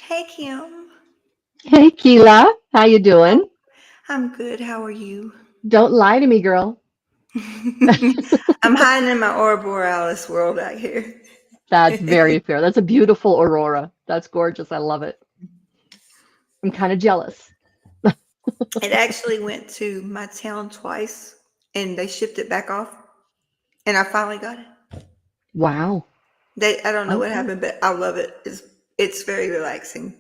Hey Kim. Hey, Keela, how you How- doing? I'm good. How are you? Don't lie to me, girl. I'm hiding in my Aurora Borealis world out here. That's very fair. That's a beautiful aurora. That's gorgeous. I love it. I'm kind of jealous. It actually went to my town twice and they shipped it back off and I finally got it. Wow. I don't know what Okay. happened, but I love it. It's very relaxing.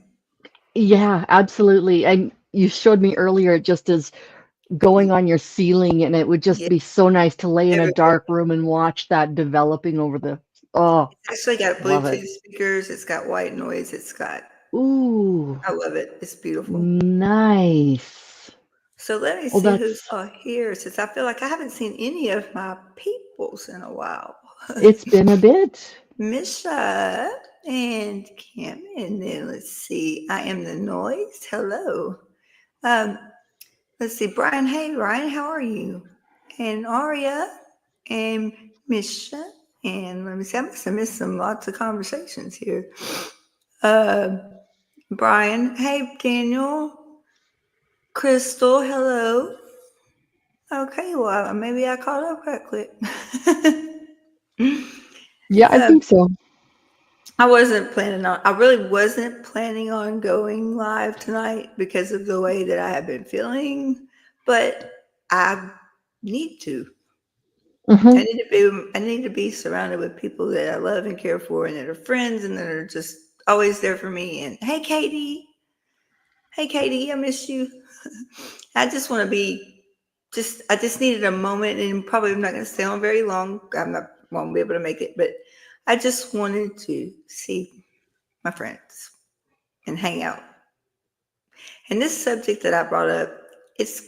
Yeah, absolutely. And you showed me earlier just as going on your ceiling, and it would just Yeah, be so nice to lay in a everywhere. dark room and watch that developing over the. Oh, It's actually got love it. Bluetooth speakers, it's got white noise, Ooh, I love it. It's beautiful. nice. So let me Well, see who's that's. all here since I feel like I haven't seen any of my peoples in a while. It's been a bit. Misha and Kim, and then let's see. I am the noise. Hello. Um, let's see. Brian. Hey, Ryan. How are you? And Aria and Misha. And let me see. I must have missed some lots of conversations here. Uh, Brian. Hey, Daniel. Crystal. Hello. Okay. Well, maybe I caught up quite quick. Yeah, I um, think so. I really wasn't planning on going live tonight because of the way that I have been feeling, but I need to. Hmm. I need to be surrounded with people that I love and care for and that are friends and that are just always there for me. And hey, Katie. Hey, Katie, I miss you. I just want to be I just needed a moment and probably I'm not going to stay on very long. Won't be able to make it, but I just wanted to see my friends and hang out. And this subject that I brought up, it's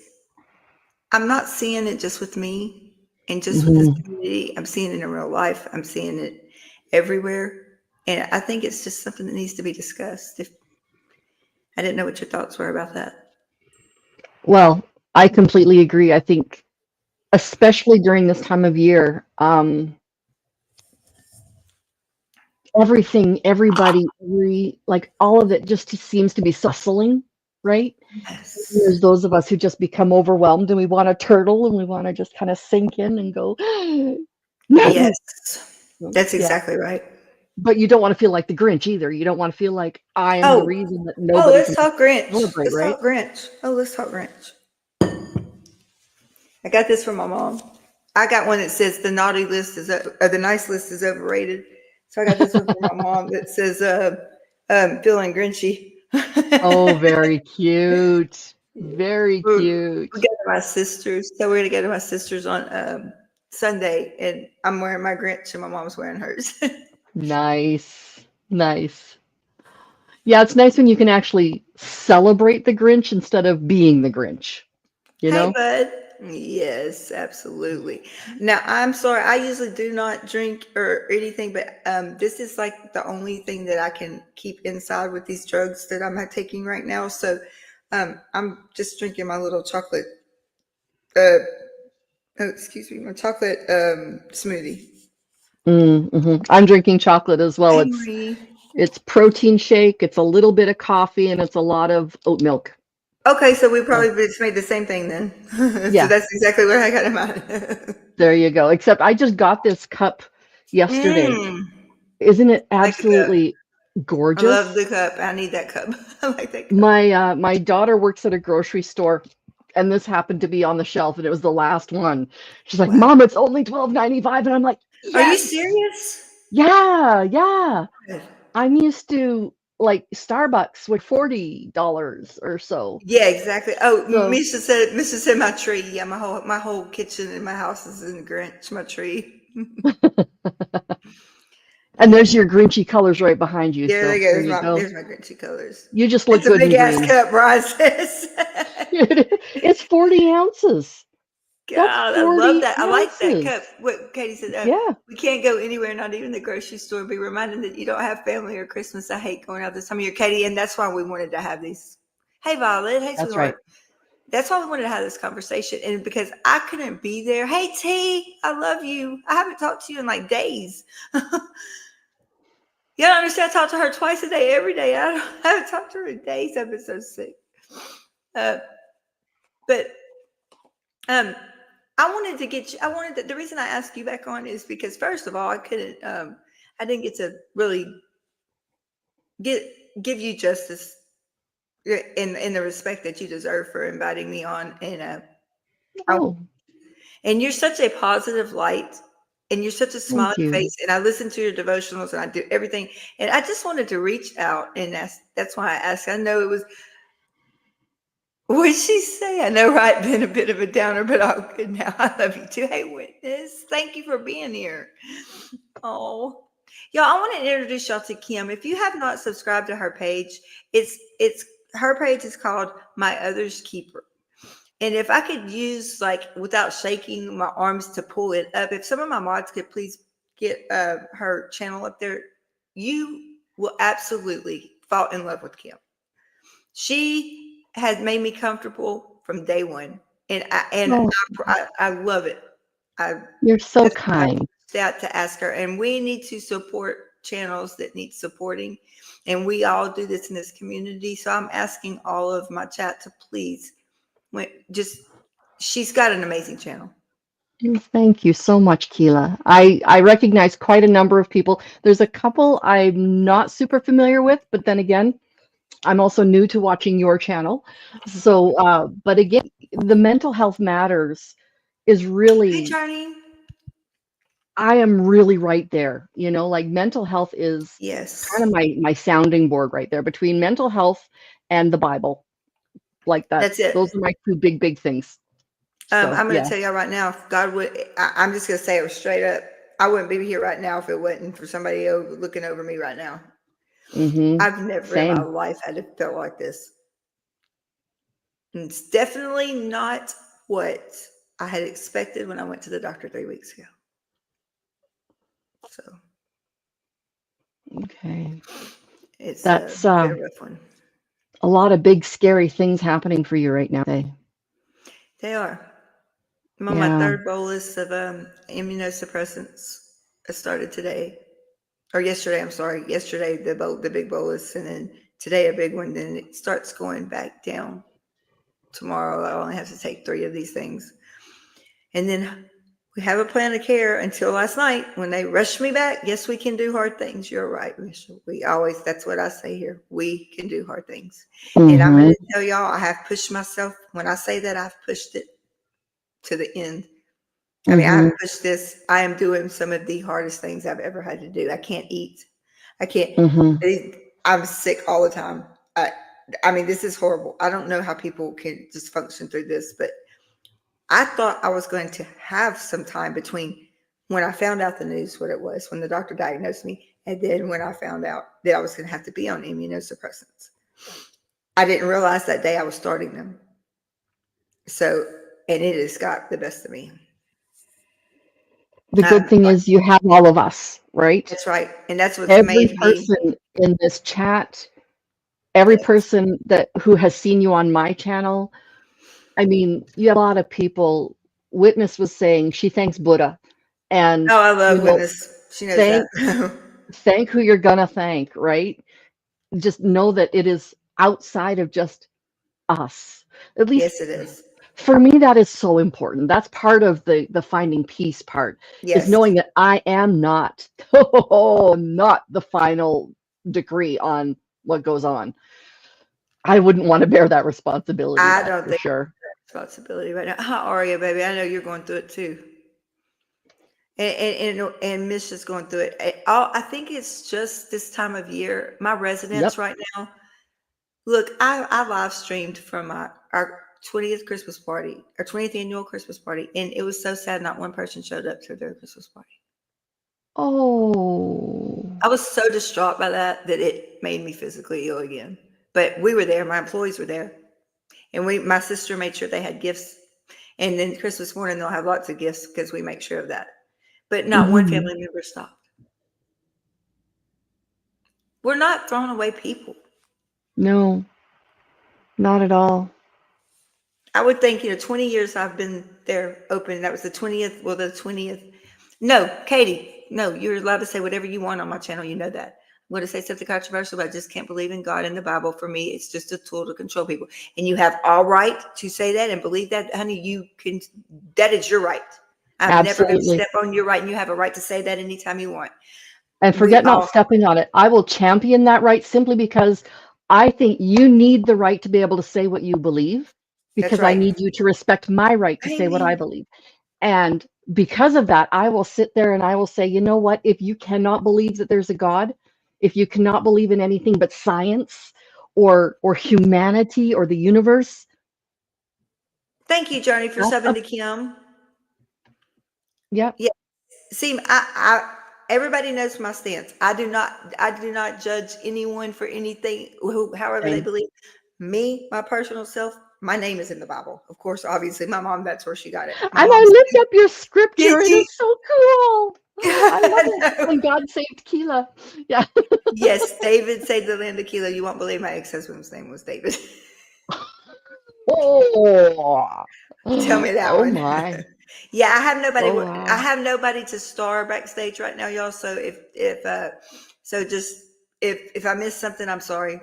I'm not seeing it just with me and just with this Hmm. community. I'm seeing it in real life. I'm seeing it everywhere. And I think it's just something that needs to be discussed. If I didn't know what your thoughts were about that. Well, I completely agree. I think, especially during this time of year, everything, everybody, like all of it just seems to be bustling, right? Yes. There's those of us who just become overwhelmed and we want to turtle and we want to just kind of sink in and go, no. Yes. That's Yeah. exactly right. But you don't want to feel like the Grinch either. You don't want to feel like I am the Oh, reason that oh, nobody let's can talk Grinch. celebrate, Let's right? talk Grinch. Oh, let's talk Grinch. I got this from my mom. I got one that says the nice list is overrated. So I got this one from my mom that says feeling Grinchy. Oh, very cute. Very We cute. go to my sister's. So we're gonna go to my sister's on Sunday, and I'm wearing my Grinch, and my mom's wearing hers. Nice. Nice. Yeah, it's nice when you can actually celebrate the Grinch instead of being the Grinch, you Hey, know? bud. Yes, absolutely. Now, I'm sorry. I usually do not drink or anything, but this is like the only thing that I can keep inside with these drugs that I'm taking right now. So I'm just drinking my little chocolate. Uh, oh, excuse me, my chocolate smoothie. I'm drinking chocolate as well. Hey, It's Marie. it's protein shake, it's a little bit of coffee, and it's a lot of oat milk. Okay, so we So, probably just made the same thing then. So yeah, that's exactly what I got in mind. there you go. Except I just got this cup yesterday. Mm, Isn't it I like the cup. absolutely I love the gorgeous? cup. I need that cup. I like that cup. My daughter works at a grocery store, and this happened to be on the shelf, and it was the last one. She's like, Wow. "Mom, it's only 12.95," and I'm like, Are you "Yes, serious? yeah, yeah." Good. I'm used to like Starbucks with $40 or so. Yeah, exactly. Oh, So, Misha said my tree. Yeah, my whole kitchen in my house is in the Grinch, my tree. and Yeah. there's your Grinchy colors right behind you. There they So go. there you go. There's my Grinchy colors. You just look It's a good big in ass green. cup, Brian says. It's 40 ounces. That's God, I love 40 that. I like that cup. ounces. What Katie said, Yeah, we can't go anywhere, not even the grocery store. Be reminded that you don't have family or Christmas. I hate going out this time of year, Katie, and that's why we wanted to have these. Hey, Violet. Hey, that's right. sweetheart. That's why we wanted to have this conversation. And because I couldn't be there. Hey, T, I love you. I haven't talked to you in like days. You don't understand. I talk to her twice a day, every day. I haven't talked to her in days. I've been so sick. Uh, but I wanted to get you. I wanted to, the reason I asked you back on is because first of all, I couldn't. I didn't get to really get give you justice in the respect that you deserve for inviting me on. And Oh, and you're such a positive light, and you're such a thank smiling you. face. And I listen to your devotionals, and I do everything. And I just wanted to reach out, and that's why I asked. I know it was. What did she say? I know, right? Been a bit of a downer, but all good now. I love you too. Hey, witness. Thank you for being here. Oh, y'all, I want to introduce y'all to Kim. If you have not subscribed to her page, it's her page is called My Other's Keeper. And if I could use like without shaking my arms to pull it up, if some of my mods could please get her channel up there, you will absolutely fall in love with Kim. She has made me comfortable from day one, and Oh, I love it. I you're so that's why I kind. reached out to ask her, and we need to support channels that need supporting, and we all do this in this community. So I'm asking all of my chat to please, just she's got an amazing channel. Thank you so much, Keela. I recognize quite a number of people. There's a couple I'm not super familiar with, but then again, I'm also new to watching your channel. So, but again, the mental health matters is Hey, really, Johnny. I am really right there. You know, like mental health is kind Yes, of my sounding board right there between mental health and the Bible. Like that's those it. are my two big things. So, I'm going to yeah. tell y'all right now, if God would, I'm just going to say it straight up. I wouldn't be here right now if it wasn't for somebody looking over me right now. Mm-hmm. I've never in my Same. life had it felt like this. And it's definitely not what I had expected when I went to the doctor 3 weeks ago. So Okay. it's That's been a rough one. a lot of big scary things happening for you right now. They are. I'm on my Yeah. third bolus of immunosuppressants. I started today or yesterday. I'm sorry. Yesterday, the big bolus, and then today, a big one. Then it starts going back down. Tomorrow, I only have to take 3 of these things. And then we have a plan of care until last night when they rushed me back. Yes, we can do hard things. You're right, Michelle. We always, that's what I say here. We can do hard things. And I'm going Mm-hmm. to tell y'all, I have pushed myself. When I say that, I've pushed it to the end. I mean, I Mm-hmm. have pushed this. I am doing some of the hardest things I've ever had to do. I can't eat. I can't. Mm-hmm. I'm sick all the time. I mean, this is horrible. I don't know how people can just function through this, but I thought I was going to have some time between when I found out the news, what it was, when the doctor diagnosed me, and then when I found out that I was going to have to be on immunosuppressants. I didn't realize that day I was starting them. So, and it has got the best of me. The good thing is you have all of us, right? That's right. And that's what's Every made me. person in this chat, every Yes. person that who has seen you on my channel. I mean, you have a lot of people. Witness was saying she thanks Buddha, and Oh, I you love know, Witness. She knows that. thank thank who you're gonna thank, right? Just know that it is outside of just us. At least Yes, it is. for me, that is so important. That's part of the finding peace part is Yes. knowing that I am not not the final decree on what goes on. I wouldn't want to bear that responsibility, I that's don't for think sure. responsibility right now. How are you, baby? I know you're going through it too. And Miss is going through it. I think it's just this time of year. My residents Yep. right now. Look, I live streamed from our 20th Christmas party, our 20th annual Christmas party, and it was so sad. Not one person showed up to their Christmas party. Oh. I was so distraught by that it made me physically ill again. But we were there. My employees were there, and my sister made sure they had gifts. And then Christmas morning they'll have lots of gifts because we make sure of that. But not one Hmm. family member stopped. We're not throwing away people. No, not at all. I would think, 20 years I've been there open. That was the 20th. Well, the 20th. No, Katie, no, you're allowed to say whatever you want on my channel. You know that. want to say something controversial, but I just can't believe in God and the Bible. For me, it's just a tool to control people. And you have all right to say that and believe that, honey. You can, that is your right. I'm never going to Absolutely. step on your right, and you have a right to say that anytime you want. And We forget not all, stepping on it. I will champion that right simply because I think you need the right to be able to say what you believe, that's because I right. need you to respect my right to say what I Amen. believe. And because of that, I will sit there and I will say, you know what? If you cannot believe that there's a God, if you cannot believe in anything but science or humanity or the universe, Thank you, Journey, for that's subbing up. to Kim. Yeah, Yeah. See, everybody knows my stance. I do not judge anyone for anything, however they same. believe. Me, my personal self, my name is in the Bible. Of course, obviously, my mom, that's where she got it. And My I mom said, looked up your scripture. did It you? is so cool. I love I it. know. When God saved Keela. Yeah. Yes, David saved the land of Kilo. You won't believe my ex-husband's name was David. Oh. Tell me that Oh one. my. Yeah, I have nobody. Oh I wow. have nobody to star backstage right now, y'all. So so just if I miss something, I'm sorry.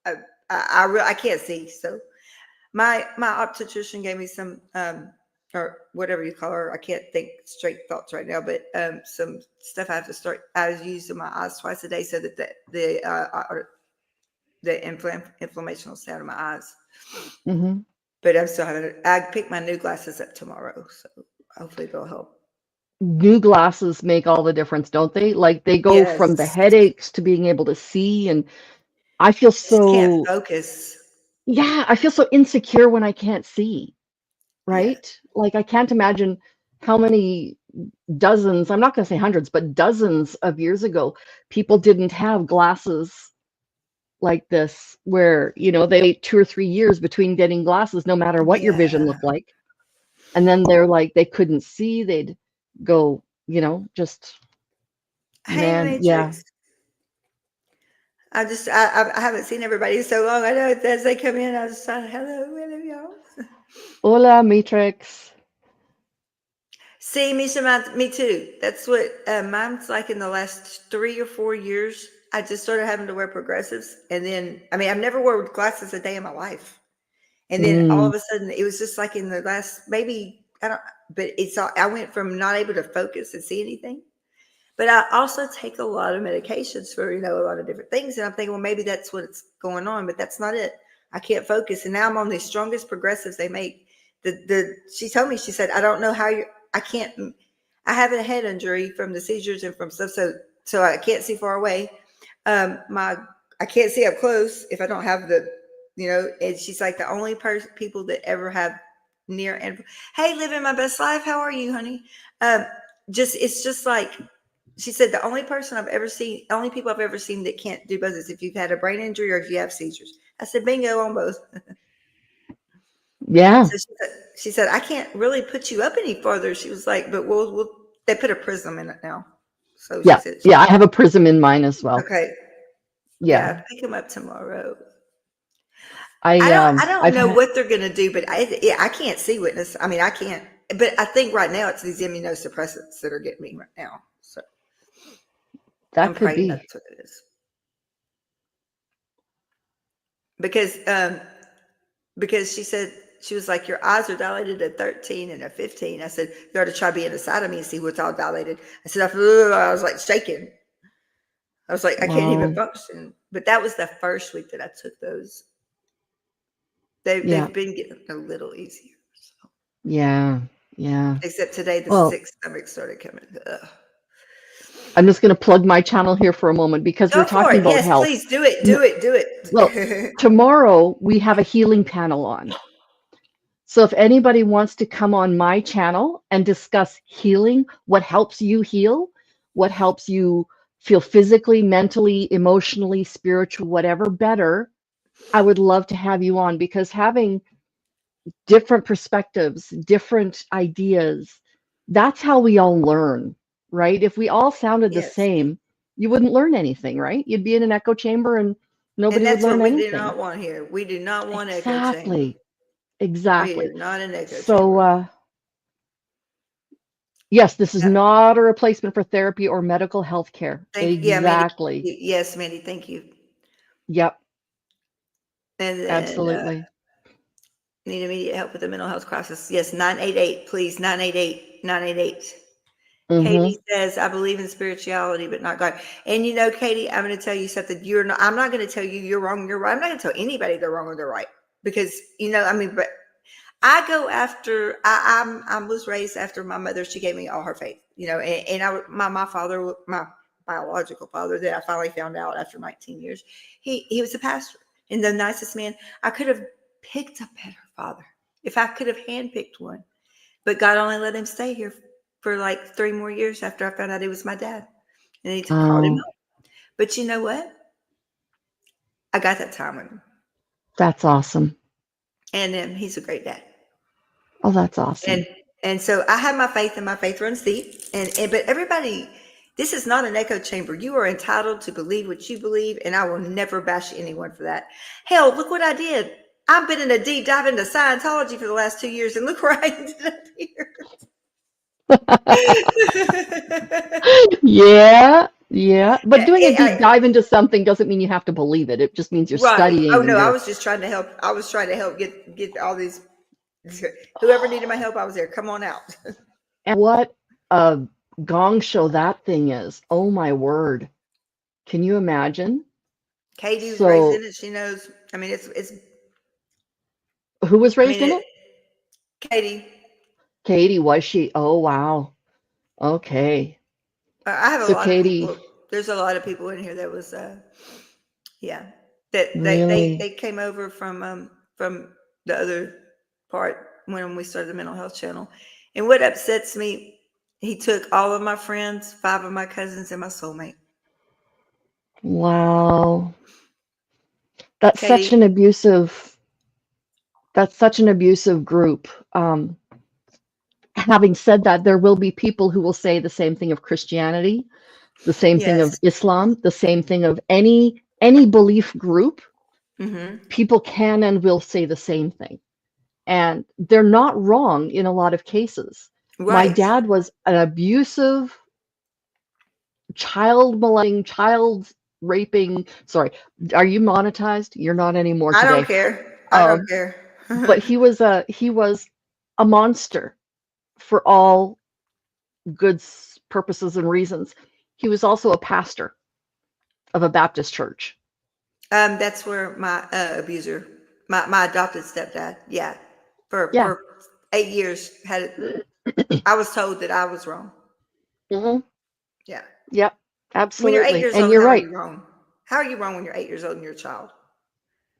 I I can't see. So my obstetrician gave me some or whatever you call her. I can't think straight thoughts right now, but some stuff I have to start. I was using my eyes twice a day so that inflammation will stay out of my eyes. Hmm. But I'm still having. I pick my new glasses up tomorrow, so hopefully they'll help. New glasses make all the difference, don't they? Like they go from the Yes, headaches to being able to see. And I feel just can't so, focus. yeah, I feel so insecure when I can't see, Yeah, right? Like I can't imagine how many dozens, I'm not going to say hundreds, but dozens of years ago, people didn't have glasses like this, where, they wait 2 or 3 years between getting glasses, no matter what your vision yeah. looked like. And then they're like, they couldn't see, they'd go, just, Hey, man, yeah. Matrix. I haven't seen everybody in so long. I know as they come in, I was saying hello, hello, y'all. Hola, Matrix. See, Misha, me too. That's what mine's like in the last 3 or 4 years. I just started having to wear progressives, and then I mean, I've never wore glasses a day in my life. And then all Mm, of a sudden, it was just like in the last maybe I don't, but it's all. I went from not able to focus and see anything. But I also take a lot of medications for a lot of different things, and I'm thinking, well, maybe that's what's going on, but that's not it. I can't focus, and now I'm on the strongest progressives they make. The she told me, she said, I don't know how you. I can't. I have a head injury from the seizures and from stuff, so I can't see far away. My I can't see up close if I don't have And she's like the only people that ever have near and hey, living my best life. How are you, honey? Just it's just like she said, the only people I've ever seen that can't do both is if you've had a brain injury or if you have seizures. I said, bingo on both. yeah, So she said, I can't really put you up any farther. She was like, but they put a prism in it now. So she yeah, said, yeah. I have a prism in mine as well. okay, Yeah, yeah, pick him up tomorrow. I I don't I've know had what they're going to do, but I can't see witness. I mean, I can't, but I think right now it's these immunosuppressants that are getting me right now. So I'm that could praying be. that's what it is. Because she said, she was like, your eyes are dilated at 13 and at 15. I said, you ought to try being beside of me and see what's all dilated. I said, I was like shaking. I was like, I can't even Wow. function. But that was the first week that I took those. Yeah, They've been getting a little easier. So. yeah, yeah. Except today, the Well, sick stomach started coming. Ugh. I'm just going to plug my channel here for a moment because we're Go for talking it. about Yes, health. please do it. M- Do it. Do Well, it. tomorrow we have a healing panel on. So if anybody wants to come on my channel and discuss healing, what helps you heal, what helps you feel physically, mentally, emotionally, spiritual, whatever better, I would love to have you on, because having different perspectives, different ideas, that's how we all learn, right? If we all sounded the Yes. same, you wouldn't learn anything, right? You'd be in an echo chamber and And nobody would that's what learn we do anything. not want here. We do not want echo chamber. Exactly. We Exactly. are not an echo So chamber. Yes, this is Yeah. not a replacement for therapy or medical health care. Yeah, Mandy. Exactly. Yes, Mandy, thank you. Yep, And then absolutely. need immediate help with a mental health crisis. Yes, 988, please. 988, 988. Mm-hmm. Katie says, I believe in spirituality, but not God. And you know, Katie, I'm going to tell you something. I'm not going to tell you you're wrong, you're right. I'm not going to tell anybody they're wrong or they're right. Because, but I go after, I was raised after my mother. She gave me all her faith, and my father, my biological father that I finally found out after 19 years, he was a pastor and the nicest man. I could have picked a better father if I could have handpicked one, but God only let him stay here for like 3 more years after I found out he was my dad. And he called him Oh, up. But you know what? I got that time with him. that's awesome. And he's a great dad. Oh, that's And awesome. and so I have my faith and my faith runs deep. And but everybody, this is not an echo chamber. You are entitled to believe what you believe, and I will never bash anyone for that. Hell, look what I did. I've been in a deep dive into Scientology for the last 2 years, and look where I ended up here. Yeah, yeah. But doing a deep I- dive into something doesn't mean you have to believe it. It just means you're right. Oh studying and no, I you're was just trying to help. I was trying to help get all these. Whoever needed my help, I was there. Come on out. and what a gong show that thing is. Oh my word. Can you imagine? Katie was raised in So it. She knows. I mean, it's. who was I raised mean, in it? Katie. Katie, was she? Oh wow. Okay. I have a So lot of Katie, people. There's a lot of people in here that was, yeah, that really? they came over from the other part when we started the mental health channel. And what upsets me, he took all of my friends, 5 of my cousins, and my soulmate. Wow. That's such an Katie, abusive, that's such an abusive group. Having said that, there will be people who will say the same thing of Christianity, the same thing of yes, Islam, the same thing of any belief group. mm-hmm. People can and will say the same thing. And they're not wrong in a lot of cases. My Right. dad was an abusive, child molesting, child raping. Sorry, are you monetized? You're not anymore I don't today. care. I don't Um, care. but he was a monster for all good purposes and reasons. He was also a pastor of a Baptist church. That's where my abuser, my adopted stepdad, yeah, Yeah. for 8 years had it. I was told that I was wrong. Hmm. Yeah. Yep. When you're 8 Absolutely. years And old, you're how are right. you wrong? How are you wrong when you're 8 years old and you're a child?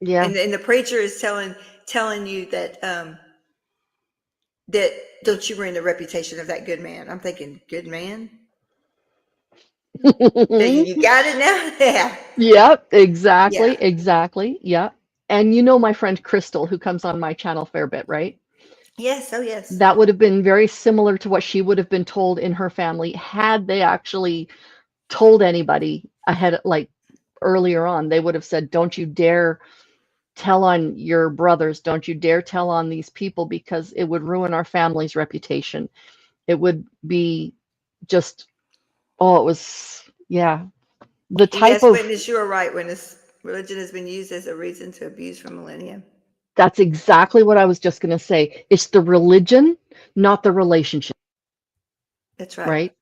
Yeah. And the preacher is telling you that that don't you ruin the reputation of that good man. I'm thinking, good man? Thinking you got it now? Yeah. Yep. Yeah. Exactly. Exactly. Yep. And you know my friend Crystal, who comes on my channel a fair bit, right? Yes, oh yes. That would have been very similar to what she would have been told in her family had they actually told anybody ahead, like earlier on. They would have said, don't you dare tell on your brothers, don't you dare tell on these people because it would ruin our family's reputation. It would be just, oh, it was, yeah, the type Yes, of, witness, you are right, witness. Religion has been used as a reason to abuse for millennia. that's exactly what I was just going to say. It's the religion, not the relationship, That's right. right?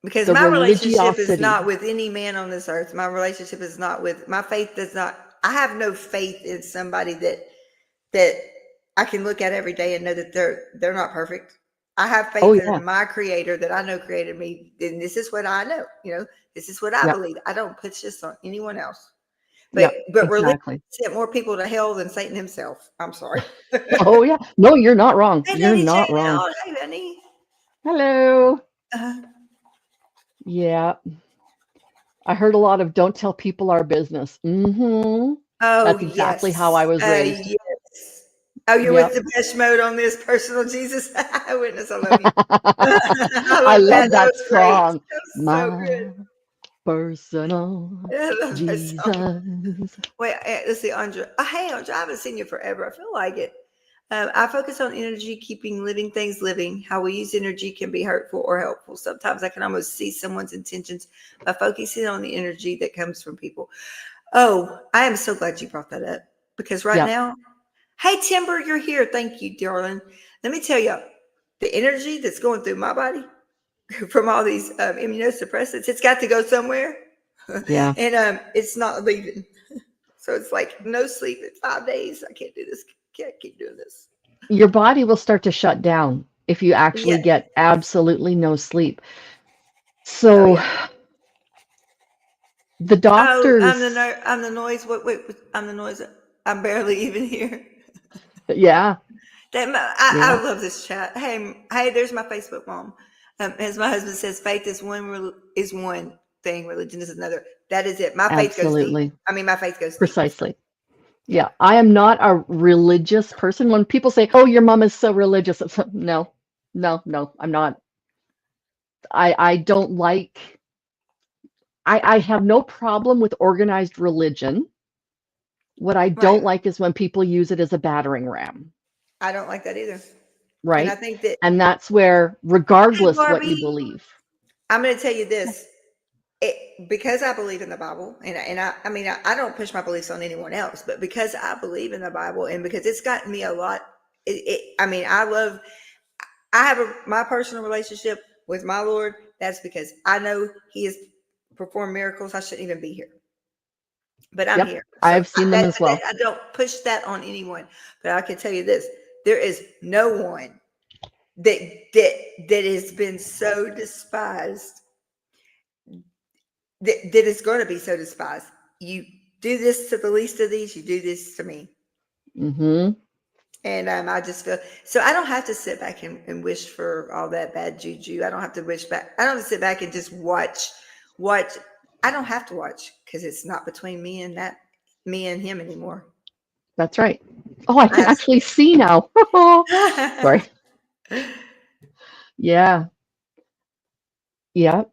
Because The my relationship is religiosity. not with any man on this earth. My relationship is not with my faith does not I have no faith in somebody that I can look at every day and know that they're not perfect. I have Oh, faith yeah. in my creator that I know created me, and this is what I know. This is what I Yep. believe. I don't put this on anyone else. But Yep. but religion Exactly. sent more people to hell than Satan himself. I'm sorry. Oh, yeah. No, you're not wrong. Hey, You're Lady Jane. not wrong. Oh, hey, honey. Hello. Uh, Yeah. I heard a lot of don't tell people our business. Mm-hmm. oh That's exactly how yes. I was raised. Yes. Oh, you're with Yep. Depeche Mode on this personal Jesus. Witness, I love you. I I love that. love That that was great. song. That was so My good. personal I love that song. Jesus. Wait, let's see, Andrea. Oh, hey, Andrea, I haven't seen you forever. I feel like it. I focus on energy, keeping living things living. How we use energy can be hurtful or helpful. Sometimes I can almost see someone's intentions by focusing on the energy that comes from people. Oh, I am so glad you brought that up because right Yeah. now, hey, Timber, you're here. Thank you, darling. Let me tell you, the energy that's going through my body from all these immunosuppressants, it's got to go somewhere. Yeah. And it's not leaving. So it's like no sleep in 5 days. I can't do this. Can't keep doing this. Your body will start to shut down if you actually Yeah. get absolutely no sleep. Oh So yeah. the Oh, doctors, I'm the noise. Wait. I'm the noise. I'm barely even here. yeah, I yeah, love this chat. Hey, there's my Facebook mom. As my husband says, faith is one thing, religion is another. That is it. My faith goes deep. absolutely, I mean, my faith goes deep. So, precisely. yeah. Yeah, I am not a religious person. When people say, "Oh, your mom is so religious," it's like, no, no, no, I'm not. I don't like. I have no problem with organized religion. What I Right. don't like is when people use it as a battering ram, I don't like that either. And I right? think that, And that's where, hey, regardless what you Barbie, believe, I'm going to tell you this. Because I believe in the Bible, I mean, I don't push my beliefs on anyone else, but because I believe in the Bible and because it's gotten me a lot, I mean, I have my personal relationship with my Lord. That's because I know He has performed miracles. I shouldn't even be here, but I'm yep, here. So I've seen them as well. I don't push that on anyone. But I can tell you this: there is no one that that has been so despised that is going to be so despised. You do this to the least of these, you do this to me. Hmm. And I just feel so I don't have to sit back and wish for all that bad juju. I don't have to wish back. I don't have to sit back and just watch. I don't have to watch because it's not between me and him anymore. That's right. Oh, I I can actually see now. Sorry. have, Yeah. Yeah.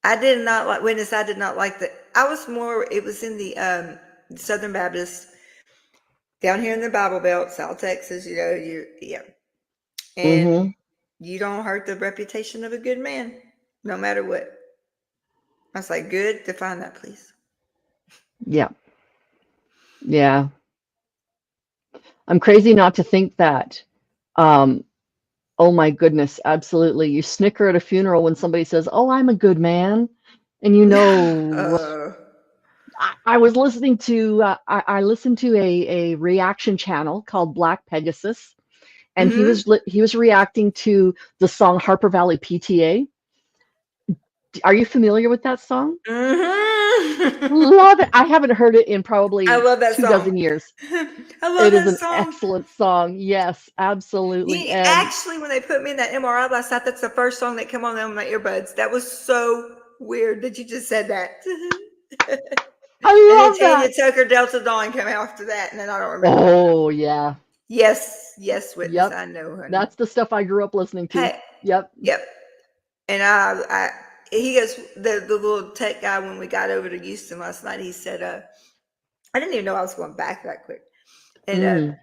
I did not like witness. I did not like the. I was more. It was in the Southern Baptist down here in the Bible Belt, South Texas. You know, yeah. And Hmm. you don't hurt the reputation of a good man, no matter what. I was like, good, define that, please. Yeah. Yeah. I'm crazy not to think that. Um, oh my goodness, absolutely. You snicker at a funeral when somebody says, "Oh, I'm a good man." And you know, uh, I was listening to I listened to a reaction channel called Black Pegasus, and mm-hmm, he was reacting to the song Harper Valley PTA. Are you familiar with that song? mm-hmm. Love it. I haven't heard it in I probably love that two song. dozen years. I love It is that an song. excellent song. Yes, absolutely. And Actually, when they put me in that MRI last night, that's the first song that came on my earbuds. That was so weird that you just said that. And I then love Tanya that. Tucker, Delta Dawn came after that, and then I don't remember what. Oh, yeah. Yes, witness, Yep. I know, honey. That's the stuff I grew up listening to. Hey, Yep. yep. And he goes, the little tech guy, when we got over to Houston last night, he said, I didn't even know I was going back that quick. And Mm,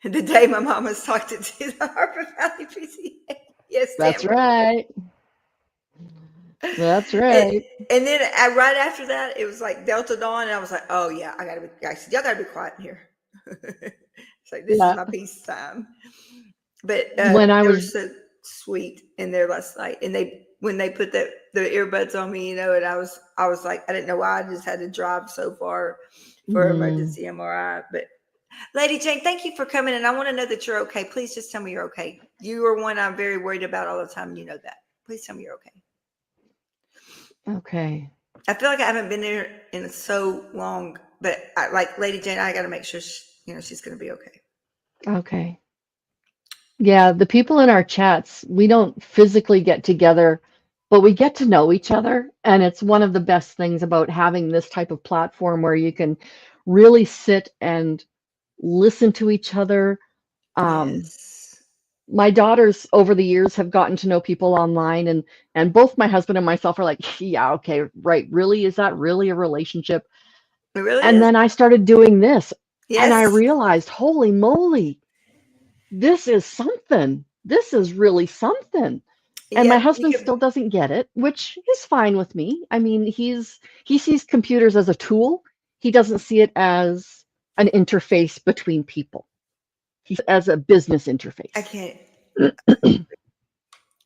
the day my mom was talking to the Harper Valley PCA, yes, that's Tamara. right. That's And, right. and then right after that, it was like Delta Dawn, and I was like, oh yeah, I said, y'all gotta be quiet in here. It's like this is Yeah. my peace time. But When I they were was, so sweet in there last night, and they when they put the earbuds on me, you know, and I was like, I didn't know why I just had to drive so far for mm, emergency MRI. But Lady Jane, thank you for coming, and I want to know that you're okay. Please just tell me you're okay. You are one I'm very worried about all the time. And you know that. Please tell me you're okay. okay. I feel like I haven't been there in so long, but like Lady Jane, I got to make sure she's going to be okay. Okay. Yeah, the people in our chats, we don't physically get together, but we get to know each other. And it's one of the best things about having this type of platform where you can really sit and listen to each other. Um, Yes. my daughters over the years have gotten to know people online, and both my husband and myself are like, yeah, okay, right, really, is that really a relationship? It really And is. then I started doing this, and I Yes. realized, holy moly, this is something. This is really something. And my Yep, you husband could. still doesn't get it, which is fine with me. I mean, he sees computers as a tool. He doesn't see it as an interface between people. He as a business I interface. can't.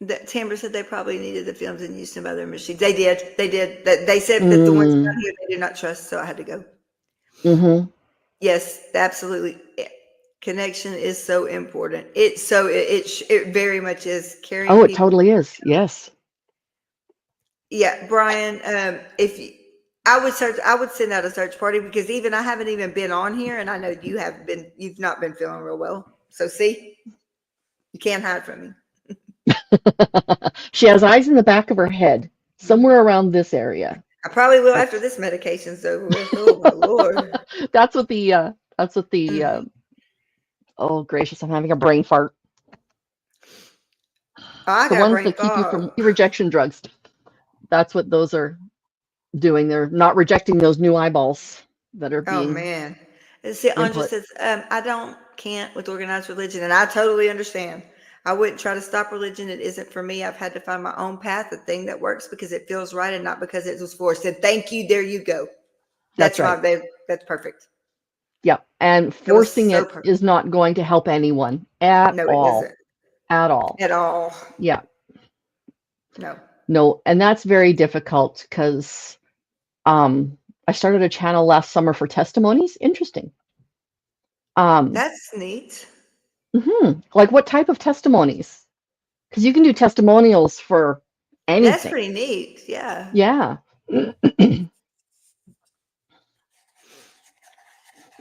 That Tamara said they probably needed the films in use of other machines. They did. They did. They said that the ones Mm, down here they did not trust, so I had to go. hmm Yes, absolutely. Connection is so important. It's so it very much is carrying Oh, it people. totally is. Yes. Yeah, Brian. If you, I would search, I would send out a search party because even I haven't even been on here, and I know you have been. You've not been feeling real well. So see, you can't hide from me. She has eyes in the back of her head, somewhere around this area. I probably will after That's this medication's over with. Oh my lord. that's what the Mm. oh gracious, I'm having a brain fart. Oh, I The got a ones brain that keep you from fog. rejection drugs. That's what those are doing. They're not rejecting those new eyeballs that are Oh being man. And see, Andra input. says, I don't can't with organized religion, and I totally understand. I wouldn't try to stop religion. It isn't for me. I've had to find my own path, the thing that works because it feels right and not because it was forced. And thank you. There you go. That's That's my right. babe. That's perfect. Yeah. And That was forcing so it perfect. is not going to help anyone at No, it all. doesn't At all. at all. Yeah. No. No. And that's very difficult because I started a channel last summer for testimonies. Interesting. Um, That's neat. like what type of testimonies? Because you can do testimonials for That's anything. pretty neat. Yeah. Yeah.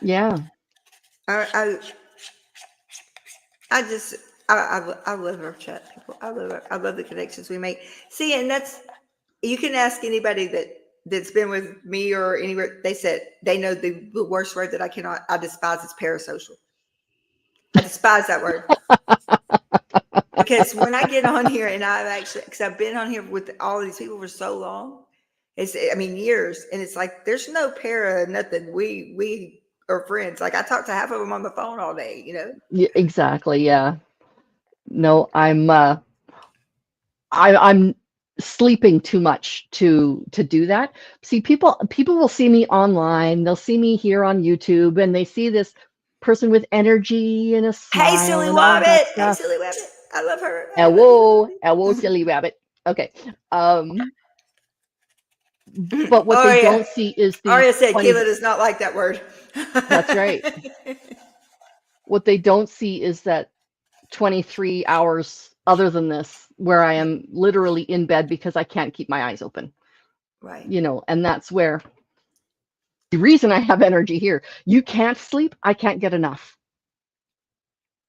Yeah. I I just I love our chat people. I love the connections we make. See, and that's you can ask anybody that's been with me or anywhere. They said they know the worst word that I despise is parasocial. I despise that word because when I get on here and I've actually because I've been on here with all these people for so long, it's I mean years, and it's like there's no para nothing. We are friends. Like I talk to half of them on the phone all day. You know. Yeah, exactly. Yeah. No, I'm sleeping too much to do that. See, people will see me online, they'll see me here on YouTube, and they see this person with energy and a Hey, smile silly and all of that Wabbit. Hey, stuff. silly Wabbit. I love her. I love Hello, hello, you. silly rabbit. Okay. Um, but what Oh they yeah. don't see is the Aria said 20, Keela does not like that word. that's right. What they don't see is that 23 hours other than this, where I am literally in bed because I can't keep my eyes open, Right. and that's where the reason I have energy here. You can't sleep, I can't get enough.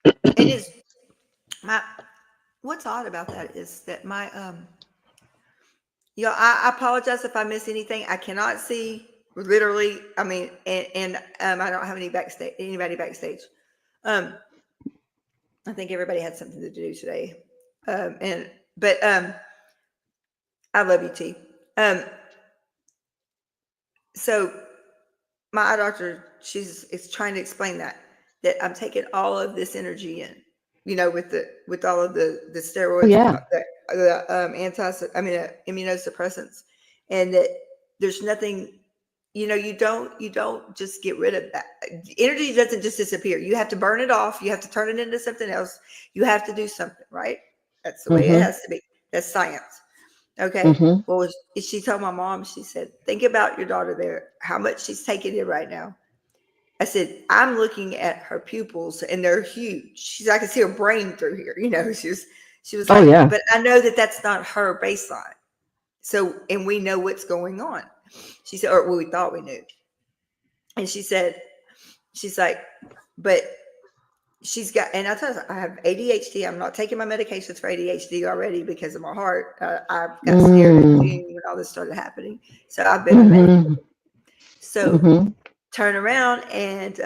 It is my what's odd about that is that my I apologize if I miss anything. I cannot see literally, I mean, and I don't have anybody backstage. Um I think everybody had something to do today. And but I love you, T. Um so my eye doctor, she's is trying to explain that I'm taking all of this energy in, with all of the Oh steroids and yeah. the immunosuppressants, and that there's nothing, you don't just get rid of that energy. Doesn't just disappear. You have to burn it off. You have to turn it into something else. You have to do something, right? That's the way it Mm-hmm. has to be. That's science. Okay. Mm-hmm. Well, she told my mom, she said, think about your daughter there, how much she's taking in right now. I said, I'm looking at her pupils and they're huge. She's, I can see her brain through here. She was Oh like, yeah. but I know that that's not her baseline. So, and we know what's going on. She said, or well, we thought we knew. And she's like, but she's got, and I told her, I have ADHD. I'm not taking my medications for ADHD already because of my heart. I got scared in Mm. June when all this started happening. So I've been unmedicated. Mm-hmm. So Mm-hmm. turn around and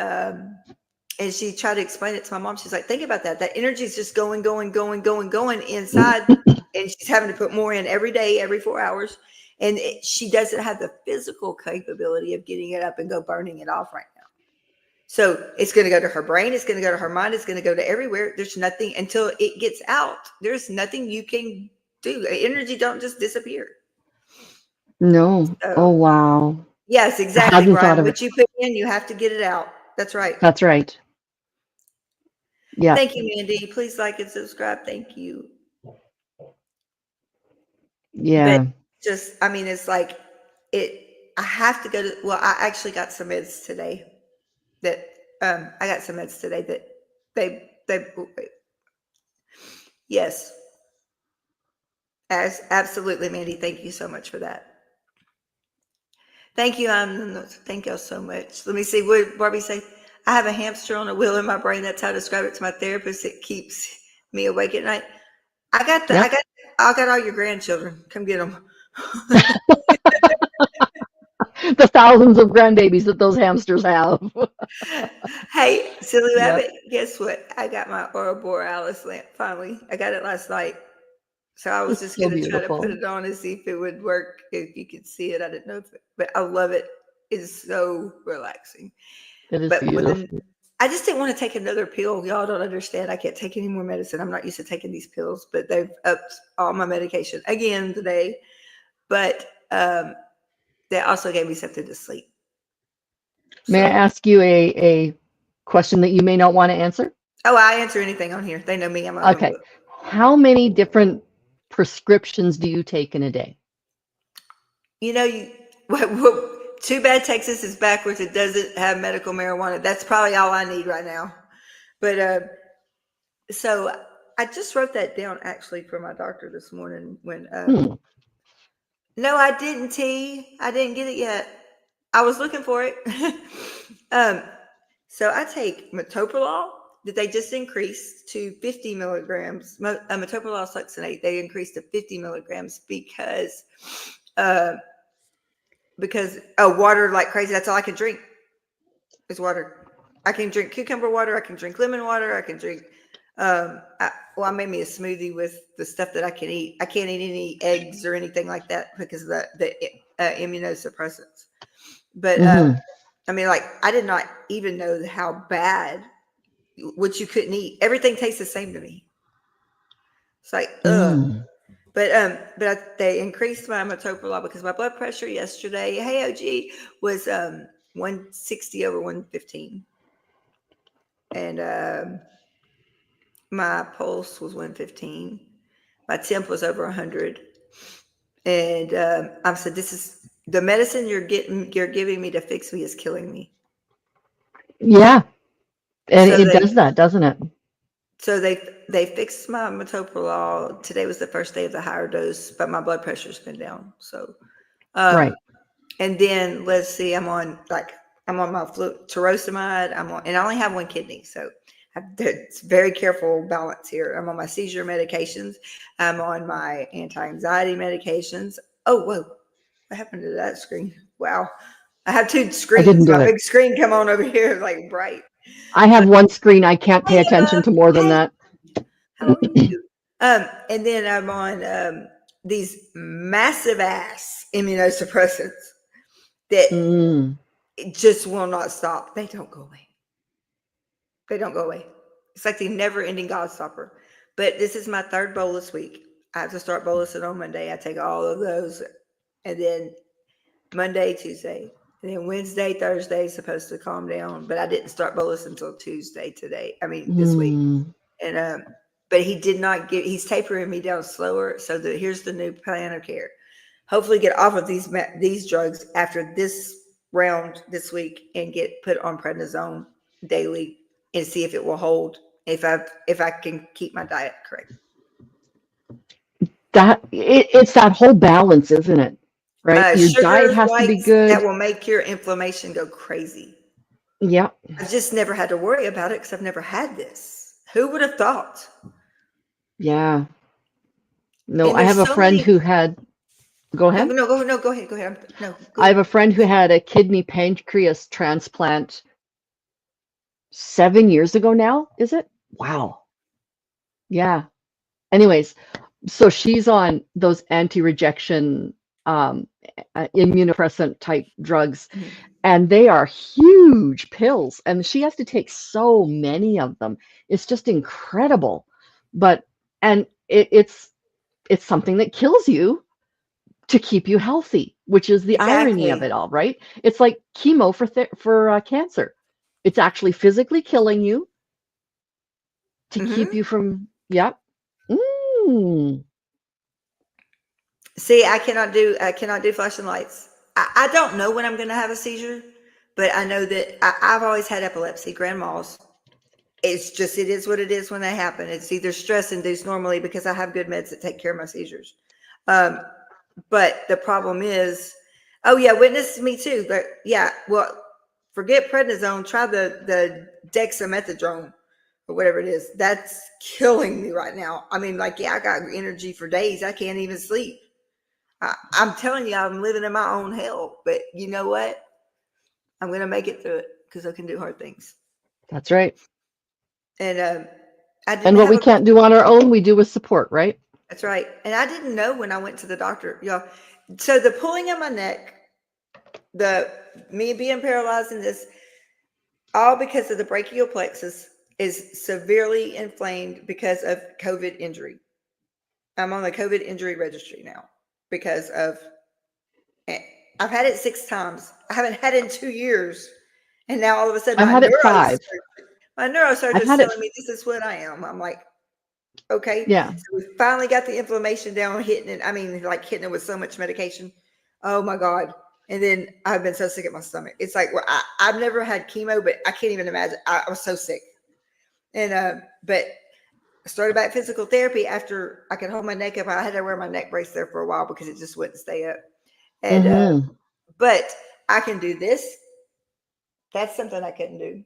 she tried to explain it to my mom. She's like, think about that. That energy is just going, going, going, going, going inside. And she's having to put more in every day, every 4 hours. And she doesn't have the physical capability of getting it up and go burning it off right now. So it's going to go to her brain. It's going to go to her mind. It's going to go to everywhere. There's nothing until it gets out. There's nothing you can do. Energy don't just disappear. No. Oh, So wow. yes, I exactly, hadn't thought Brian. of it. What you put in, you have to get it out. That's right. That's right. Yeah. Thank you, Mandy. Please like and subscribe. Thank you. Yeah. But just, I mean, it's like it. I have to go to. Well, I actually got some meds today. That I got some meds today that they. Yes, as absolutely, Mandy. Thank you so much for that. Thank you. Thank y'all so much. Let me see. What did Barbie say? I have a hamster on a wheel in my brain. That's how I describe it to my therapist. It keeps me awake at night. I got Yep. I got all your grandchildren. Come get them. The thousands of grandbabies that those hamsters have. Hey, silly Yep. rabbit. Guess what? I got my Aurora Borealis lamp finally. I got it last night. So I was It's just so going to try to put beautiful. it on and see if it would work, if you could see it. I didn't know if it, but I love it. It's so relaxing. It is But beautiful. I just didn't want to take another pill. Y'all don't understand. I can't take any more medicine. I'm not used to taking these pills, but they've upped all my medication again today. But they also gave me something to sleep. May I So, ask you a question that you may not want to answer? oh, I answer anything on here. They know me. I'm an open Okay. book. How many different prescriptions do you take in a day? You know, too bad Texas is backwards. It doesn't have medical marijuana. That's probably all I need right now. But so I just wrote that down actually for my doctor this morning when no, I didn't, T. I didn't get it yet. I was looking for it. um, so I take metoprolol that they just increased to 50 milligrams. Metoprolol succinate, they increased to 50 milligrams because water like crazy. That's all I can drink is water. I can drink cucumber water. I can drink lemon water. I can drink. I made me a smoothie with the stuff that I can eat. I can't eat any eggs or anything like that because of the immunosuppressants. But I mean, like I did not even know how bad what you couldn't eat. Everything tastes the same to me. It's like ugh. But they increased my metoprolol because my blood pressure yesterday, hey OG, was 160 over 115, and my pulse was 115. My temp was over 100, and I said, "This is the medicine you're giving me to fix me is killing me." Yeah. And So it does that, doesn't it? So they fixed my metoprolol. Today was the first day of the higher dose, but my blood pressure's been down. So, Right. And then let's see, I'm on my furosemide. And I only have one kidney, so it's very careful balance here. I'm on my seizure medications. I'm on my anti-anxiety medications. Oh, whoa! What happened to that screen? Wow, I have two I didn't screens. do My it. big screen come on over here, like bright. I have one screen. I can't pay Hey, attention to more than hey, that. how are you? And then I'm on these massive ass immunosuppressants that it just will not stop. They don't go away. They don't go away. It's like the never ending Godstopper. But this is my third bolus week. I have to start bolusing on Monday. I take all of those. And then Monday, Tuesday. And then Wednesday, Thursday is supposed to calm down. But I didn't start bolus until Tuesday today. I mean, this week. And but he did not get. He's tapering me down slower. So here's the new plan of care. Hopefully, get off of these drugs after this round this week and get put on prednisone daily and see if it will hold. If I can keep my diet correct. It's that whole balance, isn't it? Right. Your diet Sugar has to be spikes good. that will make your inflammation go crazy. Yeah. I've just never had to worry about it because I've never had this. Who would have thought? Yeah. No, And I have there's a so friend many. who had. Go ahead. No, go ahead. Go ahead. Go I have ahead. a friend who had a kidney pancreas transplant 7 years ago now, is it? Wow. Yeah. Anyways, so she's on those anti-rejection immunosuppressant type drugs, Mhm. and they are huge pills, and she has to take so many of them. It's just incredible. But and it's something that kills you to keep you healthy, which is the irony of it Exactly. all, right? It's like chemo for cancer. It's actually physically killing you to keep Hmm. you from, yep. Mm. See, I cannot do flashing lights. I don't know when I'm going to have a seizure, but I know that I've always had epilepsy, grand mal's. It is what it is when they happen. It's either stress induced normally because I have good meds that take care of my seizures. Um, but the problem is, oh yeah, witness me too. But yeah, well, forget prednisone. Try the dexamethasone or whatever it is. That's killing me right now. I mean, like, yeah, I got energy for days. I can't even sleep. I'm telling you, I'm living in my own hell. But you know what? I'm gonna make it through it because I can do hard things. That's right. And I didn't And what have we a. can't do on our own, we do with support, right? That's right. And I didn't know when I went to the doctor, y'all. So the pulling of my neck, the me being paralyzed in this, all because of the brachial plexus is severely inflamed because of COVID injury. I'm on the COVID injury registry now because of. eh, I've had it 6 times. I haven't had it in 2 years, and now all of a sudden I've had it 5. my I've neurosurgeon's had it, telling me this is what I am. I'm like, okay. yeah. So we finally got the inflammation down, hitting it. I mean, like hitting it with so much medication. Oh my God. And then I've been so sick at my stomach. It's like, well, I've never had chemo, but I can't even imagine. I was so sick. And, but I started back physical therapy after I could hold my neck up. I had to wear my neck brace there for a while because it just wouldn't stay up. And, Mm-hmm. but I can do this. That's something I couldn't do.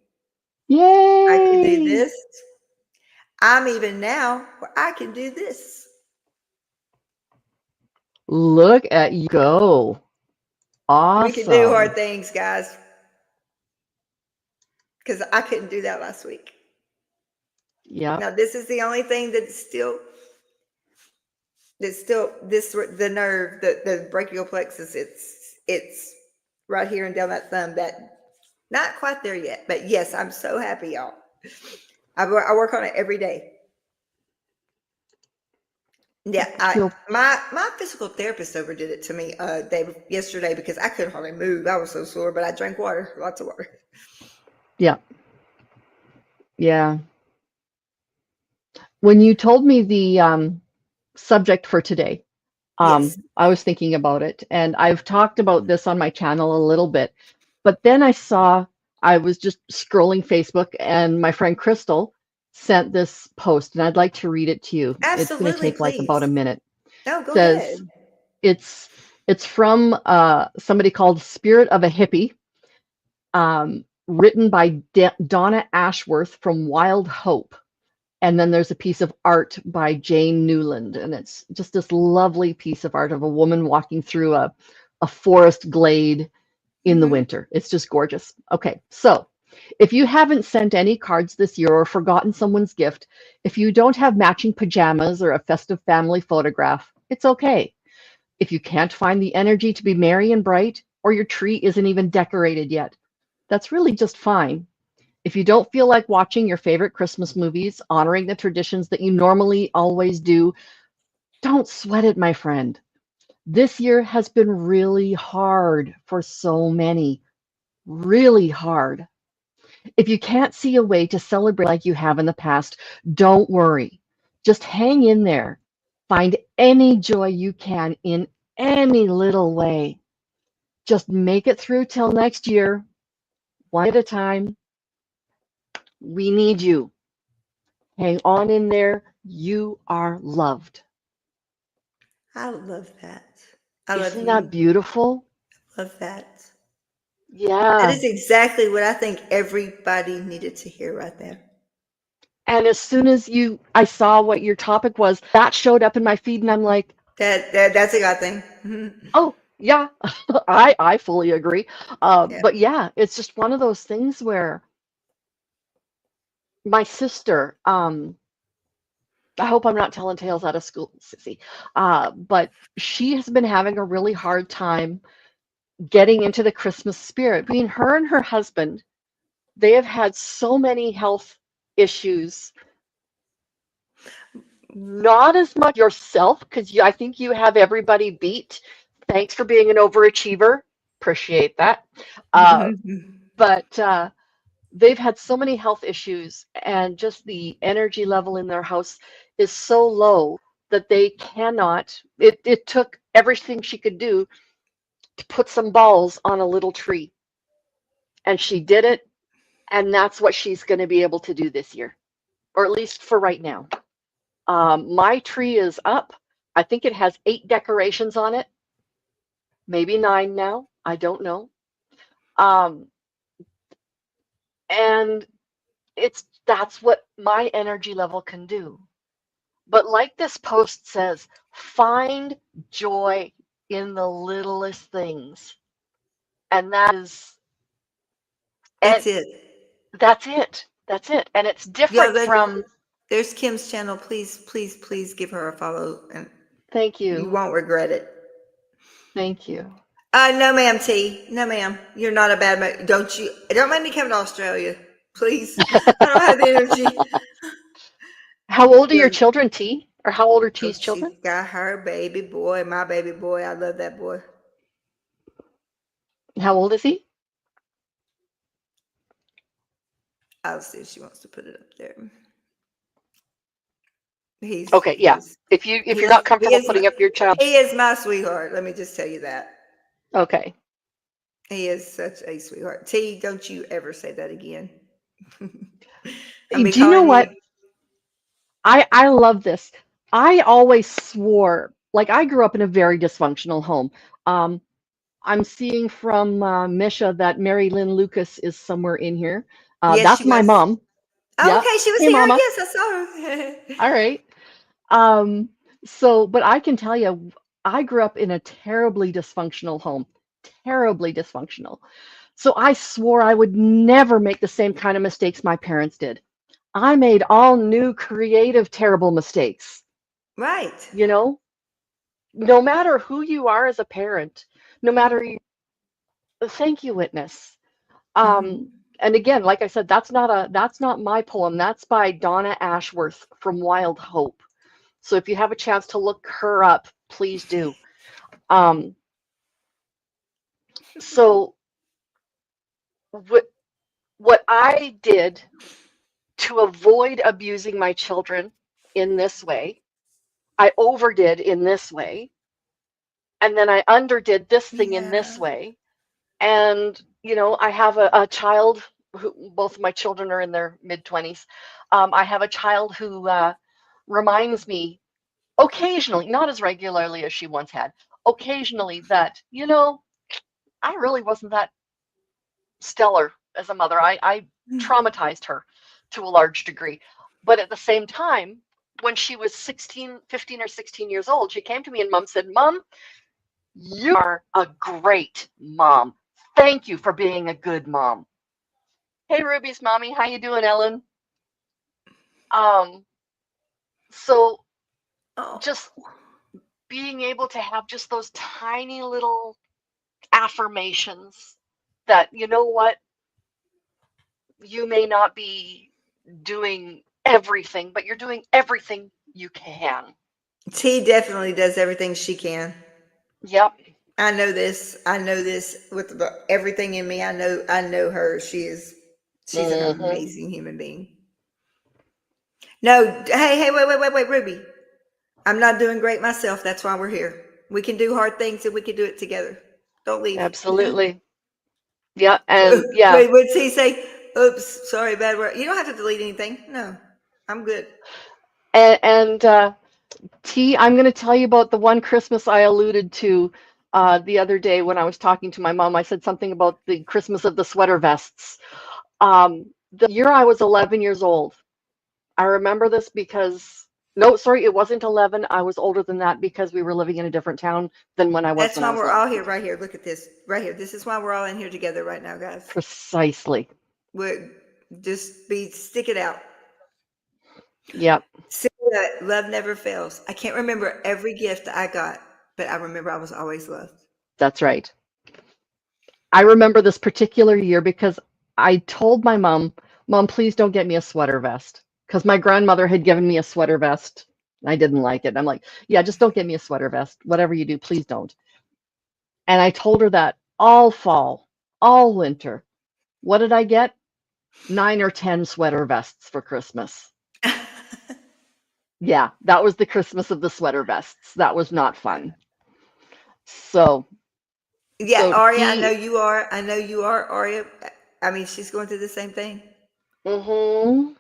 I can do Yay! this. I'm even now where I can do this. Look at you go. We can do hard Awesome. things, guys, because I couldn't do that last week. Yep. Now, this is the only thing that's still this the nerve, the brachial plexus. It's right here and down that thumb. That not quite there yet, but yes, I'm so happy, y'all. I work on it every day. Yeah, Feel my physical therapist overdid it to me yesterday because I couldn't hardly move. I was so sore, but I drank water, lots of water. yeah. Yeah. When you told me the subject for today, Yes, I was thinking about it, and I've talked about this on my channel a little bit. But then I was just scrolling Facebook, and my friend Crystal sent this post, and I'd like to read it to you. It's going to absolutely, take like about a please. minute. No, go Says ahead. it's it's from somebody called Spirit of a Hippie, written by Donna Ashworth from Wild Hope. And then there's a piece of art by Jane Newland, and it's just this lovely piece of art of a woman walking through a forest glade in the Hmm. winter. It's just gorgeous. Okay, so if you haven't sent any cards this year or forgotten someone's gift, if you don't have matching pajamas or a festive family photograph, it's okay. If you can't find the energy to be merry and bright, or your tree isn't even decorated yet, that's really just fine. If you don't feel like watching your favorite Christmas movies, honoring the traditions that you normally always do, don't sweat it, my friend. This year has been really hard for so many, really hard. If you can't see a way to celebrate like you have in the past, don't worry. Just hang in there. Find any joy you can in any little way. Just make it through till next year, one at a time. We need you. Hang on in there. You are loved. I love that. I love Isn't that you. beautiful? Love that. That Yeah. is exactly what I think everybody needed to hear right there. And as soon as I saw what your topic was, that showed up in my feed, and I'm like, That's a God thing. Mhm. oh, yeah, I fully agree. Yeah. But yeah, it's just one of those things where my sister, I hope I'm not telling tales out of school, Sissy. But she has been having a really hard time getting into the Christmas spirit. Between her and her husband, they have had so many health issues. Not as much yourself, because I think you have everybody beat. Thanks for being an overachiever. Appreciate that. Uh, but they've had so many health issues, and just the energy level in their house is so low that they cannot. It took everything she could do to put some balls on a little tree, and she did it, and that's what she's going to be able to do this year, or at least for right now. My tree is up. I think it has 8 decorations on it, maybe 9 now. I don't know. Um, and that's what my energy level can do. But like this post says, find joy in the littlest things. And that is, and That's it. that's it. That's it. And it's Yo, different from, there's Kim's channel. Please, please, please give her a follow, and thank you you. won't regret it. Thank you. No, ma'am, T. No, ma'am. You're not a bad man. Don't make me come to Australia, please. I don't have the energy. How old are your children, T? Or how old are Oh, T's she's children? got her baby boy, my baby boy. I love that boy. How old is he? I'll see if she wants to put it up there. He's Okay, yeah. he's If you're not comfortable putting up your child, he is my sweetheart. Let me just tell you that. okay. He is such a sweetheart. T, don't you ever say that again. Do you know what? I love this. I always swore, like I grew up in a very dysfunctional home. I'm seeing from Misha that Mary Lynn Lucas is somewhere in here. Yes, she That's my was. mom. Oh, Yeah. okay, she was Hey, here. Mama. Yes, I saw her. All right. But I can tell you, I grew up in a terribly dysfunctional home, terribly dysfunctional. So I swore I would never make the same kind of mistakes my parents did. I made all new, creative, terrible mistakes. Right. You know, no matter who you are as a parent, no matter thank you, witness. Mhm. And again, like I said, that's not my poem. That's by Donna Ashworth from Wild Hope. So if you have a chance to look her up, please do. Um, so what I did to avoid abusing my children in this way, I overdid in this way, and then I underdid this thing in this Yeah. way. And, I have a child who, both of my children are in their mid-20s. I have a child who reminds me occasionally, not as regularly as she once had, occasionally that, I really wasn't that stellar as a mother. I traumatized her to a large degree. But at the same time, when she was 15 or 16 years old, she came to me and mom said, Mom, you are a great mom. Thank you for being a good mom. Hey, Ruby's mommy, how you doing, Ellen? Um, so Oh, just being able to have just those tiny little affirmations that, you know what, you may not be doing everything, but you're doing everything you can. T definitely does everything she can. Yep. I know this. I know this with everything in me. I know her. She's an Mm-hmm. amazing human being. No, hey, wait, Ruby. I'm not doing great myself. That's why we're here. We can do hard things and we can do it together. Don't leave. Absolutely. Yeah. And yeah. Wait, what's he say? Oops, sorry, bad word. You don't have to delete anything. No, I'm good. And T, I'm going to tell you about the one Christmas I alluded to the other day when I was talking to my mom. I said something about the Christmas of the sweater vests. The year I was 11 years old, I remember this because, no, sorry, it wasn't 11. I was older than that because we were living in a different town than when I was That's when I why was we're 11. all here, right here. Look at this, right here. This is why we're all in here together right now, guys. Precisely. We're stick it out. Yep, See, love never fails. I can't remember every gift I got, but I remember I was always loved. that's right. I remember this particular year because I told my mom, Mom, please don't get me a sweater vest. Because my grandmother had given me a sweater vest. I didn't like it. I'm like, yeah, just don't get me a sweater vest. Whatever you do, please don't. And I told her that all fall, all winter. What did I get? 9 or 10 sweater vests for Christmas. Yeah, that was the Christmas of the sweater vests. That was not fun. So, Yeah, so Aria, I know he, you are. I know you are, Aria. I mean, she's going through the same thing. hmm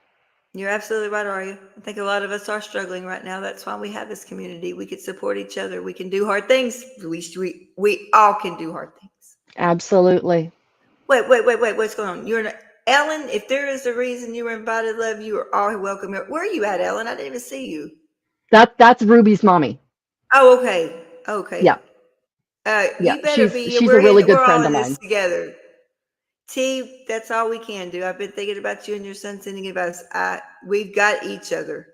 You're absolutely right, Aria. I think a lot of us are struggling right now. That's why we have this community. We can support each other. We can do hard things. We all can do hard things. absolutely. Wait. What's going on? You're not, Ellen. If there is a reason you were invited, love, you are all welcome here. Where are you at, Ellen? I didn't even see you. That's Ruby's mommy. Oh, okay. Okay. Yeah, yeah. You better She's be here. she's a really good We're all friend in of this mine. together. T, that's all we can do. I've been thinking about you and your son thinking about us. We've got each other.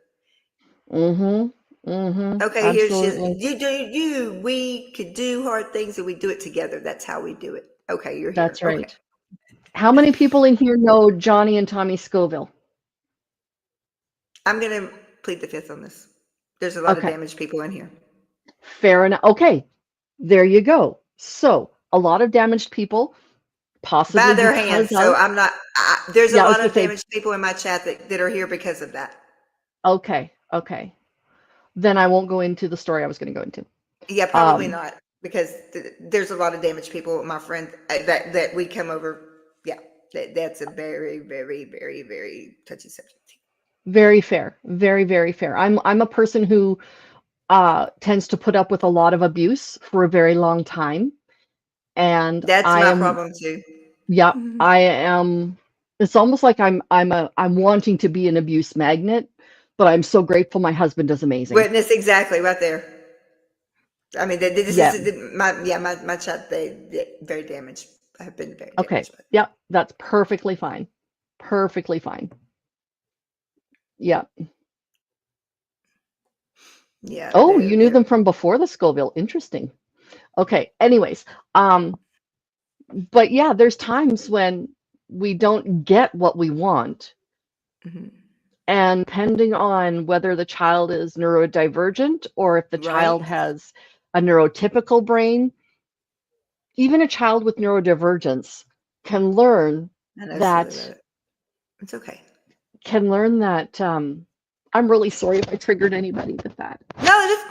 Okay, here she is. Absolutely. We could do hard things and we do it together. That's how we do it. Okay, you're here. That's Okay. right. How many people in here know Johnny and Tommy Scoville? I'm going to plead the fifth on this. There's a lot of Okay, damaged people in here. fair enough. Okay, there you go. So, a lot of damaged people, By possibly their because hands. So of, I'm not, there's a yeah, I was lot gonna of say, damaged people in my chat that are here because of that. okay, okay. Then I won't go into the story I was gonna go into. Yeah, probably Um, not because there's a lot of damaged people. My friend that we come over. Yeah, that's a very, very, very, very touchy subject. very fair, very, very fair. I'm a person who tends to put up with a lot of abuse for a very long time, and That's I my am, problem too. yeah, I am. It's almost like I'm wanting to be an abuse magnet, but I'm so grateful my husband is amazing. Witness exactly right there. I mean, this Yeah. is my chat. They very damaged. Have been very Okay. damaged. By it. Yeah, that's perfectly fine. Perfectly fine. Yeah. Yeah, Oh, you knew they're them from before the Scoville. Interesting. Okay. Anyways, but yeah, there's times when we don't get what we want. mhm. And depending on whether the child is neurodivergent or if the child Right. has a neurotypical brain, even a child with neurodivergence can learn I know silly about that it. It's okay. I'm really sorry if I triggered anybody with that.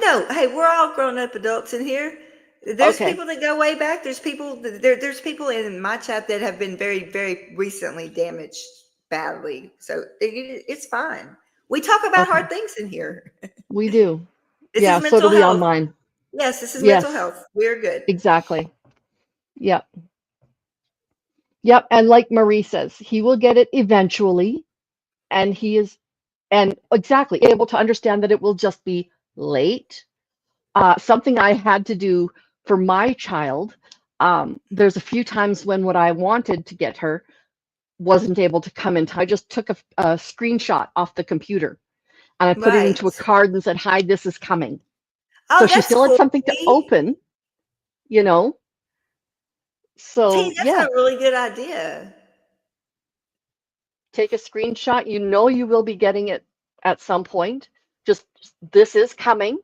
No. Hey, we're all grown up adults in here. There's Okay. people that go way back. There's people in my chat that have been very, very recently damaged badly. So it's fine. We talk about Okay. hard things in here. We do. This is Yeah, so do mental we on health. mine. Yes, this is mental Yes, health. We're good. exactly. Yep. Yep. And like Marie says, he will get it eventually. And he is, and exactly able to understand that it will just be late. Something I had to do for my child. There's a few times when what I wanted to get her wasn't able to come in time. I just took a screenshot off the computer and I put it Right. into a card and said, "Hi, this is coming." So Oh, she that's still had cool. something to T. open, you know? So That's yeah, a really good idea. take a screenshot. You know you will be getting it at some point. Just this is coming,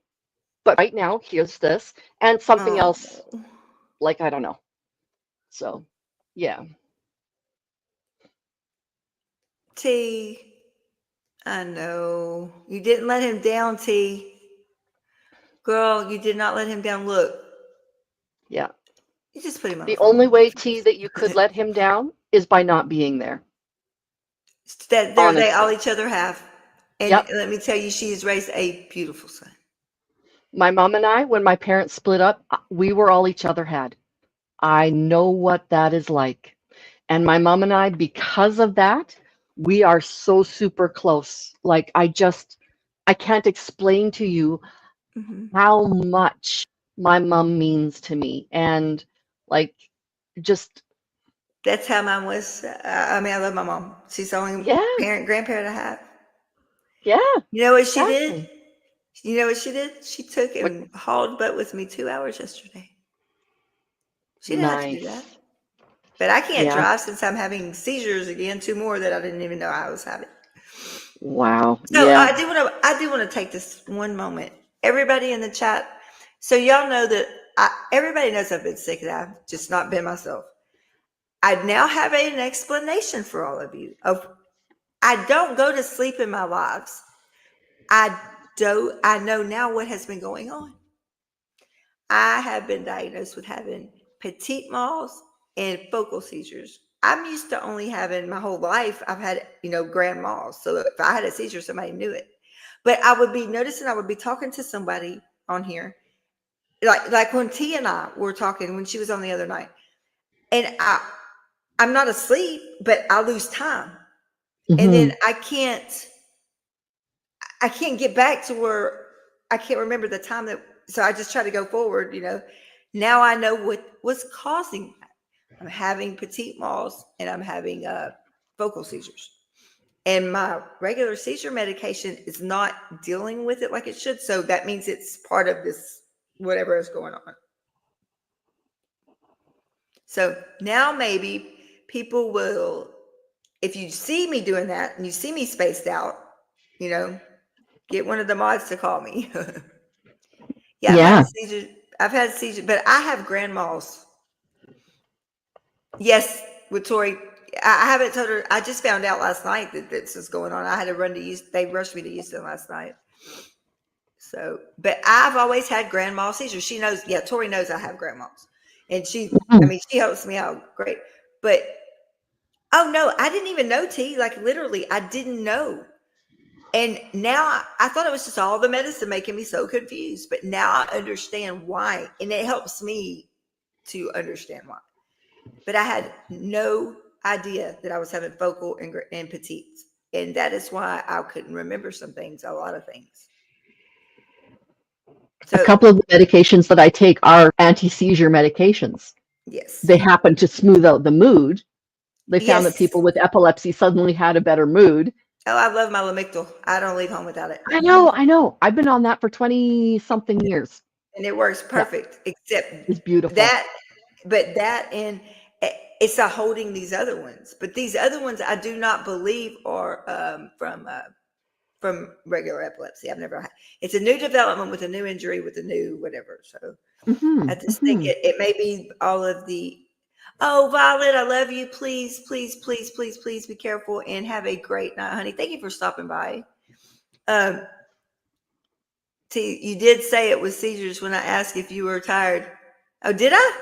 but right now, here's this and something Oh, else, like I don't know. So yeah. T. I know. You didn't let him down, T. Girl, you did not let him down. Look, Yeah. you just put him on the The only phone. way, T, that you could let him down is by not being there. That they all Honestly. each other have. And Yep. let me tell you, she has raised a beautiful son. My mom and I, when my parents split up, we were all each other had. I know what that is like. And my mom and I, because of that, we are so super close. Like I can't explain to you Hmm. how much my mom means to me. And like just That's how mine was. I mean, I love my mom. She's the only yeah, grandparent I have. Yeah, You know what she did? exactly. You know what she did? She took What and hauled butt with me 2 hours yesterday. She didn't have to do that. nice. But I can't Yeah. drive since I'm having seizures again, 2 more that I didn't even know I was having. Wow. So Yeah. I do want to take this one moment. Everybody in the chat, so y'all know that everybody knows I've been sick and I've just not been myself. I now have an explanation for all of you. I don't go to sleep in my lives. I know now what has been going on. I have been diagnosed with having petit mal's and focal seizures. I'm used to only having my whole life. I've had, grand mal's. So if I had a seizure, somebody knew it. But I would be noticing, I would be talking to somebody on here, like when T and I were talking when she was on the other night, and I'm not asleep, but I lose time, and then Hmm. I can't get back to where I can't remember the time that. So I just try to go forward. Now I know what was causing that. I'm having petit mal's and I'm having focal seizures. And my regular seizure medication is not dealing with it like it should. So that means it's part of this, whatever is going on. So now maybe people will, if you see me doing that and you see me spaced out, get one of the mods to call me. Yeah, I've had Yeah. seizures. I've had seizures, but I have grand mal's. Yes, with Tori. I haven't told her. I just found out last night that this is going on. I had to run to Houston. They rushed me to Houston last night. So, but I've always had grand mal seizures. She knows. Yeah, Tori knows I have grand mal's, and I Mhm. mean, she helps me out great. But oh no, I didn't even know T. Like literally, I didn't know. And now I thought it was just all the medicine making me so confused. But now I understand why, and it helps me to understand why. But I had no idea that I was having focal and petites. And that is why I couldn't remember some things, a lot of things. A So, couple of the medications that I take are anti-seizure medications. yes. They happen to smooth out the mood. They found that Yes. people with epilepsy suddenly had a better mood. Oh, I love my Lamictal. I don't leave home without it. I know, I know. I've been on that for 20 something years. And it works Yeah, perfect, except it's beautiful. that, but that and it's a holding these other ones. But these other ones, I do not believe are from regular epilepsy. I've never had. It's a new development with a new injury with a new whatever. So Hmm. I just think Hmm. it may be all of the. Oh, Violet, I love you. Please, please, please, please, please be careful and have a great night, honey. Thank you for stopping by. Um, you did say it was seizures when I asked if you were tired. Oh, did I?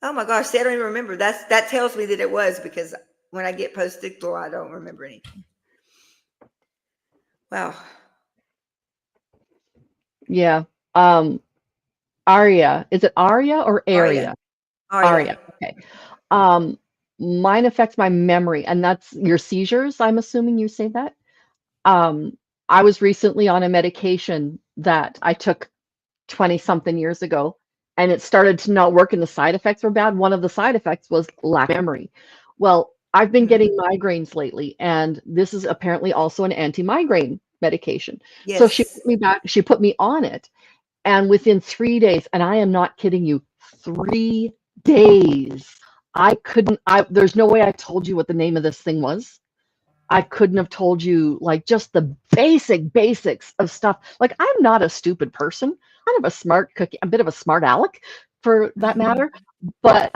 Oh my gosh, see, I don't even remember. That tells me that it was because when I get post-ictal, I don't remember anything. Wow. Yeah. Aria. Is it Aria or Aria. Area? Aria. Aria. Okay. Um, Mine affects my memory, and that's your seizures. I'm assuming you say that. Um, I was recently on a medication that I took 20 something years ago, and it started to not work, and the side effects were bad. One of the side effects was lack of memory. Well, I've been getting migraines lately, and this is apparently also an anti-migraine medication. So Yes. she put me on it, and within 3 days, and I am not kidding you, 3 days, there's no way I told you what the name of this thing was. I couldn't have told you like just the basics of stuff. Like I'm not a stupid person. I'm a smart cookie, a bit of a smart aleck for that matter. But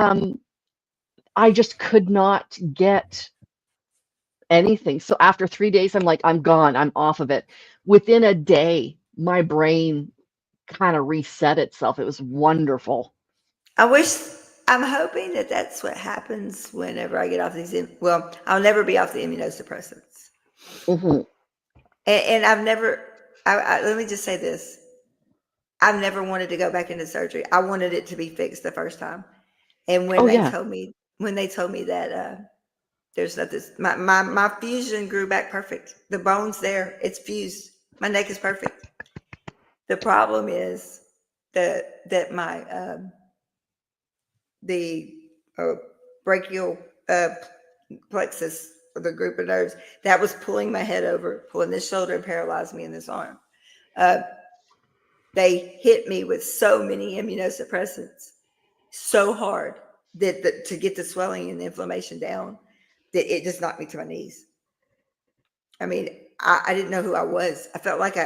I just could not get anything. So after 3 days, I'm like, I'm gone. I'm off of it. Within a day, my brain kind of reset itself. It was wonderful. I wish. I'm hoping that that's what happens whenever I get off these. Well, I'll never be off the immunosuppressants, Hmm. and I've never. Let me just say this: I've never wanted to go back into surgery. I wanted it to be fixed the first time, and Oh yeah. when they told me that there's nothing, my fusion grew back perfect. The bone's there; it's fused. My neck is perfect. The problem is that my the brachial plexus the group of nerves that was pulling my head over, pulling this shoulder, and paralyzed me in this arm. Uh, they hit me with so many immunosuppressants so hard that to get the swelling and the inflammation down, that it just knocked me to my knees. I mean, I didn't know who I was. I felt like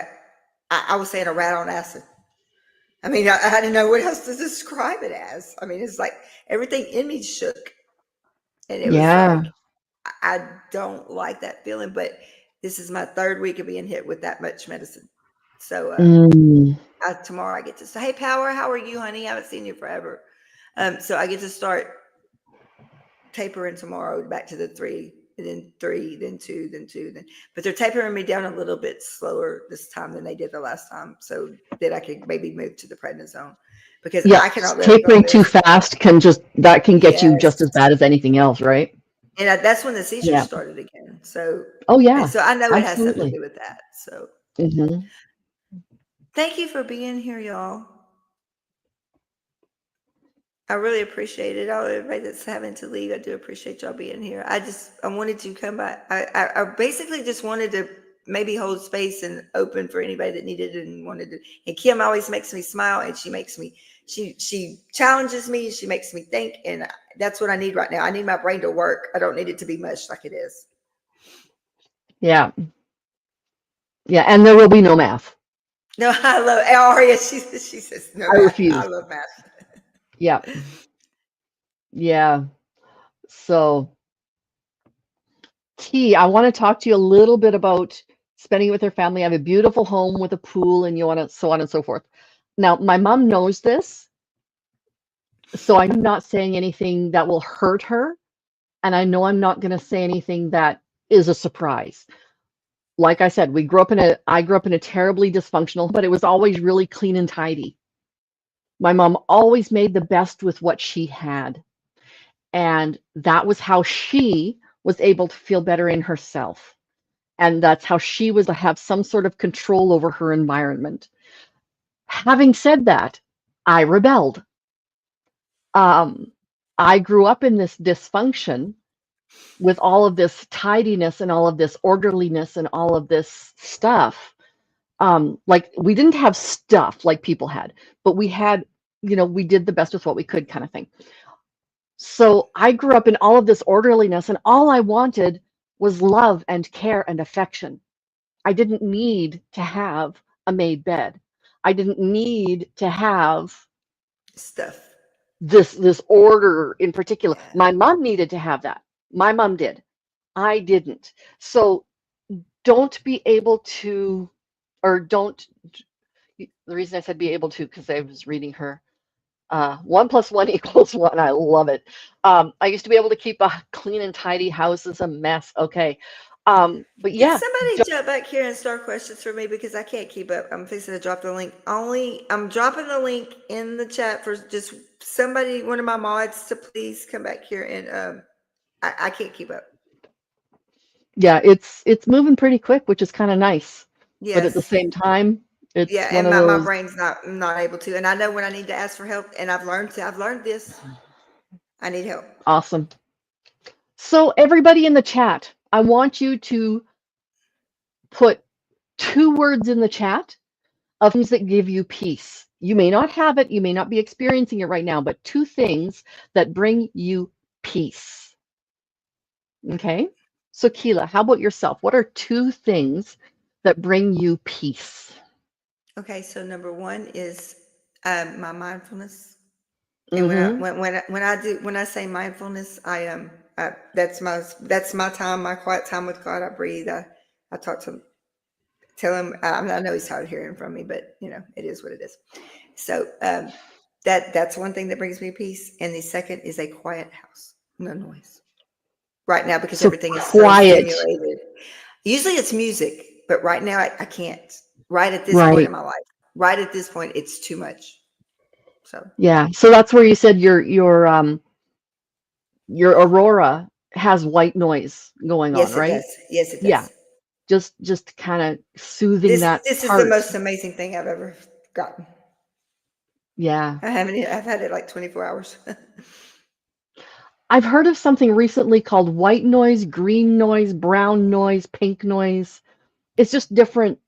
I was saying a rat on acid. I mean, I didn't know what else to describe it as. I mean, it's like everything in me shook. And it was Yeah. like, I don't like that feeling, but this is my third week of being hit with that much medicine. So tomorrow I get to say, hey, Power, how are you, honey? I haven't seen you forever. So I get to start tapering tomorrow back to the 3, and then 3, then 2, then 2, but they're tapering me down a little bit slower this time than they did the last time, so that I could maybe move to the prednisone, because I cannot live tapering on too this. fast can get you just as bad as anything else, right? And that's when the seizures started again. So so I know it has something to do with that. So thank you for being here, y'all. I really appreciate it. All everybody that's having to leave, I do appreciate y'all being here. I wanted to come by. I basically just wanted to maybe hold space and open for anybody that needed it and wanted to. And Kim always makes me smile, and she challenges me. She makes me think, and that's what I need right now. I need my brain to work. I don't need it to be mushed like it is. Yeah. Yeah, and there will be no math. No, I love Aria. She says no. I refuse. I love math. Yeah. Yeah. So, T, I want to talk to you a little bit about spending it with your family. I have a beautiful home with a pool, and you want to, so on and so forth. Now, my mom knows this, so I'm not saying anything that will hurt her, and I know I'm not going to say anything that is a surprise. Like I said, I grew up in a terribly dysfunctional, but it was always really clean and tidy. My mom always made the best with what she had. And that was how she was able to feel better in herself. And that's how she was to have some sort of control over her environment. Having said that, I rebelled. I grew up in this dysfunction with all of this tidiness and all of this orderliness and all of this stuff. Like we didn't have stuff like people had, but we had, we did the best with what we could, kind of thing. So I grew up in all of this orderliness, and all I wanted was love and care and affection. I didn't need to have a made bed. I didn't need to have stuff. This order in particular. Yeah. My mom needed to have that. My mom did. I didn't. So don't be able to, or don't, the reason I said be able to, because I was reading her 1 + 1 = 1. I love it. I used to be able to keep a clean and tidy house. Is a mess. Okay. But yeah. Can somebody jump back here and start questions for me, because I can't keep up. I'm fixing to drop the link. I'm dropping the link in the chat for just somebody, one of my mods, to please come back here, and I can't keep up. Yeah, it's moving pretty quick, which is kind of nice. Yes. But at the same time, it's and my brain's not able to. And I know when I need to ask for help, and I've learned this. I need help. Awesome. So everybody in the chat, I want you to put 2 words in the chat of things that give you peace. You may not have it, you may not be experiencing it right now, but 2 things that bring you peace. Okay? So Keela, how about yourself? What are 2 things that bring you peace? Okay, so number 1 is my mindfulness. And when I say mindfulness, I that's my time, my quiet time with God. I breathe. I talk to him, tell him. I know he's tired of hearing from me, but it is what it is. So that's one thing that brings me peace. And the second is a quiet house, no noise. Right now, because everything is quiet. So stimulated. Usually it's music, but right now I can't. Right at this point in my life, right at this point, it's too much. So yeah, so that's where you said your Aurora has white noise going on, right? Yes, it does. Yeah, just kind of soothing that. This is the most amazing thing I've ever gotten. Yeah, I've had it like 24 hours. I've heard of something recently called white noise, green noise, brown noise, pink noise. It's just different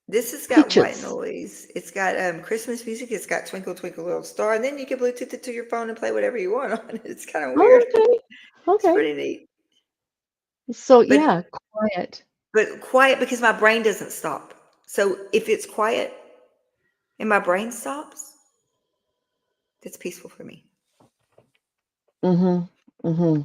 This has got white pitches. noise. It's got Christmas music. It's got Twinkle Twinkle Little Star, and then you can Bluetooth it to your phone and play whatever you want on it. It's kind of Oh, weird. okay. It's Okay. pretty neat, So but yeah, quiet. quiet because my brain doesn't stop. So if it's quiet and my brain stops, it's peaceful for me. Mm-hmm. Mm-hmm.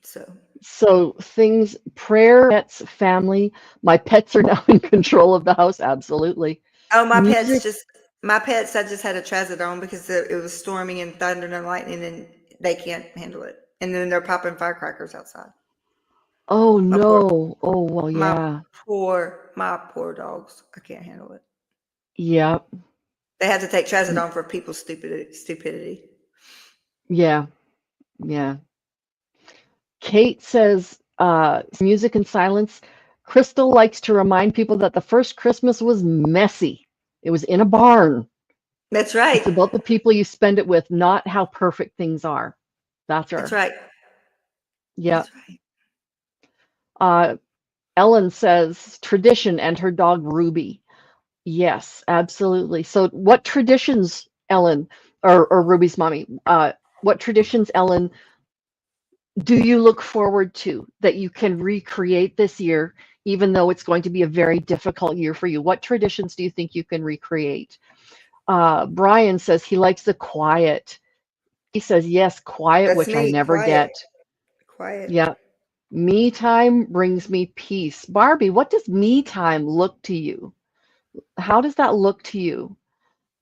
So So things, prayer, pets, family. My pets are now in control of the house. Absolutely. oh, Music. my pets. I just had a trazodone because it was storming and thunder and lightning, and they can't handle it. And then they're popping firecrackers outside. Oh My poor, no. Oh well, my yeah. my poor dogs. I can't handle it. Yeah. They have to take trazodone for people's stupidity. Yeah. Yeah. Kate says, music and silence. Crystal likes to remind people that the first Christmas was messy. It was in a barn. That's right. It's about the people you spend it with, not how perfect things are. That's That's her. right. Yeah. That's right. Uh, Ellen says tradition and her dog Ruby. Yes, absolutely. So, what traditions, Ellen, or Ruby's mommy, what traditions, Ellen, do you look forward to that you can recreate this year, even though it's going to be a very difficult year for you? What traditions do you think you can recreate? Brian says he likes the quiet. He says, yes, quiet, That's which I me. never Quiet. get. Quiet. Yeah. Me time brings me peace. Barbie, what does me time look to you? How does that look to you?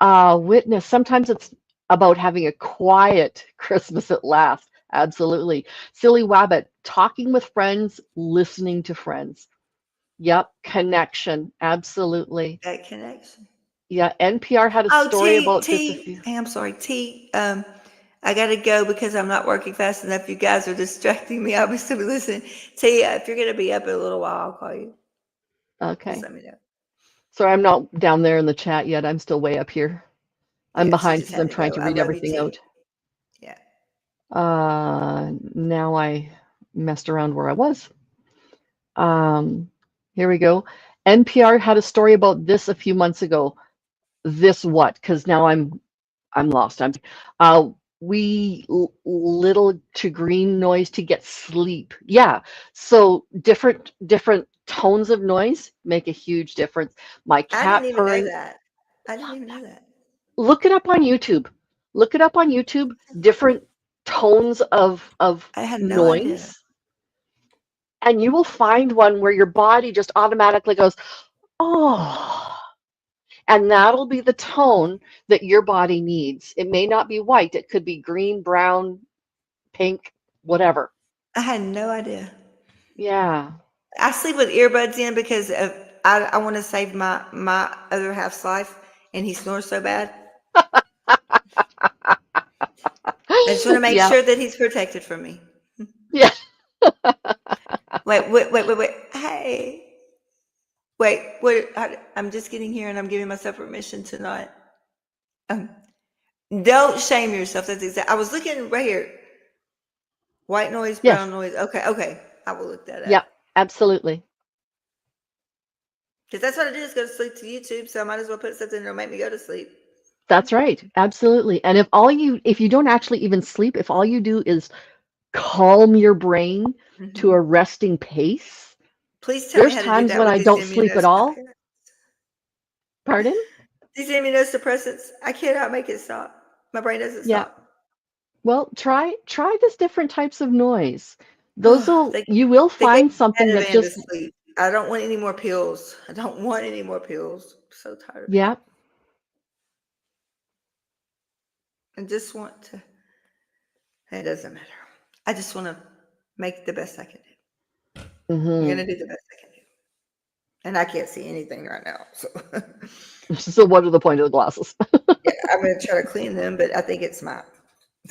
Witness, sometimes it's about having a quiet Christmas at last. Absolutely. Silly Wabbit, talking with friends, listening to friends. Yep, connection. Absolutely. That connection. Yeah, NPR had a Oh, story about this a few. Hey, I'm sorry, T. I gotta go because I'm not working fast enough. You guys are distracting me. I'll be still be listening. T, if you're gonna be up in a little while, I'll call you. Just Okay. let me know. Sorry, I'm not down there in the chat yet. I'm still way up here. I'm Yeah, she behind just because had I'm to trying go. to I read love you, everything T. out. Yeah. Now I messed around where I was. Um, Here we go. NPR had a story about this a few months ago. This what? Because now I'm lost. Uh little to green noise to get sleep. Yeah. So different tones of noise make a huge difference. My I didn't cat even know purring. that. I didn't even know that. Look it up on YouTube. Look it up on YouTube. Different tones of I had no idea. noise, and you will find one where your body just automatically goes, oh. And that'll be the tone that your body needs. It may not be white, it could be green, brown, pink, whatever. I had no idea. Yeah. I sleep with earbuds in because I want to save my other half's life, and he snores so bad. I just want to make Yeah. sure that he's protected from me. Yeah. Wait. Hey, wait. I'm just getting here, and I'm giving myself permission to not. Um, don't shame yourself. That's exact. I was looking right here. White noise, Yes. brown noise. Okay. I will look that up. Yeah. Absolutely. Because that's what I do is go to sleep to YouTube. So I might as well put something that'll make me go to sleep. That's right. Absolutely. And if you don't actually even sleep, if all you do is calm your brain to a Hmm. resting pace, Please tell me there's how to do times that when with I these don't sleep at all. immunosuppressants. Pardon? These immunosuppressants, I cannot make it stop. My brain doesn't Yeah. stop. Well, try this different types of noise. Oh, You will they gave find me something that Ativan to just, sleep. I don't want any more pills. I don't want any more pills. I'm so tired of it. yeah. I just want to. It doesn't matter. I just want to make the best I can do. I'm Hmm. gonna do the best I can do, and I can't see anything right now. So So what are the point of the glasses? yeah, I'm gonna try to clean them, but I think it's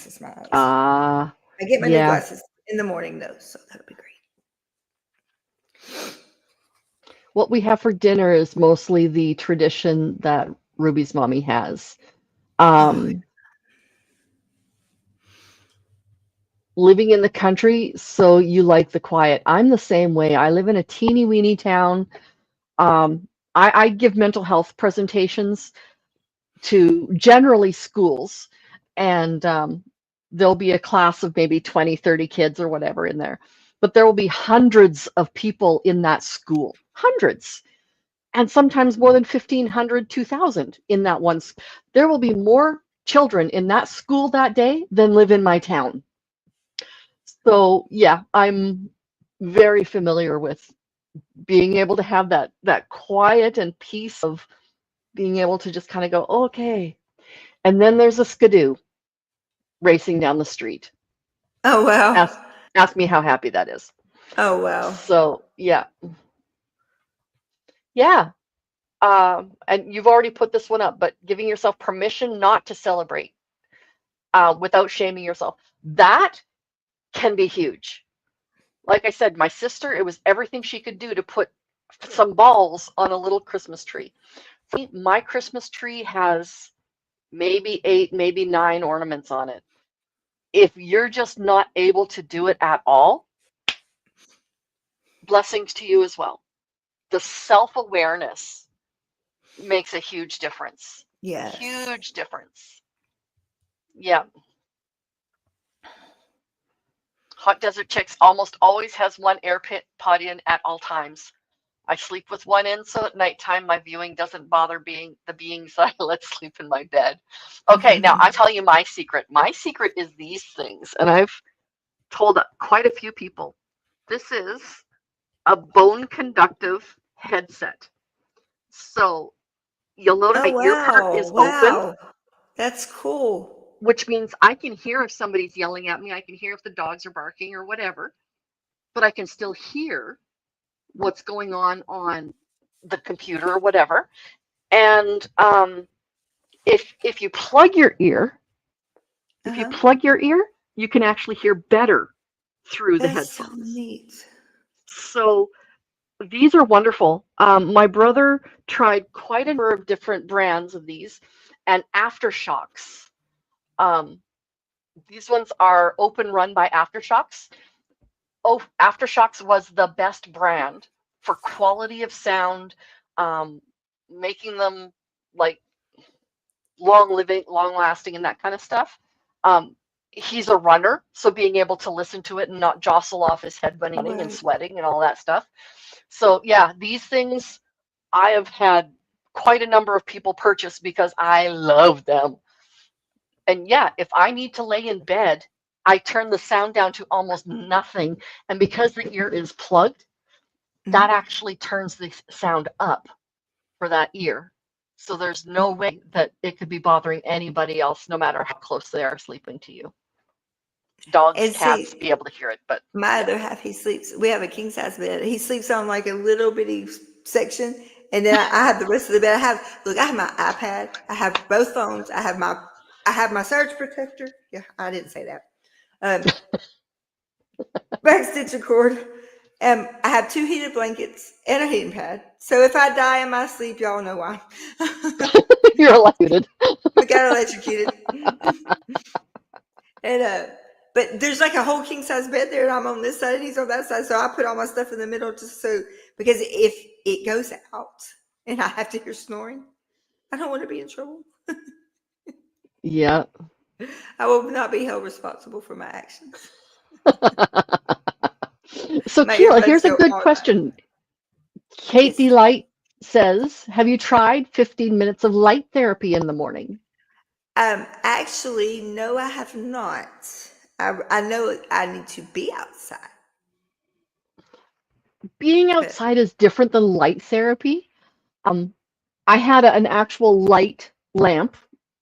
just my eyes. Ah, I get my new yeah. glasses in the morning though, so that'll be great. What we have for dinner is mostly the tradition that Ruby's mommy has. Oh, Um, living in the country, so you like the quiet. I'm the same way. I live in a teeny weeny town. I give mental health presentations to generally schools, and there'll be a class of maybe 20, 30 kids or whatever in there. But there will be hundreds of people in that school, hundreds, and sometimes more than 1,500, 2,000 in that one. There will be more children in that school that day than live in my town. So yeah, I'm very familiar with being able to have that quiet and peace of being able to just kind of go, okay. And then there's a skidoo racing down the street. Oh wow. Ask me how happy that is. Oh wow. So yeah. Yeah. And you've already put this one up, but giving yourself permission not to celebrate without shaming yourself. That can be huge. Like I said, my sister, it was everything she could do to put some balls on a little Christmas tree. My Christmas tree has maybe 8, maybe 9 ornaments on it. If you're just not able to do it at all, blessings to you as well. The self-awareness makes a huge difference. Yeah. Huge difference. Yeah. Hot Desert Chicks almost always has one air pod in at all times. I sleep with one in, so at nighttime my viewing doesn't bother the beings I let sleep in my bed. Okay, now I'll tell you my secret. My secret is these things, and I've told quite a few people. This is a bone conductive headset. So you'll notice Oh my ear part is open, wow. That's cool. which means I can hear if somebody's yelling at me. I can hear if the dogs are barking or whatever, but I can still hear what's going on the computer or whatever. And if you plug your ear, you can actually hear better through the That's so headphones. neat. So these are wonderful. My brother tried quite a number of different brands of these, and Aftershokz. These ones are open run by Aftershokz. Oh, Aftershokz was the best brand for quality of sound, making them like long living, long lasting, and that kind of stuff. He's a runner, so being able to listen to it and not jostle off his head when he's running and sweating and all that stuff. So yeah, these things I have had quite a number of people purchase because I love them. And yeah, if I need to lay in bed, I turn the sound down to almost nothing. And because the ear is plugged, that actually turns the sound up for that ear. So there's no way that it could be bothering anybody else, no matter how close they are sleeping to you. Dogs, And cats see, be able to hear it, but my other half, he sleeps. We have a king size bed. He sleeps on like a little bitty section, and then I have the rest of the bed. I have my iPad. I have both phones. I have my surge protector. Yeah, I didn't say that. My extension cord. I have 2 heated blankets and a heating pad. So if I die in my sleep, y'all know why. you're electrocuted. I got electrocuted. And but there's like a whole king size bed there, and I'm on this side and he's on that side. So I put all my stuff in the middle just so, because if it goes out and I have to hear snoring, I don't want to be in trouble. Yeah. I will not be held responsible for my actions. So My Keila, earbuds here's a go good all question. Kate Delight says, have you tried 15 minutes of light therapy in the morning? Actually, no, I have not. I know I need to be outside. Being outside is different than light therapy. I had an actual light lamp.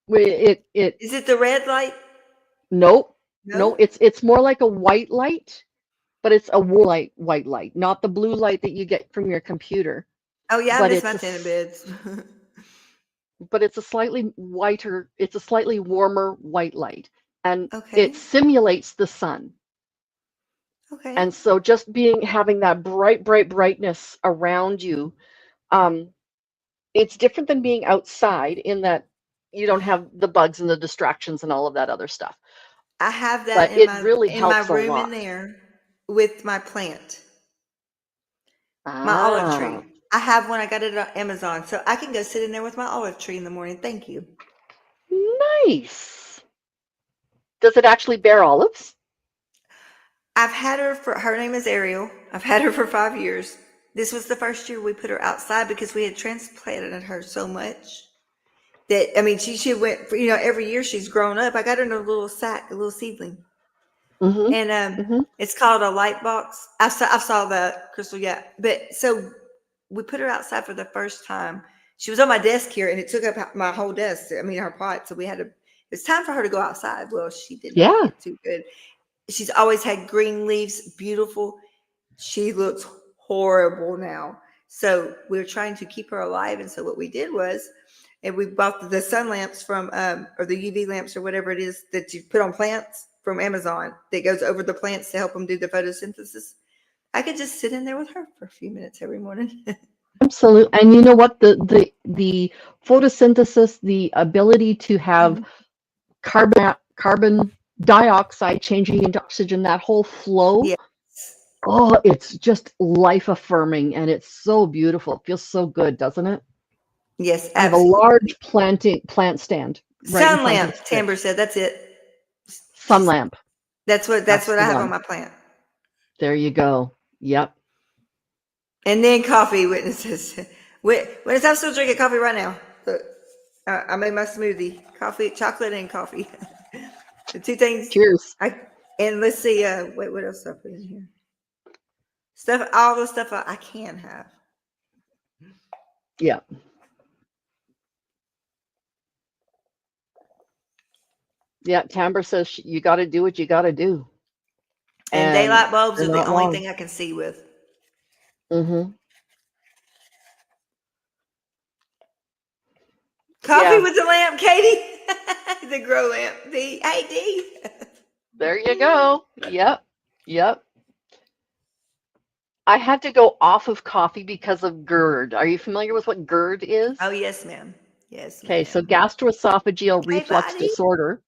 Is it the red light? Nope. No, It's more like a white light, but it's a white light, not the blue light that you get from your computer. Oh yeah, but I miss my tinted beds. But it's a slightly whiter, it's a slightly warmer white light, and Okay. it simulates the sun. Okay. And so just having that brightness around you, it's different than being outside in that you don't have the bugs and the distractions and all of that other stuff. I have that but in it my really in my helps a room in lot. there with my plant, my olive Ah, tree. I have one. I got it on Amazon, so I can go sit in there with my olive tree in the morning. Thank you. nice. Does it actually bear olives? I've had her for, her name is Ariel. I've had her for 5 years. This was the first year we put her outside because we had transplanted her so much that, I mean, she went, for, every year she's grown up. I got her in a little sack, a little seedling. Mm-hmm. And Mm-hmm. it's called a light box. I saw the Crystal, yeah. But so we put her outside for the first time. She was on my desk here, and it took up my whole desk. I mean, her pot. So we had to. It's time for her to go outside. Well, she didn't like Yeah. it too good. She's always had green leaves, beautiful. She looks horrible now. So we're trying to keep her alive. And so what we did was, and we bought the sun lamps from, or the UV lamps or whatever it is that you put on plants from Amazon that goes over the plants to help them do the photosynthesis. I could just sit in there with her for a few minutes every morning. Absolutely. And you know what? The photosynthesis, the ability to have carbon dioxide changing into oxygen, that whole flow. Yes. Oh, it's just life affirming and it's so beautiful. It feels so good, doesn't it? Yes, I have a absolutely. large plant stand right in Sun front of lamp, the fridge. Tamber said. That's it. Sun Just lamp. that's That's what the I have on one. my plant. There you go. Yep. And then coffee witnesses. Witness, I'm still drinking coffee right now. Look, I made my smoothie. Coffee, chocolate, and coffee. The two things. Cheers. And let's see. Wait, what else did I put in here? Stuff, all the stuff I can have. Yeah. Yeah. Tamber says you got to do what you got to do. And And daylight bulbs you're are the not only wrong. thing I can see with. Mm-hmm. Coffee Yeah. with the lamp, Katie. The grow lamp. D. Hey, D. There you go. Yep. Yep. I had to go off of coffee because of GERD. Are you familiar with what GERD is? Oh, yes, ma'am. Yes, Okay, so ma'am. gastroesophageal Hey, reflux buddy. disorder.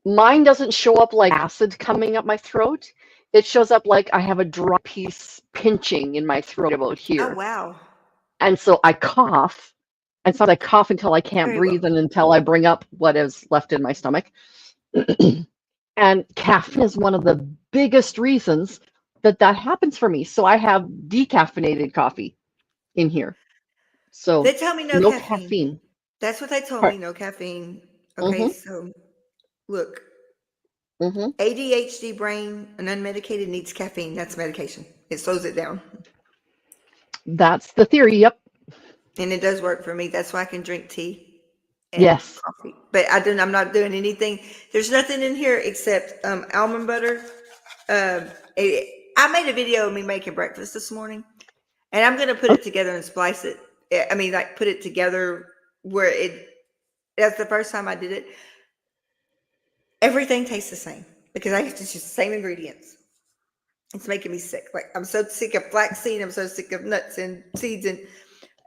Mine doesn't show up like acid coming up my throat. It shows up like I have a dry piece pinching in my throat about Oh, here. wow. And so I cough. And so I cough until I can't Very well. breathe and until I bring up what is left in my stomach. And caffeine is one of the biggest reasons that happens for me. So I have decaffeinated coffee in here. So They tell me no no caffeine. caffeine. That's what they told Right. me, no caffeine. Okay, Mm-hmm. so look, Mm-hmm. ADHD brain and unmedicated needs caffeine. That's medication. It slows it down. That's the theory. Yep. And it does work for me. That's why I can drink tea and Yes. coffee. But I'm not doing anything. There's nothing in here except almond butter. I made a video of me making breakfast this morning, and I'm gonna put it together and splice it. I mean, like put it together where that's the first time I did it. Everything tastes the same because I have to use the same ingredients. It's making me sick. Like I'm so sick of flaxseed. I'm so sick of nuts and seeds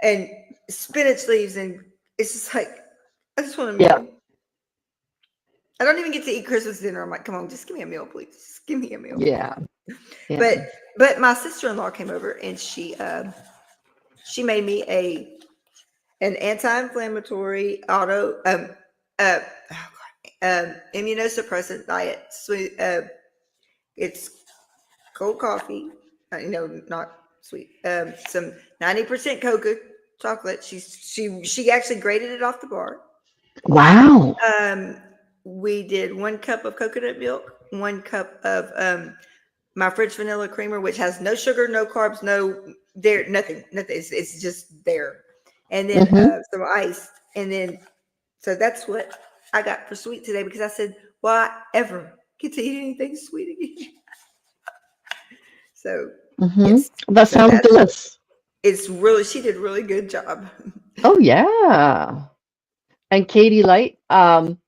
and spinach leaves, and it's just like I just want a meal. Yeah. I don't even get to eat Christmas dinner. I'm like, come on, just give me a meal, please. Just give me a meal. Yeah. Yeah. But my sister-in-law came over and she made me an anti-inflammatory immunosuppressant diet. Sweet. It's cold coffee. Not sweet. Some 90% cocoa chocolate. She actually grated it off the bar. Wow. We did 1 cup of coconut milk, 1 cup of my French vanilla creamer, which has no sugar, no carbs, nothing. It's just there. And then Mm-hmm. some ice. And then, so that's what I got for sweet today because I said, will I ever get to eat anything sweet again? So, Mm-hmm. yes. That So sounds delicious. she did a really good job. Oh yeah. And Katie Light,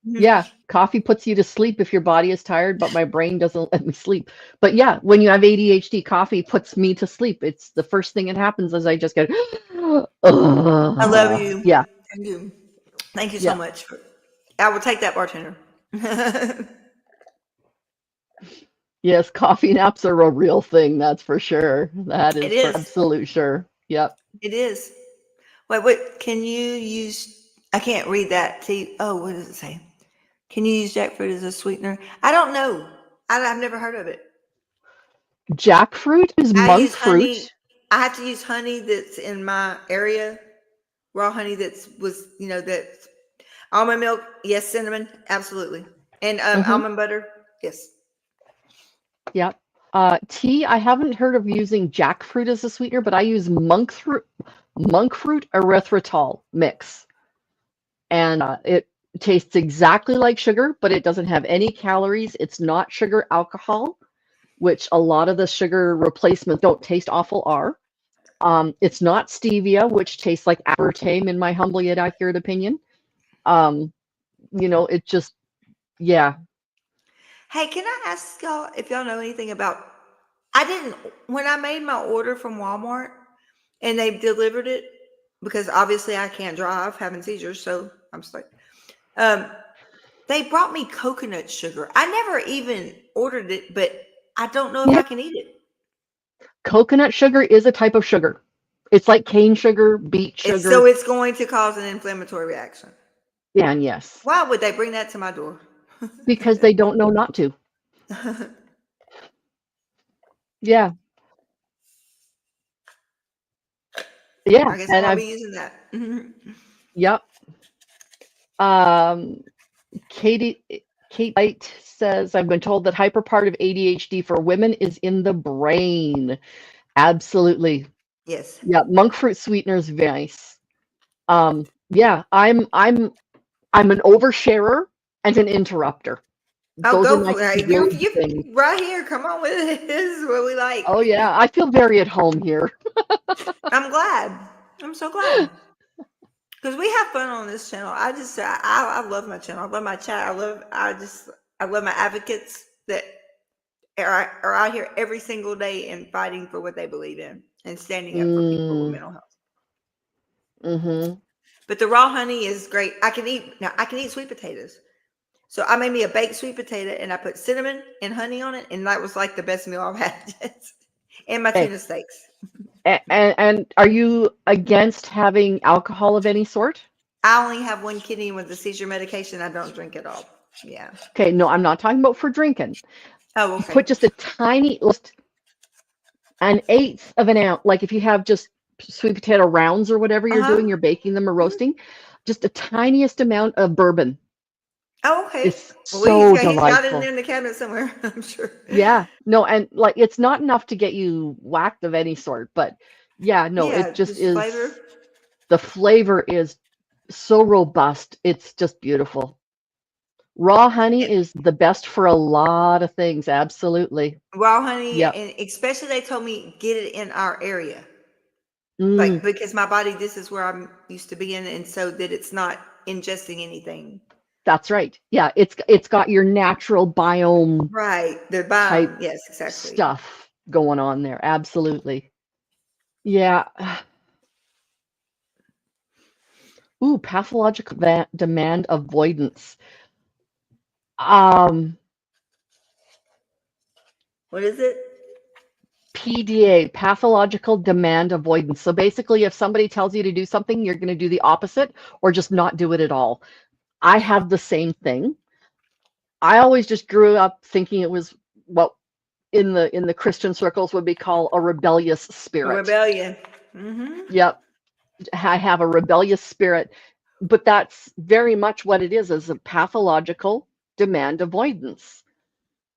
yeah, coffee puts you to sleep if your body is tired, but my brain doesn't let me sleep. But yeah, when you have ADHD, coffee puts me to sleep. It's the first thing that happens is I just get, I love you. yeah, Thank you. Thank you so yeah. much. I will take that, bartender. It Yes, coffee naps are a real thing, that's for sure. That is for is. absolute sure. Yep. It is. Wait, what can you use? I can't read that. See, oh, what does it say? Can you use jackfruit as a sweetener? I don't know. I've never heard of it. Jackfruit is I monk use honey. fruit. I have to use honey that's in my area, raw honey that's almond milk. Yes, cinnamon, absolutely, and Hmm. almond butter. Yes. Yep. Tea, I haven't heard of using jackfruit as a sweetener, but I use monk fruit erythritol mix. And it tastes exactly like sugar, but it doesn't have any calories. It's not sugar alcohol, which a lot of the sugar replacements don't taste awful are. It's not stevia, which tastes like aspartame, in my humble yet accurate opinion. Um, it just, yeah. Hey, can I ask y'all if y'all know anything about? I didn't when I made my order from Walmart and they delivered it because obviously I can't drive, having seizures, so I'm just like, um, they brought me coconut sugar. I never even ordered it, but I don't know if Yeah, I can eat it. coconut sugar is a type of sugar. It's like cane sugar, beet So sugar, it's going to cause an inflammatory reaction. and yes, Why would they bring that to my door? because they don't know not to. Yeah, yeah, I guess I and won't I've, be using that. yep. Um, Katie, Kate Light says, I've been told that hyper part of ADHD for women is in the brain. Absolutely. Yes. Yeah, monk fruit sweetener is very nice. Yeah, I'm an oversharer and an interrupter. Oh, Those are go my for it. two big things. You right here. Come on with it. This is what we like. Oh yeah, I feel very at home here. I'm glad. I'm so glad because we have fun on this channel. I love my channel. I love my chat. I love my advocates that are out here every single day and fighting for what they believe in and standing up for people with Mm, mental health. mm-hmm. But the raw honey is great. I can eat sweet potatoes. So I made me a baked sweet potato and I put cinnamon and honey on it, and that was like the best meal I've had. And my Okay. tuna steaks. And are you against having alcohol of any sort? I only have one kidney with the seizure medication. I don't drink at all. Yeah. Okay, no, I'm not talking about for drinking. Oh, You okay. put just a tiny, just an eighth of an ounce, like if you have just sweet potato rounds or whatever Uh you're huh. doing, you're baking them or Mhm. roasting, just the tiniest amount of bourbon Oh, okay. is Well, so he's got it delightful. in the cabinet somewhere. I'm sure. Yeah, no, and like it's not enough to get you whacked of any sort, but yeah, no, it Yeah, just just is, flavor. the flavor is so robust. It's just beautiful. Raw honey is the best for a lot of things. Absolutely. Raw honey, Yep. and especially they told me get it in our area, like Mm, because my body, this is where I'm used to being, and so that it's not ingesting anything. that's right. Yeah, it's got your natural biome Right, the type biome. Yes, exactly. stuff going on there. Absolutely. Yeah. Ooh, pathological demand avoidance. Um, What is it? PDA, pathological demand avoidance. So basically, if somebody tells you to do something, you're going to do the opposite or just not do it at all. I have the same thing. I always just grew up thinking it was what in the Christian circles would be called a rebellious A spirit. rebellion. Mm-hmm. Yep, I have a rebellious spirit, but that's very much what it is a pathological demand avoidance.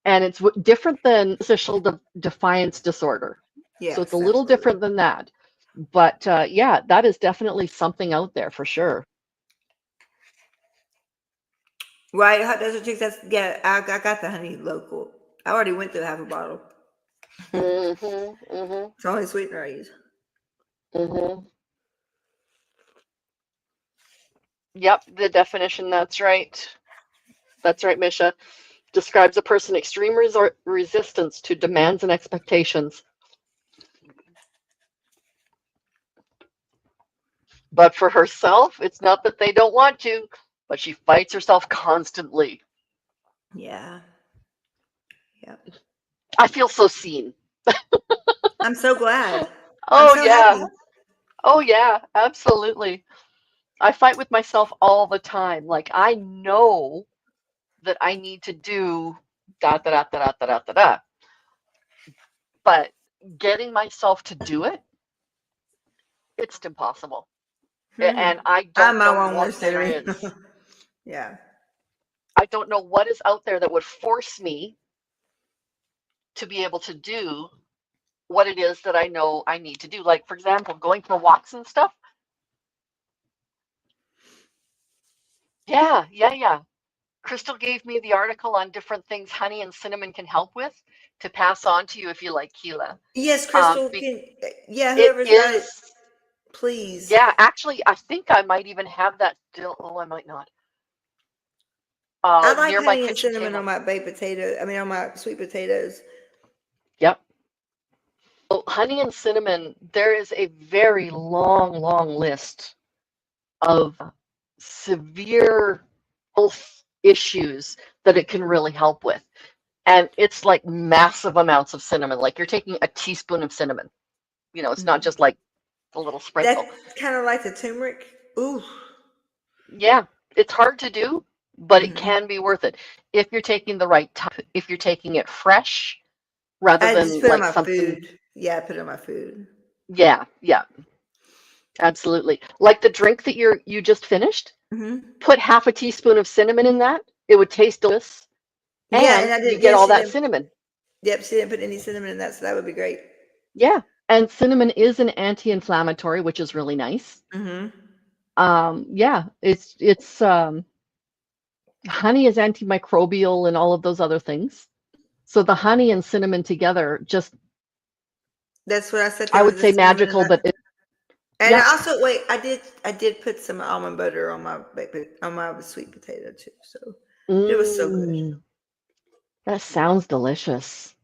And it's different than social defiance disorder. So it's a Yes, little absolutely. different than that. But yeah, that is definitely something out there for sure. Right, hot desert chicks. That's yeah. I got the honey local. I already went through half a bottle. Hmm. Hmm. It's the only sweetener I use. Hmm. Yep, the definition, that's right. That's right, Misha. Describes a person extreme resistance to demands and expectations. But for herself, it's not that they don't want to, but she fights herself constantly. Yeah. Yep. I feel so seen. I'm so glad. I'm Oh so yeah. happy. Oh yeah, absolutely. I fight with myself all the time. Like I know that I need to do da da da da da da da da. But getting myself to do it, it's impossible. Hmm. And I I'm don't my know own what worst there enemy. is. Yeah. I don't know what is out there that would force me to be able to do what it is that I know I need to do. Like, for example, going for walks and stuff. Yeah, yeah, yeah. Crystal gave me the article on different things honey and cinnamon can help with to pass on to you if you like, Keela. Yes, Crystal. Be- Yeah, it whoever's got it, is, please. yeah, actually, I think I might even have that still. Oh, I might not. I like Near my honey and kitchen cinnamon on table. my baked potato. I mean, on my sweet potatoes. Yep. Well, honey and cinnamon, there is a very long, long list of severe health issues that it can really help with. And it's like massive amounts of cinnamon. Like you're taking a teaspoon of cinnamon. You know, it's not Mhm. just like a little That's sprinkle. kind of like the turmeric. Ooh. Yeah, it's hard to do, but it Hmm. can be worth it if you're taking the right type, if you're taking it fresh rather I just than put it on like my something. food. Yeah, I put it on my food. Yeah, yeah, absolutely. Like the drink that you just finished, Hmm. put half a teaspoon of cinnamon in that. It would taste delicious, Yeah, and and I you did. get Yeah, all she that didn't. cinnamon. Yep, she didn't put any cinnamon in that, so that would be great. Yeah, and cinnamon is an anti-inflammatory, which is really nice. Hmm. Yeah, it's honey is antimicrobial and all of those other things. So the honey and cinnamon together, just That's what I said. I There was would the say cinnamon magical, but and yep. I also wait. I did put some almond butter on my on my sweet potato too. So it was so good. Mm, that sounds delicious.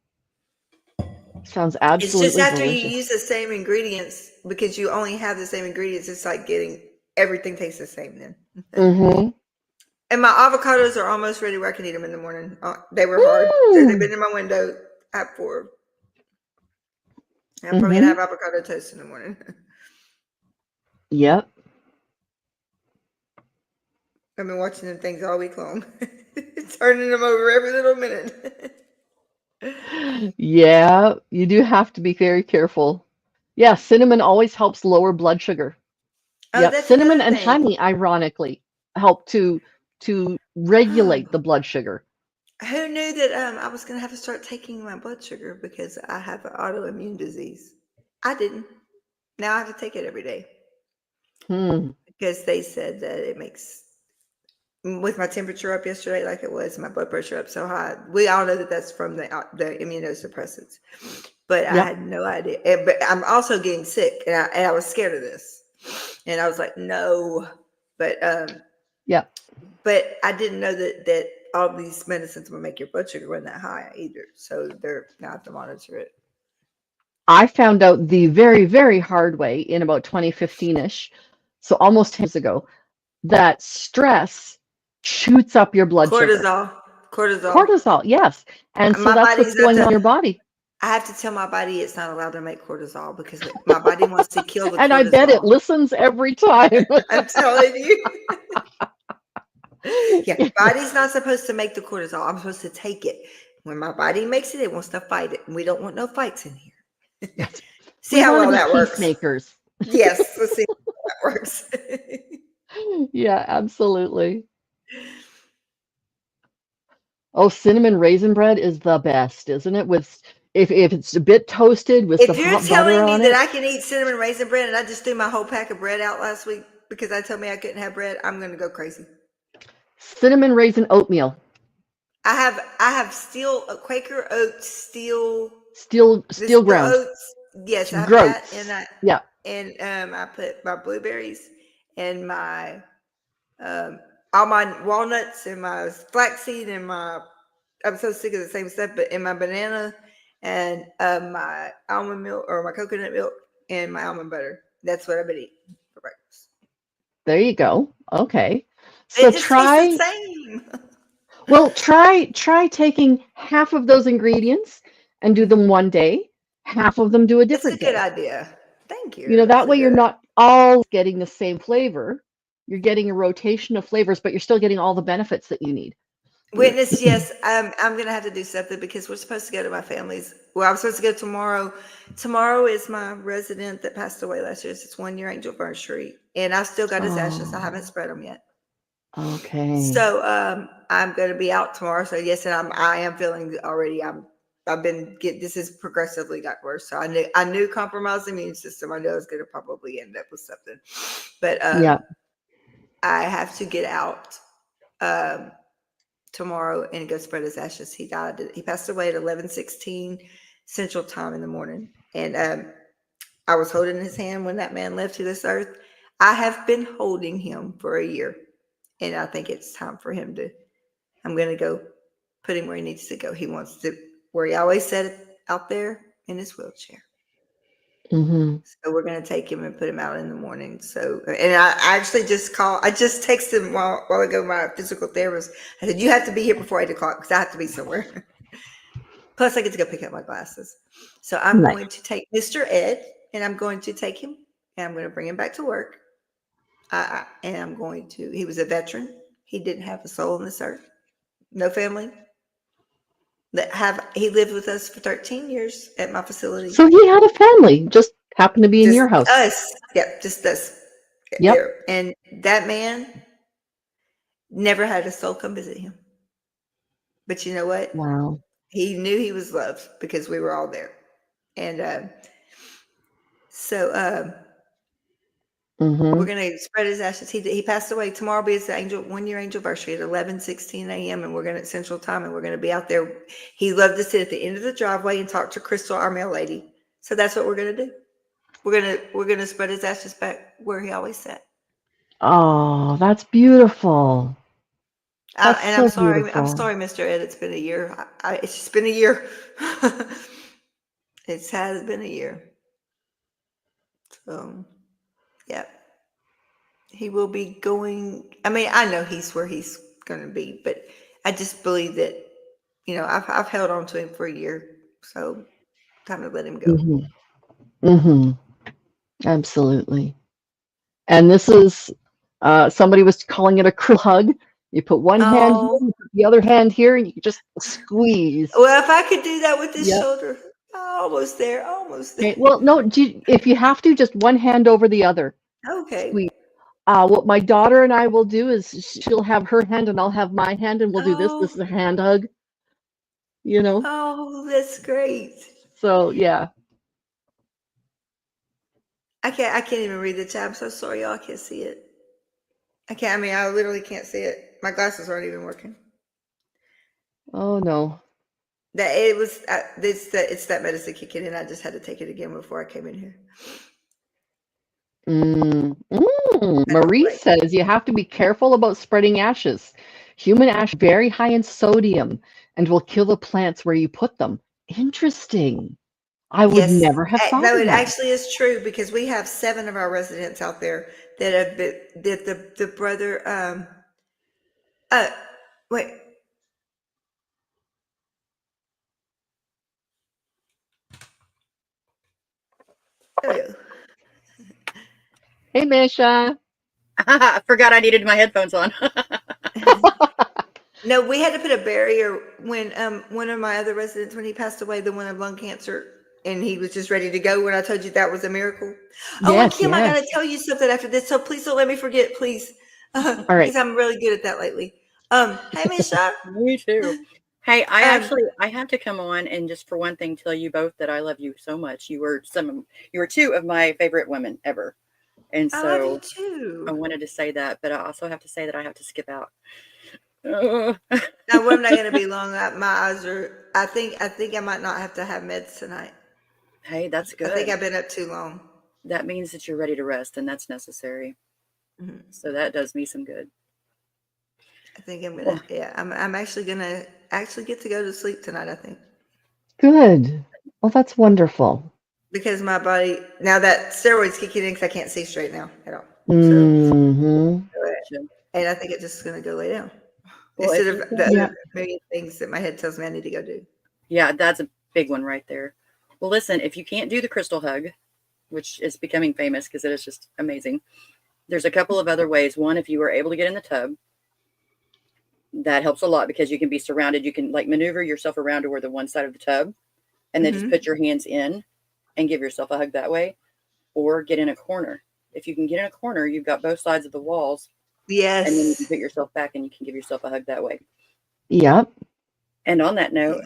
Sounds It's just absolutely after you use delicious. the same ingredients because you only have the same ingredients. It's like getting everything tastes the same then. Mm-hmm. And my avocados are almost ready where I can eat them in the morning. They were hard. They've Mm, been in my window at 4. I'm probably gonna mm-hmm. have avocado toast in the morning. Yep. I've been watching them things all week long, turning them over every little minute. Yeah, you do have to be very careful. Yeah, cinnamon always helps lower blood sugar. Oh, Yep, that's cinnamon another and thing. honey, ironically, help to regulate the blood sugar. Who knew that I was going to have to start taking my blood sugar because I have an autoimmune disease? I didn't. Now I have to take it every day Hmm. because they said that it makes, with my temperature up yesterday, like it was, my blood pressure up so high. We all know that that's from the immunosuppressants, but I Yep. had no idea. But I'm also getting sick, and I was scared of this, and I was like, no, but Yep. but I didn't know that all these medicines will make your blood sugar run that high either. So they're now have to monitor it. I found out the very, very hard way in about 2015-ish, so almost 10 years ago, that stress shoots up your blood sugar. Cortisol, cortisol. Cortisol, yes. And so My that's what's body's not going on in to. your body. I have to tell my body it's not allowed to make cortisol because my body wants to kill the And I bet it cortisol. listens every time. I'm telling you. Yeah, body's not supposed to make the cortisol. I'm supposed to take it. When my body makes it, it wants to fight it. And we don't want no fights in here. Yes. See We how want to well be that works. peacemakers. Yes, let's see how that works. Yeah, absolutely. Oh, cinnamon raisin bread is the best, isn't it? With if it's a bit toasted with If some you're hot butter telling me on that it. I can eat cinnamon raisin bread and I just threw my whole pack of bread out last week because I told me I couldn't have bread, I'm going to go crazy. Cinnamon raisin oatmeal. I have steel Quaker oats steel the Steel steel ground. oats. Yes, I have that and Groats. I Yeah. and I put my blueberries and my um all my walnuts and my flaxseed and my I'm so sick of the same stuff, but in my banana and my almond milk or my coconut milk and my almond butter. That's what I've been eating for breakfast. There you go. Okay. So It just tastes the try, same. Well, try taking half of those ingredients and do them one day, half of them do a It's a different good day. idea. Thank You you. know, That's that a way you're good. not all getting the same flavor. You're getting a rotation of flavors, but you're still getting all the benefits that you need. Witness, yes, I'm gonna have to do something because we're supposed to go to my family's. Well, I'm supposed to go tomorrow. Tomorrow is my resident that passed away last year. It's 1 year anniversary, and I still got his ashes. I haven't Oh, spread them yet. okay. So I'm gonna be out tomorrow. So yes, and I am feeling already. I've been get this has progressively got worse. So I knew compromised immune system. I knew I was gonna probably end up with something, but Yeah. I have to get out. Um, Tomorrow and go spread his ashes. He died. He passed away at 11:16 Central Time in the morning, and I was holding his hand when that man left to this earth. I have been holding him for a year, and I think it's time for him to. I'm going to go put him where he needs to go. He wants to where he always said it out there in his wheelchair. Hmm. So we're going to take him and put him out in the morning. So, and I actually just called, I just texted him while ago, my physical therapist. I said, you have to be here before 8 o'clock because I have to be somewhere. Plus, I get to go pick up my glasses. So I'm Nice. going to take Mr. Ed and I'm going to take him and I'm going to bring him back to work. And I'm going to, he was a veteran. He didn't have a soul on this earth, no family. He lived with us for 13 years at my facility. So he had a family, just happened to be in Just your house. us. Yep, just us. Yep. There. And that man never had a soul come visit him. But you know what? Wow. He knew he was loved because we were all there. And so we're Hmm. going to spread his ashes. He passed away. Tomorrow will be his 1 year anniversary at 11:16 a.m. And we're going to Central Time and we're going to be out there. He loved to sit at the end of the driveway and talk to Crystal, our mail lady. So that's what we're going to do. We're gonna spread his ashes back where he always sat. Oh, that's beautiful. That's And so I'm beautiful. sorry, Mr. Ed. It's been a year. It's just been a year. It has been a year. So, yeah, he will be going. I mean, I know he's where he's going to be, but I just believe that I've held on to him for a year, so time to let him go. Hmm. Hmm. Absolutely. And this is somebody was calling it a cruel hug. You put one hand here, Oh, you put the other hand here, and you just squeeze. well, if I could do that with his Yep. shoulder, almost there, almost there. Okay. Well, no, if you have to, just one hand over the other. Okay. Squeeze. What my daughter and I will do is she'll have her hand and I'll have my hand, and we'll do this. This Oh, is a hand hug, you know? oh, that's great. So, yeah. I can't even read the chat. I'm so sorry, y'all. I can't see it. I can't. I mean, I literally can't see it. My glasses aren't even working. Oh, no. That it was. It's that medicine kicking in. I just had to take it again before I came in here. I don't Marie like. says you have to be careful about spreading ashes. Human ash very high in sodium and will kill the plants where you put them. Interesting. I would Yes. never have thought No, of it that. actually is true because we have 7 of our residents out there that have been that the brother. Uh. Wait. There we go. Hey, Misha. I forgot I needed my headphones on. No, we had to put a barrier when one of my other residents, when he passed away, the one of lung cancer, and he was just ready to go when I told you that was a miracle. Oh, and Yes, Kim, I yes. gotta tell you something after this, so please don't let me forget, please, All right. because I'm really good at that lately. Hey, Misha. Me too. Hey, Um, I have to come on and just for one thing tell you both that I love you so much. You were 2 of my favorite women ever. And I love you so I too. wanted to say that, but I also have to say that I have to skip out. Uh, Now, I'm not gonna be long. My eyes are. I think I might not have to have meds tonight. hey, that's I think good. I've been up too long. That means that you're ready to rest and that's necessary. Mhm. So that does me some good. I think I'm gonna. Well, Yeah, I'm actually gonna get to go to sleep tonight. I think. Good. Well, that's wonderful. Because my body now that steroids kicking in because I can't see straight now at all. So, Hmm. gotcha. and I think it's just gonna go lay down. Well, instead if of you the can, Yeah. other million things that my head tells me I need to go do. yeah, that's a big one right there. Well, listen, if you can't do the crystal hug, which is becoming famous because it is just amazing, there's a couple of other ways. One, if you are able to get in the tub, that helps a lot because you can be surrounded. You can like maneuver yourself around to where the one side of the tub and then just Mhm. put your hands in and give yourself a hug that way, or get in a corner. If you can get in a corner, you've got both sides of the walls, and then you can Yes. put yourself back and you can give yourself a hug that way. Yep. And on that Yeah. note,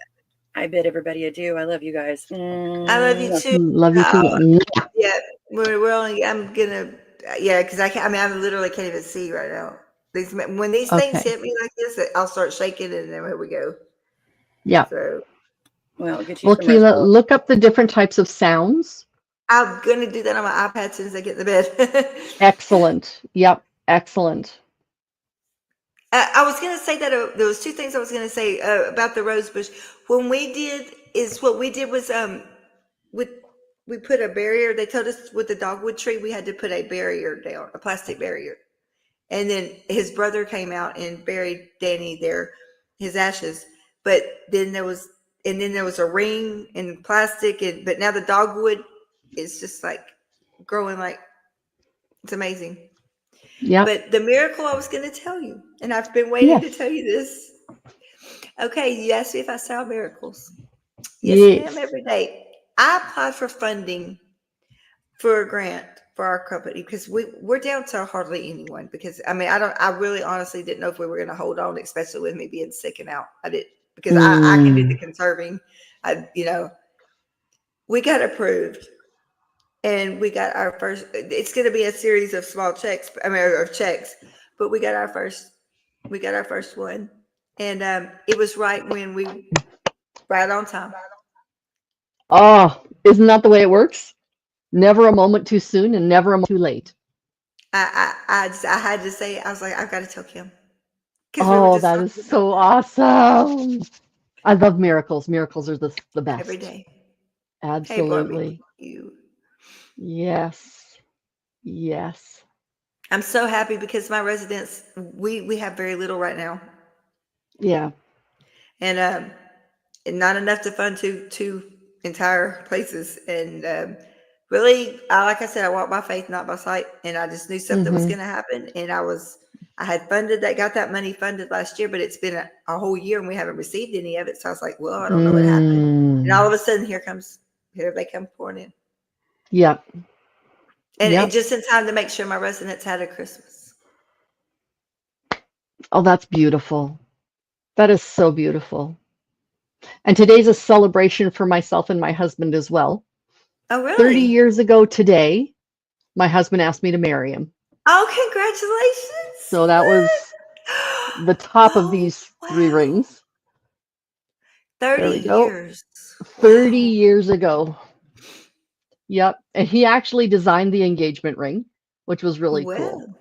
I bid everybody adieu. I love you guys. I love you too. Love you too. Yeah, we're only. I'm gonna. Yeah, because I can't. I mean, I literally can't even see right now. When these things Okay. hit me like this, I'll start shaking, and then here we go. Yeah. So Well, get you Well, some rest. Keela, look up the different types of sounds. I'm gonna do that on my iPad as soon as I get in the bed. Excellent. Yep. Excellent. I was gonna say that there was two things I was gonna say about the rose bush. When we did is what we did was with we put a barrier. They told us with the dogwood tree we had to put a barrier down, a plastic barrier. And then his brother came out and buried Danny there, his ashes. But then there was, and then there was a ring in plastic, and but now the dogwood is just like growing like it's amazing. Yep. But the miracle I was going to tell you, and I've been waiting to Yes. tell you this. Okay, you asked me if I saw miracles. Yes, ma'am, Yes. every day. I applied for funding for a grant for our company because we're down to hardly anyone because I mean I really honestly didn't know if we were going to hold on, especially with me being sick and out. I did because I can do the conserving. We got approved and we got our first. It's going to be a series of small checks. I mean of checks, but we got our first one, and it was right on time. Oh, isn't that the way it works? Never a moment too soon and never a moment too late. I had to say I was like I've got to tell Kim because we were Oh, just that is talking about so awesome. I love miracles. Miracles are the every best. day. Hey, Barbie, Absolutely. you. Yes. Yes. I'm so happy because my residents, we have very little right now, Yeah. and not enough to fund two entire places. And really, like I said, I walk by faith, not by sight, and I just knew something was Mm-hmm. going to happen. And I had funded that, got that money funded last year, but it's been a whole year and we haven't received any of it. So I was like, well, I don't know what happened. And all of a sudden, here they come pouring in. Yep. And Yep. just in time to make sure my residents had a Christmas. Oh, that's beautiful. That is so beautiful. And today's a celebration for myself and my husband as well. Oh, 30 really? years ago today, my husband asked me to marry him. Oh, So that was congratulations. the top of Oh, these 3 wow. rings. 30 There we go. years. 30 Wow. years ago. Yep. And he actually designed the engagement ring, which was really cool. Well.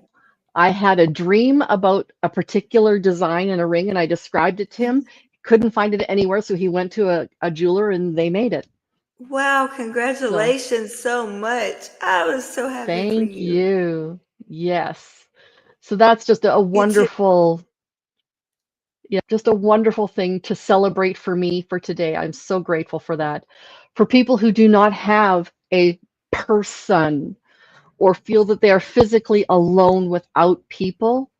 I had a dream about a particular design in a ring and I described it to him. Couldn't find it anywhere, so he went to a jeweler and they made it. Wow, So congratulations so much. I was so happy for thank you. you. Yes. So that's just a You too. wonderful, yeah, just a wonderful thing to celebrate for me for today. I'm so grateful for that. For people who do not have a person or feel that they are physically alone without people,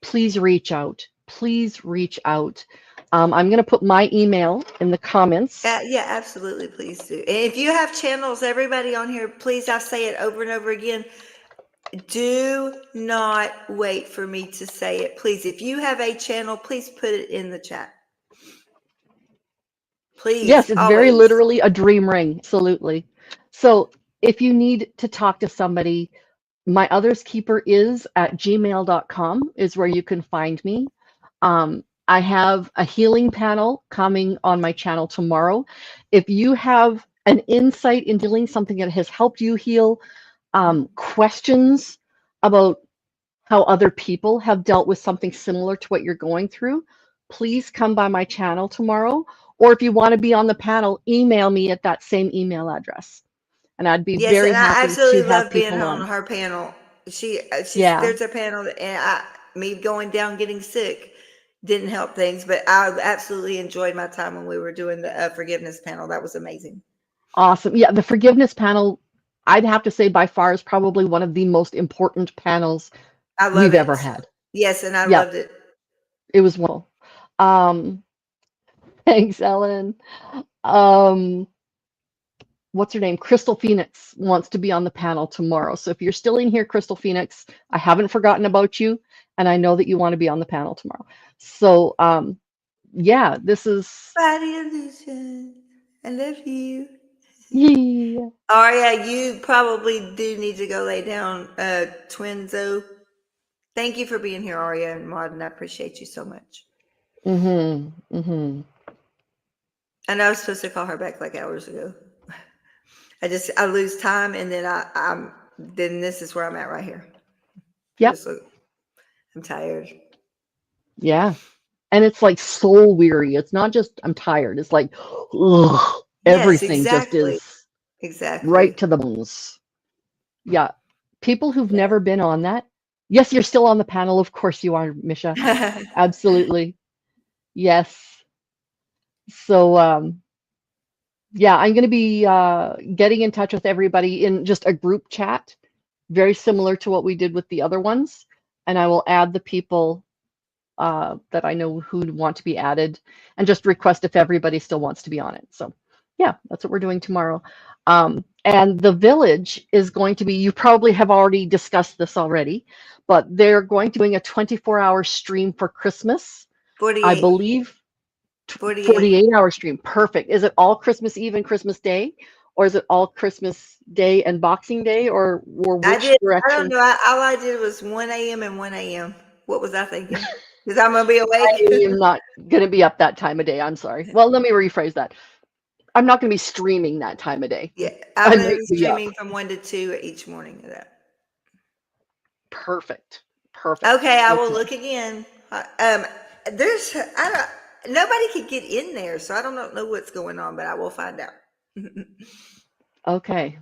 please reach out. Please reach out. I'm going to put my email in the comments. Yeah, absolutely. Please do. And if you have channels, everybody on here, please, I say it over and over again. Do not wait for me to say it. Please, if you have a channel, please put it in the chat. Please, Yes, it's very always. literally a dream ring. Absolutely. So if you need to talk to somebody, my others keeper is at gmail.com is where you can find me. I have a healing panel coming on my channel tomorrow. If you have an insight in healing, something that has helped you heal, questions about how other people have dealt with something similar to what you're going through, please come by my channel tomorrow. Or if you want to be on the panel, email me at that same email address. And I'd be Yes, very and I happy to absolutely have love being people on on. her panel. She's Yeah. there's a panel, and me going down getting sick. didn't help things, but I absolutely enjoyed my time when we were doing the forgiveness panel. That was amazing. Awesome. Yeah, the forgiveness panel, I'd have to say by far is probably one of the most important panels I love we've it. ever had. Yes, and I Yeah, loved it. it was wonderful. Thanks, Ellen. Um, what's her name? Crystal Phoenix wants to be on the panel tomorrow. So if you're still in here, Crystal Phoenix, I haven't forgotten about you, and I know that you want to be on the panel tomorrow. So yeah, this is Body illusion. I love you. yeah. Aria, you probably do need to go lay down, Twinzo. Thank you for being here, Aria and Modern. I appreciate you so much. Mm-hmm. Mm-hmm. I know I was supposed to call her back like hours ago. I lose time, and then then this is where I'm at right here. Yep. I'm tired. Yeah. And it's like soul weary. It's not just I'm tired. It's like ugh, Yes, everything just exactly. is Exactly. right to the bones. Yeah. People who've never been on that. Yes, you're still on the panel. Of course you are, Misha. Absolutely. Yes. So yeah, I'm going to be getting in touch with everybody in just a group chat, very similar to what we did with the other ones. And I will add the people that I know who want to be added and just request if everybody still wants to be on it. So yeah, that's what we're doing tomorrow. And the village is going to be, you probably have already discussed this already, but they're going to be doing a 24-hour stream for Christmas. 48. I believe 48-hour stream. Perfect. Is it all Christmas Eve and Christmas Day? Or is it all Christmas Day and Boxing Day? Or which I direction? don't know. All I did was 1 a.m. and 1 a.m. What was I thinking? Because I'm going to be I awake. am not going to be up that time of day. I'm sorry. Well, let me rephrase that. I'm not going to be streaming that time of day. Yeah, I I'm going to might be be up. streaming from 1 to 2 each morning of that. Perfect. Perfect. Okay, I will Okay. look again. Nobody could get in there, so I don't know what's going on, but I will find out. Okay.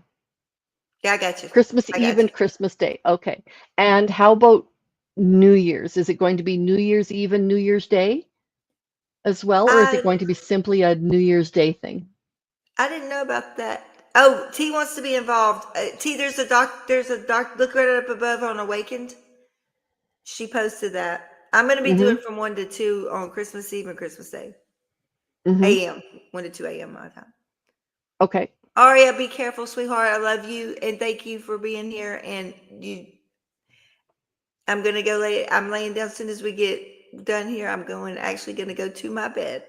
Yeah, I got you. Christmas I Eve got you. and Christmas Day. Okay. And how about New Year's? Is it going to be New Year's Eve and New Year's Day as well, or is it I going to be simply a New Year's Day thing? I didn't know about that. Oh, T wants to be involved. T, there's a doc. Look right up above on Awakened. She posted that. I'm going to be Mm-hmm. doing from 1 to 2 on Christmas Eve and Christmas Day. Mm-hmm. A.M. 1 to 2 a.m. my time. Okay. Aria, be careful, sweetheart. I love you and thank you for being here. And I'm gonna go lay. I'm laying down as soon as we get done here. I'm actually gonna go to my bed.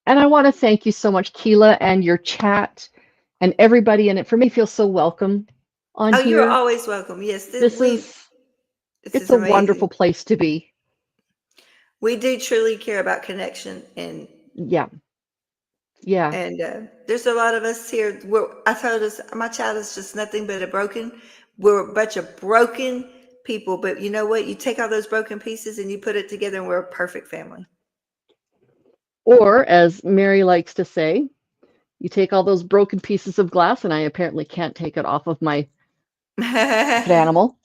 And I want to thank you so much, Keela, and your chat and everybody in it. For me, feels so welcome on Oh, you're here. always welcome. Yes, This this it's is a amazing. wonderful place to be. We do truly care about connection, and Yeah. Yeah. and there's a lot of us here. I told us my child is just nothing but we're a bunch of broken people. But you know what? You take all those broken pieces and you put it together, and we're a perfect family. Or, as Mary likes to say, you take all those broken pieces of glass, and I apparently can't take it off of my stuffed animal,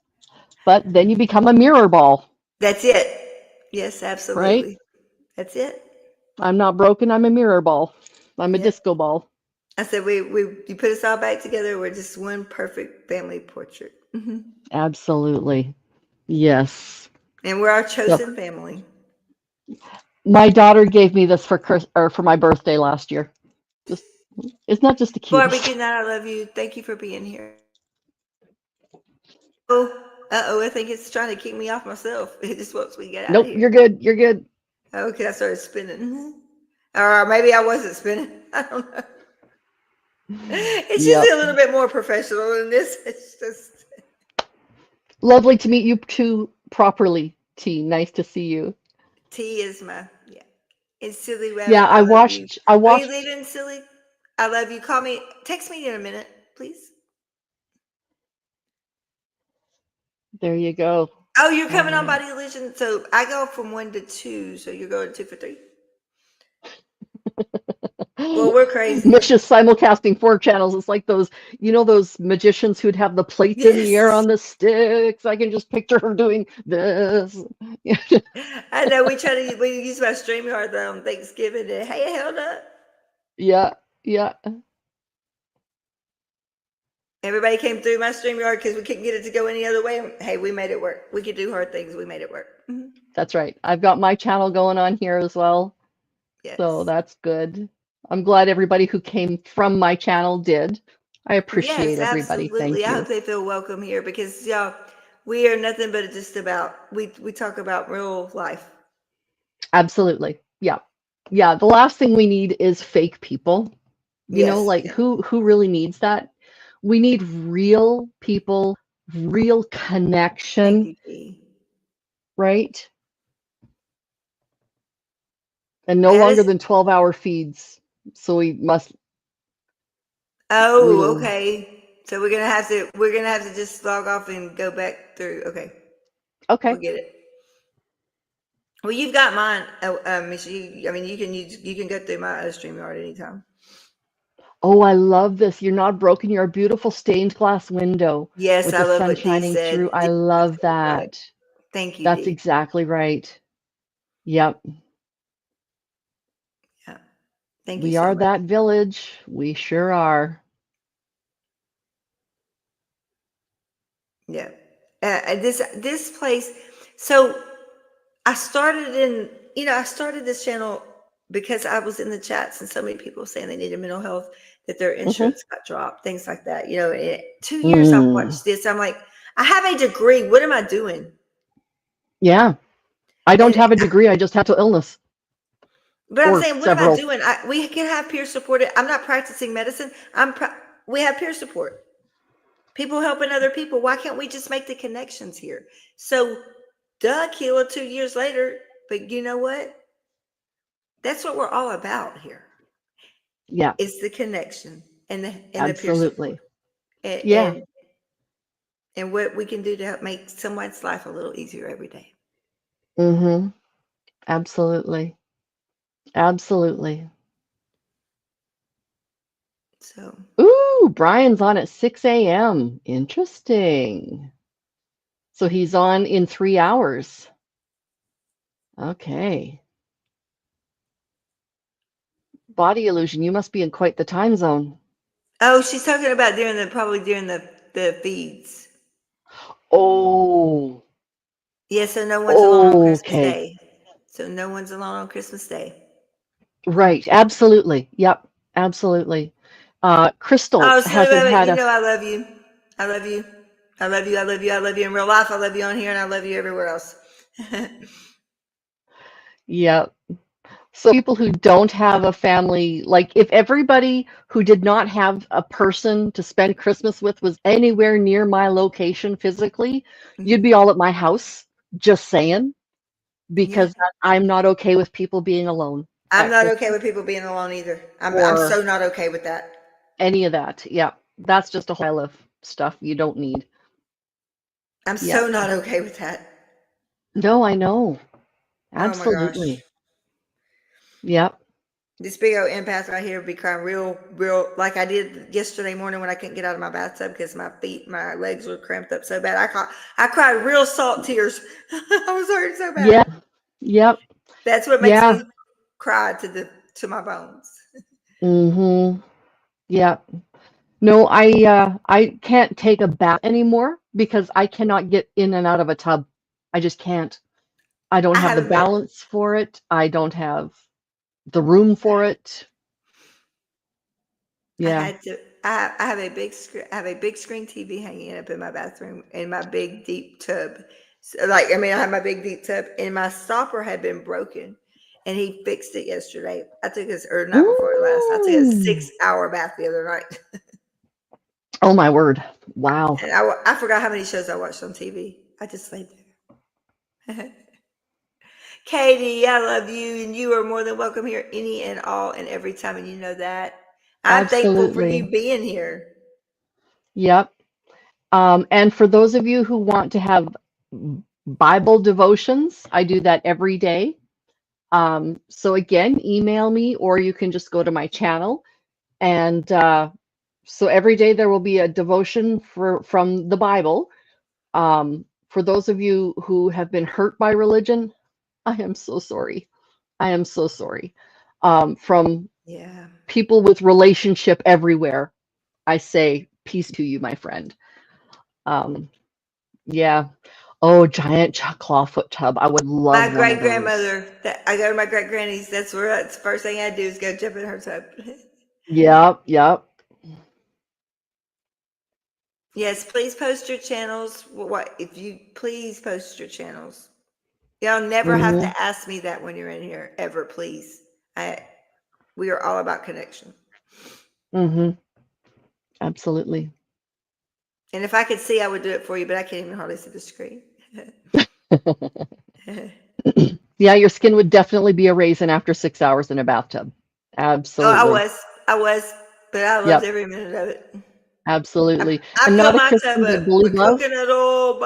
but then you become a mirror ball, That's it. Yes, right? absolutely. That's it. I'm not broken, I'm a mirror ball. I'm a Yep. disco ball. I said you put us all back together. We're just one perfect family portrait. Absolutely. Yes. And we're our So chosen family. my daughter gave me this for my birthday last year. Just Isn't that just the Barbie, cutest? good night. I love you. Thank you for being here. Oh, I think it's trying to kick me off myself. It just wants me to get out Nope, of you're here. good. You're good. Okay, I started spinning. Or maybe I wasn't spinning. I don't know. It's Yep. usually a little bit more professional than this. It's just Lovely to meet you too properly, T. Nice to see you. T is It's Silly Rabbit. Yeah, I love you. I Are you watched. leaving, Silly? I love you. Call me. Text me in a minute, please. There you go. Oh, you're coming on Right. Body Illusion. So I go from 1 to 2. So you're going 2 for 3. Well, we're crazy. Misha's simulcasting 4 channels. It's like those, those magicians who'd have the plates in the air Yes. on the sticks. I can just picture her doing this. I know we use my StreamYard on Thanksgiving and hey, it held up. Yeah, yeah. Everybody came through my StreamYard because we couldn't get it to go any other way. And, hey, we made it work. We could do hard things. We made it work. That's right. I've got my channel going on here as well. So Yes. that's good. I'm glad everybody who came from my channel did. I appreciate Yes, everybody. Thank absolutely. I you. hope they feel welcome here because y'all, we are nothing but just about we talk about real life. Absolutely. Yeah. Yeah. The last thing we need is fake people. Yes. Like Yeah. who really needs that? We need real people, real Thank connection, you, Dee. right? And no That longer is. than 12-hour feeds. So we must Oh, really. okay. So we're gonna have to just log off and go back through. Okay, Okay. we'll get it. Well, you've got mine, Miss. I mean, you can go through my StreamYard anytime. Oh, I love this. You're not broken. You're a beautiful stained glass window Yes, with I the love sun what Dee shining through. said. I Dee, love that's right. that. Thank you, That's Dee. exactly right. Yep. Yeah. Thank you We so are much. that village. We sure are. Yeah. This place. So I started this channel because I was in the chats and so many people saying they needed mental health, that their Hmm. insurance got dropped, things like that. In 2 years I've Mm. watched this. I'm like, I have a degree. What am I doing? Yeah. I don't And have a degree. I just have mental illness but I'm or saying, what am I several. doing? We can have peer support. I'm not practicing medicine. We have peer support. People helping other people. Why can't we just make the connections here? So, duh, Keela, 2 years later. But you know what? That's what we're all about here. Yeah, It's the connection and the peer support, absolutely. and, Yeah. and and what we can do to help make someone's life a little easier every day. Mm-hmm. Absolutely. Absolutely. So, Ooh, Brian's on at 6 a.m. Interesting. So he's on in 3 hours. Okay. Body illusion, you must be in quite the time zone. oh, she's talking about probably during the feeds. Oh, Yeah, so no one's alone on Christmas okay. Day. So no one's alone on Christmas Day. Right. Absolutely. Yep. Absolutely. Crystal Oh, Silly hasn't Rabbit, had you a. know I love you. I love you. I love you. I love you. I love you in real life. I love you on here, and I love you everywhere else. Yep. So people who don't have a family, like if everybody who did not have a person to spend Christmas with was anywhere near my location physically, you'd be all at my house, just saying, Yeah. because I'm not okay with people being alone I'm at not okay Christmas with people being alone either. I'm or so not okay with that. any of that. Yeah, that's just a whole pile of stuff you don't need. I'm Yeah. so not okay with that. No, I know. Oh my gosh. Absolutely. Yep. This big old empath right here be crying real like I did yesterday morning when I couldn't get out of my bathtub because my legs were cramped up so bad. I cried real salt tears. I was hurting so Yeah. bad. Yep. That's what makes Yeah. me cry to my bones. Mm-hmm. Yep. No, I can't take a bath anymore because I cannot get in and out of a tub. I just can't. I don't I have the haven't been. balance for it. I don't have the room for it. I Yeah. had to. I have a big screen. I have a big screen TV hanging up in my bathroom in my big deep tub. So, I mean, I have my big deep tub, and my stopper had been broken, and he fixed it yesterday. I took his or not before last. I took a Ooh. 6 hour bath the other night, Oh my word. Wow. and I forgot how many shows I watched on TV. I just laid there. Katie, I love you, and you are more than welcome here any and all and every time, and you know that. I'm thankful for you Absolutely. being here. Yep. And for those of you who want to have Bible devotions, I do that every day. So again, email me, or you can just go to my channel. And so every day there will be a devotion from the Bible. For those of you who have been hurt by religion, I am so sorry. I am so sorry. From Yeah. people with relationship everywhere, I say peace to you, my friend. Yeah. Oh, giant clawfoot tub. I would My love one great of those. grandmother, that I go to my great granny's. That's where that's the first thing I do is go jump in her tub. Yep, yep. Yes, please post your channels. What if you please post your channels? Y'all never have Hmm. to ask me that when you're in here, ever, please. We are all about connection. Hmm. Absolutely. And if I could see, I would do it for you, but I can't even hardly see the screen. Yeah, your skin would definitely be a raisin after 6 hours in a bathtub. Oh, Absolutely. I was, but I loved Yep, every minute of it. absolutely. I I'm fill not a my tub Christian, but up believe with love, coconut oil,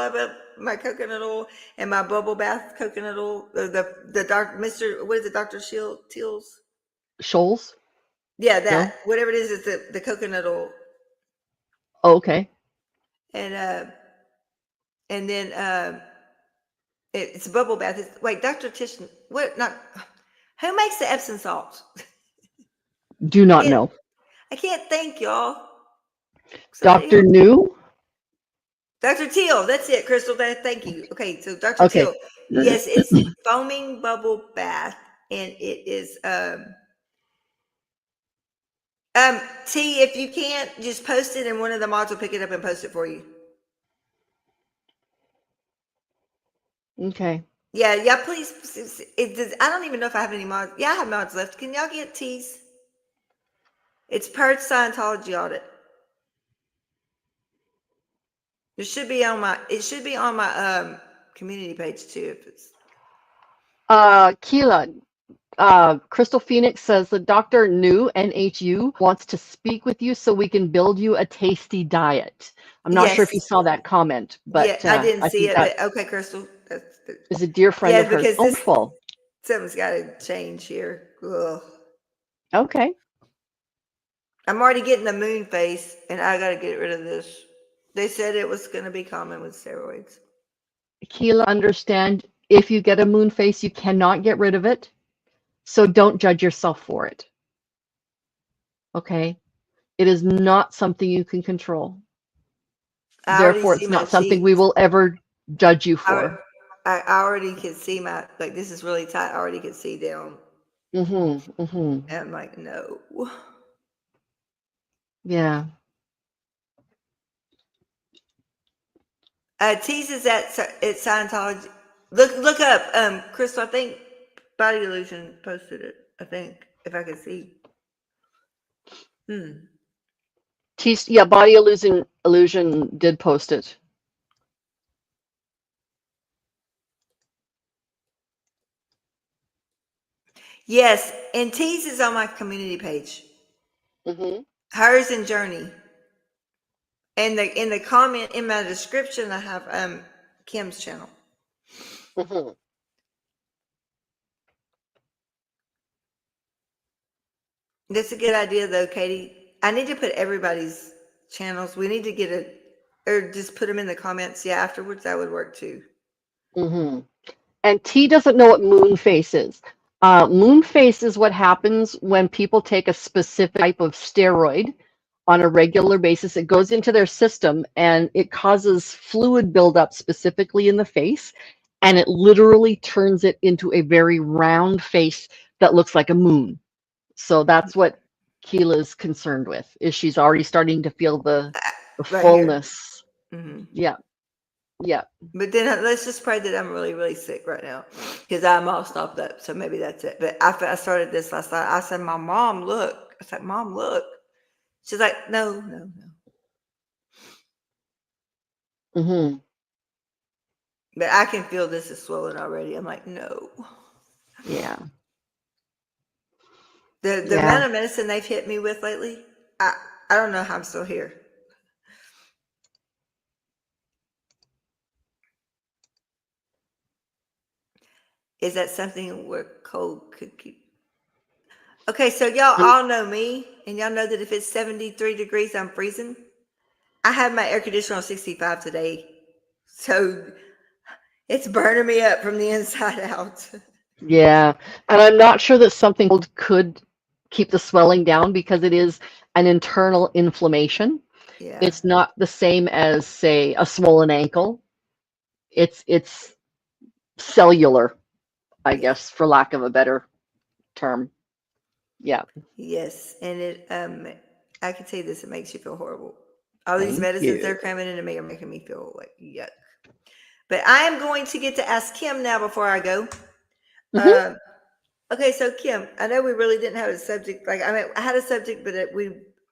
my coconut oil, and my bubble bath coconut oil. The dark Mr. What is it, Dr. Shield Teals? shoals. Yeah, No? that whatever it is the coconut oil, Oh, okay. and then it's a bubble bath. Wait, Dr. Tish, what? Not who makes the Epsom salt? Do I not can't know. I can't think, y'all. Somebody Dr. help. New? Dr. Teal, that's it, Crystal. Thank you. Okay, so Dr. Okay. Teal, yes, it's foaming bubble bath, and it is T. If you can't, just post it, and one of the mods will pick it up and post it for you. Okay. Yeah, please. I don't even know if I have any mods. Yeah, I have mods left. Can y'all get T's? It's Purge Scientology Audit. It should be on my community page too. If it's Keela, Crystal Phoenix says that Dr. New, NHU, wants to speak with you so we can build you a tasty diet. I'm not sure if you yes, saw that comment, yeah, but I didn't I see think it, that but okay, Crystal, is a dear friend yeah, of hers. because this Wonderful. something's got to change here. Ugh. Okay. I'm already getting the moon face, and I got to get rid of this. They said it was going to be common with steroids. Keela, understand if you get a moon face, you cannot get rid of it. So don't judge yourself for it. Okay. It is not something you can control. I already Therefore, see it's my not something we cheeks. will ever judge you I, for. I already could see my, like, this is really tight. I already could see down. Mm-hmm. Mm-hmm. And I'm like, no. Yeah. Teases at Scientology. Look up, Crystal. I think Body Illusion posted it. I think if I could see. Yeah, Body Illusion did post it. Yes, and Tease is on my community page. Mm-hmm. Hers and Journey. And in the comment in my description, I have Kim's channel. Mm-hmm. That's a good idea, though, Katie. I need to put everybody's channels. We need to get a, or just put them in the comments. Yeah, afterwards, that would work too. Mm-hmm. And T doesn't know what moon face is. Moon face is what happens when people take a specific type of steroid on a regular basis. It goes into their system and it causes fluid buildup specifically in the face. And it literally turns it into a very round face that looks like a moon. So that's what Keela's concerned with, is she's already starting to feel the Right here. fullness. Hmm. Yeah, yeah. But then let's just pray that I'm really, really sick right now because I'm all stopped up. So maybe that's it. But after I started this last night, I said, "My mom, look." I said, "Mom, look." She's like, "No, no, no." Mm-hmm. But I can feel this is swollen already. I'm like, "No." Yeah, The yeah. amount of medicine they've hit me with lately, I don't know how I'm still here. Is that something where cold could keep? Okay, so y'all Um, all know me, and y'all know that if it's 73 degrees, I'm freezing. I have my air conditioner on 65 today, so it's burning me up from the inside out. yeah, and I'm not sure that something cold could keep the swelling down because it is an internal inflammation. Yeah, It's not the same as, say, a swollen ankle. It's cellular, I yeah, guess, for lack of a better term. Yeah. yes, and I can tell you this: it makes you feel horrible. All these Thank medicines you. they're cramming into me are making me feel like yuck. But I am going to get to ask Kim now before I go. Hmm. Um, okay, so Kim, I know we really didn't have a subject. Like, I mean, I had a subject, but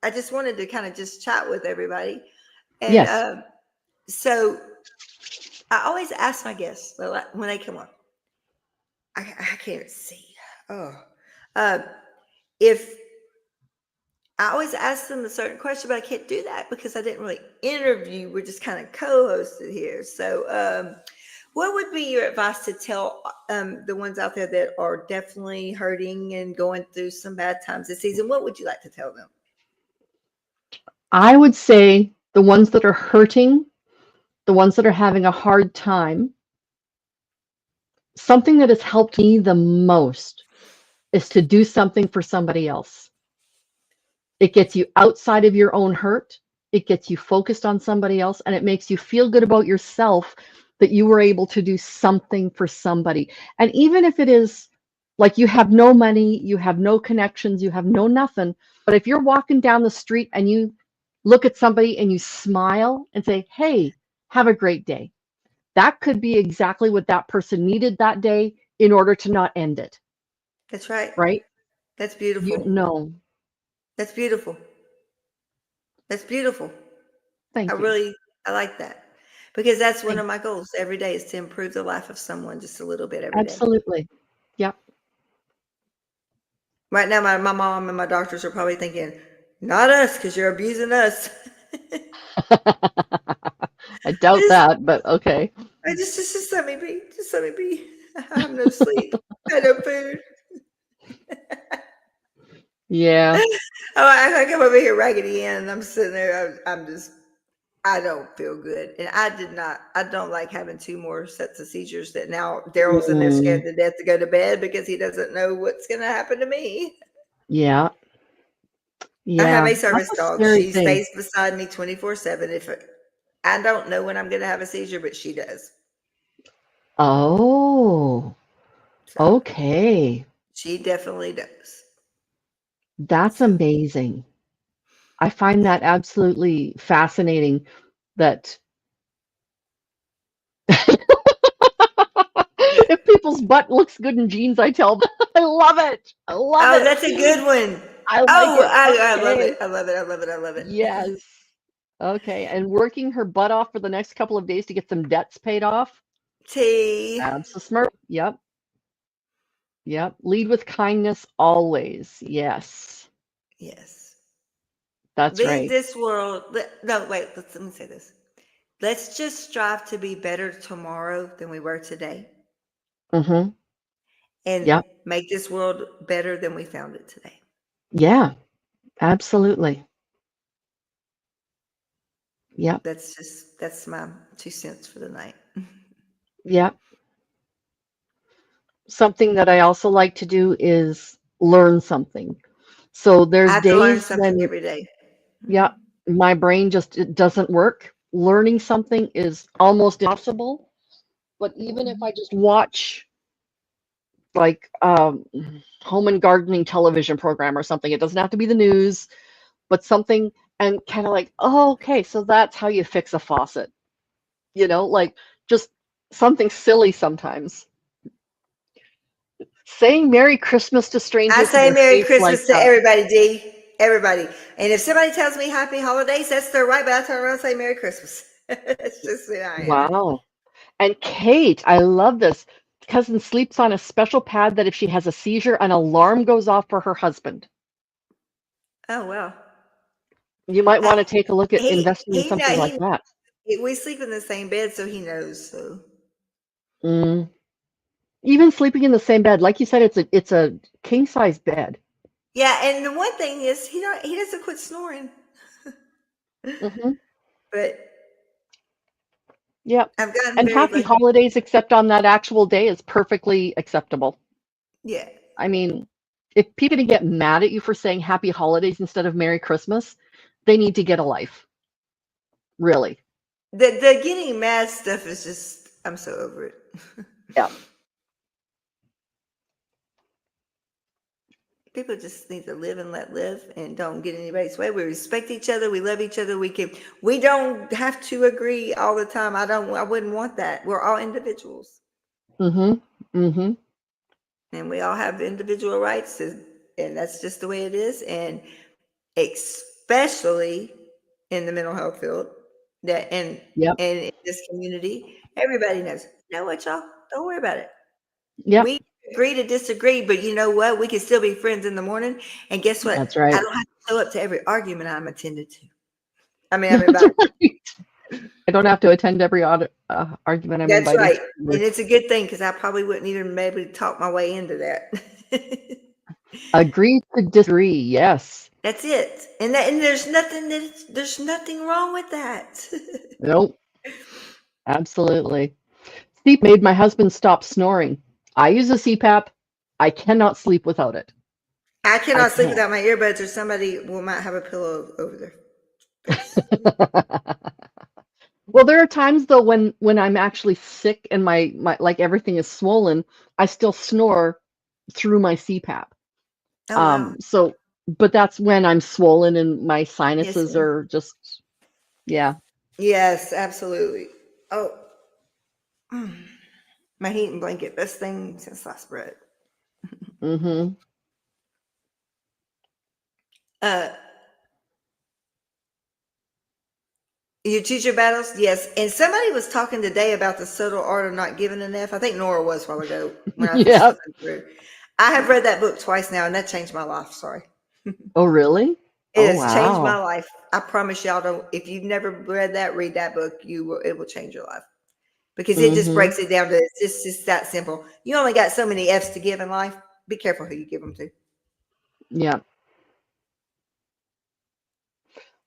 I just wanted to kind of just chat with everybody. And Yes. so I always ask my guests when they come on. I can't see. Oh, uh, if I always ask them a certain question, but I can't do that because I didn't really interview. We're just kind of co-hosted here. So, what would be your advice to tell the ones out there that are definitely hurting and going through some bad times this season? What would you like to tell them? I would say the ones that are hurting, the ones that are having a hard time, something that has helped me the most is to do something for somebody else. It gets you outside of your own hurt. It gets you focused on somebody else, and it makes you feel good about yourself that you were able to do something for somebody. And even if it is like you have no money, you have no connections, you have no nothing, but if you're walking down the street and you look at somebody and you smile and say, "Hey, have a great day." That could be exactly what that person needed that day in order to not end it, That's right. right? That's You beautiful. know. That's beautiful. That's beautiful. I Thank you. really I like that because that's one Thank of my goals every day is to improve the life of someone just a little bit every day. Absolutely. Yep. Right now, my mom and my doctors are probably thinking, "Not us, because you're abusing us." I doubt just, that, but okay. just let me be. Just let me be. I have no sleep. I have no food. Yeah. Oh, I come over here Raggedy Ann, and I'm sitting there. I'm just. I don't feel good, and I don't like having two more sets of seizures. That now Daryl's in there scared Mm, to death to go to bed because he doesn't know what's going to happen to me. yeah. I have Yeah. a That's service a dog. scary She thing. stays beside me 24/7. If I don't know when I'm going to have a seizure, but she does. Oh, So okay. she definitely does. That's So amazing. I find yeah. that absolutely fascinating that if people's butt looks good in jeans, I tell them, I love it. I love Oh, it. that's a good one. I like Oh, it. I love Okay. it. I love it. I love it. I love it. Yes. Okay. And working her butt off for the next couple of days to get some debts paid off. T. That's so smart. Yep. Yep. Lead with kindness always. Yes. Yes. That's Leave right. this world. No, wait. Let me say this. Let's just strive to be better tomorrow than we were today Mm-hmm. and Yep. make this world better than we found it today. Yeah. Absolutely. Yep. That's my 2 cents for the night. Yep. Something that I also like to do is learn something. So I there's have to learn days something when, every day. yeah, my brain just it doesn't work. Learning something is almost impossible. But even if I just watch like home and gardening television program or something, it doesn't have to be the news, but something and kind of like, oh, okay, so that's how you fix a faucet. Like just something silly sometimes. Saying Merry Christmas to I strangers in say their Merry face like Christmas to that. everybody, D. Everybody. And if somebody tells me Happy Holidays, that's their right, but I turn around and say Merry Christmas. It's just who I am. Wow. And Kate, I love this. Cousin sleeps on a special pad that if she has a seizure, an alarm goes off for her husband. Oh well. You might want to take a look at investing in He know something like that. we sleep in the same bed, so he knows. So Mm, Even sleeping in the same bed, like you said, it's a king size bed. Yeah, and the one thing is he doesn't quit snoring. Hmm. But Yep. I've gotten And very happy lucky. holidays, except on that actual day, is perfectly acceptable. Yeah. I mean, if people get mad at you for saying happy holidays instead of Merry Christmas, they need to get a life. Really. The getting mad stuff is just, I'm so over it. Yeah. People just need to live and let live and don't get in anybody's way. We respect each other. We love each other. We don't have to agree all the time. I wouldn't want that. We're all individuals Mm-hmm. Mm-hmm. and we all have individual rights, and that's just the way it is. And especially in the mental health field, that Yep. and in this community, everybody knows. You know what, y'all? Don't worry about it. Yep. We agree to disagree, but you know what? We can still be friends in the morning. And guess what? That's right. I don't have to show up to every argument I'm attended to. I'm That's invited. right. I don't have to attend every argument I'm That's invited right. to. And it's a good thing because I probably wouldn't even be able to talk my way into that. Agree to disagree. Yes. That's it. And there's nothing wrong with that. Nope. Absolutely. Sleep made my husband stop snoring. I use a CPAP. I cannot sleep without it. I I cannot sleep can't. without my earbuds, or somebody might have a pillow over their face. Well, there are times though when I'm actually sick and my like everything is swollen, I still snore through my CPAP. Oh wow. So but that's when I'm swollen and my Yes, sinuses ma'am. are just yeah. Yes, absolutely. Oh, my heating blanket, best thing since sliced bread. Mhm. Uh, you choose your battles, yes. And somebody was talking today about the subtle art of not giving an F. I think Nora was a while ago when I was Yeah. flipping through. I have read that book twice now, and that changed my life. Sorry, Oh, really? it Oh, has changed my wow. life. I promise y'all. Don't. If you've never read that, read that book. It will change your life because it just Mhm. breaks it down to it's just that simple. You only got so many F's to give in life. Be careful who you give them to. Yeah.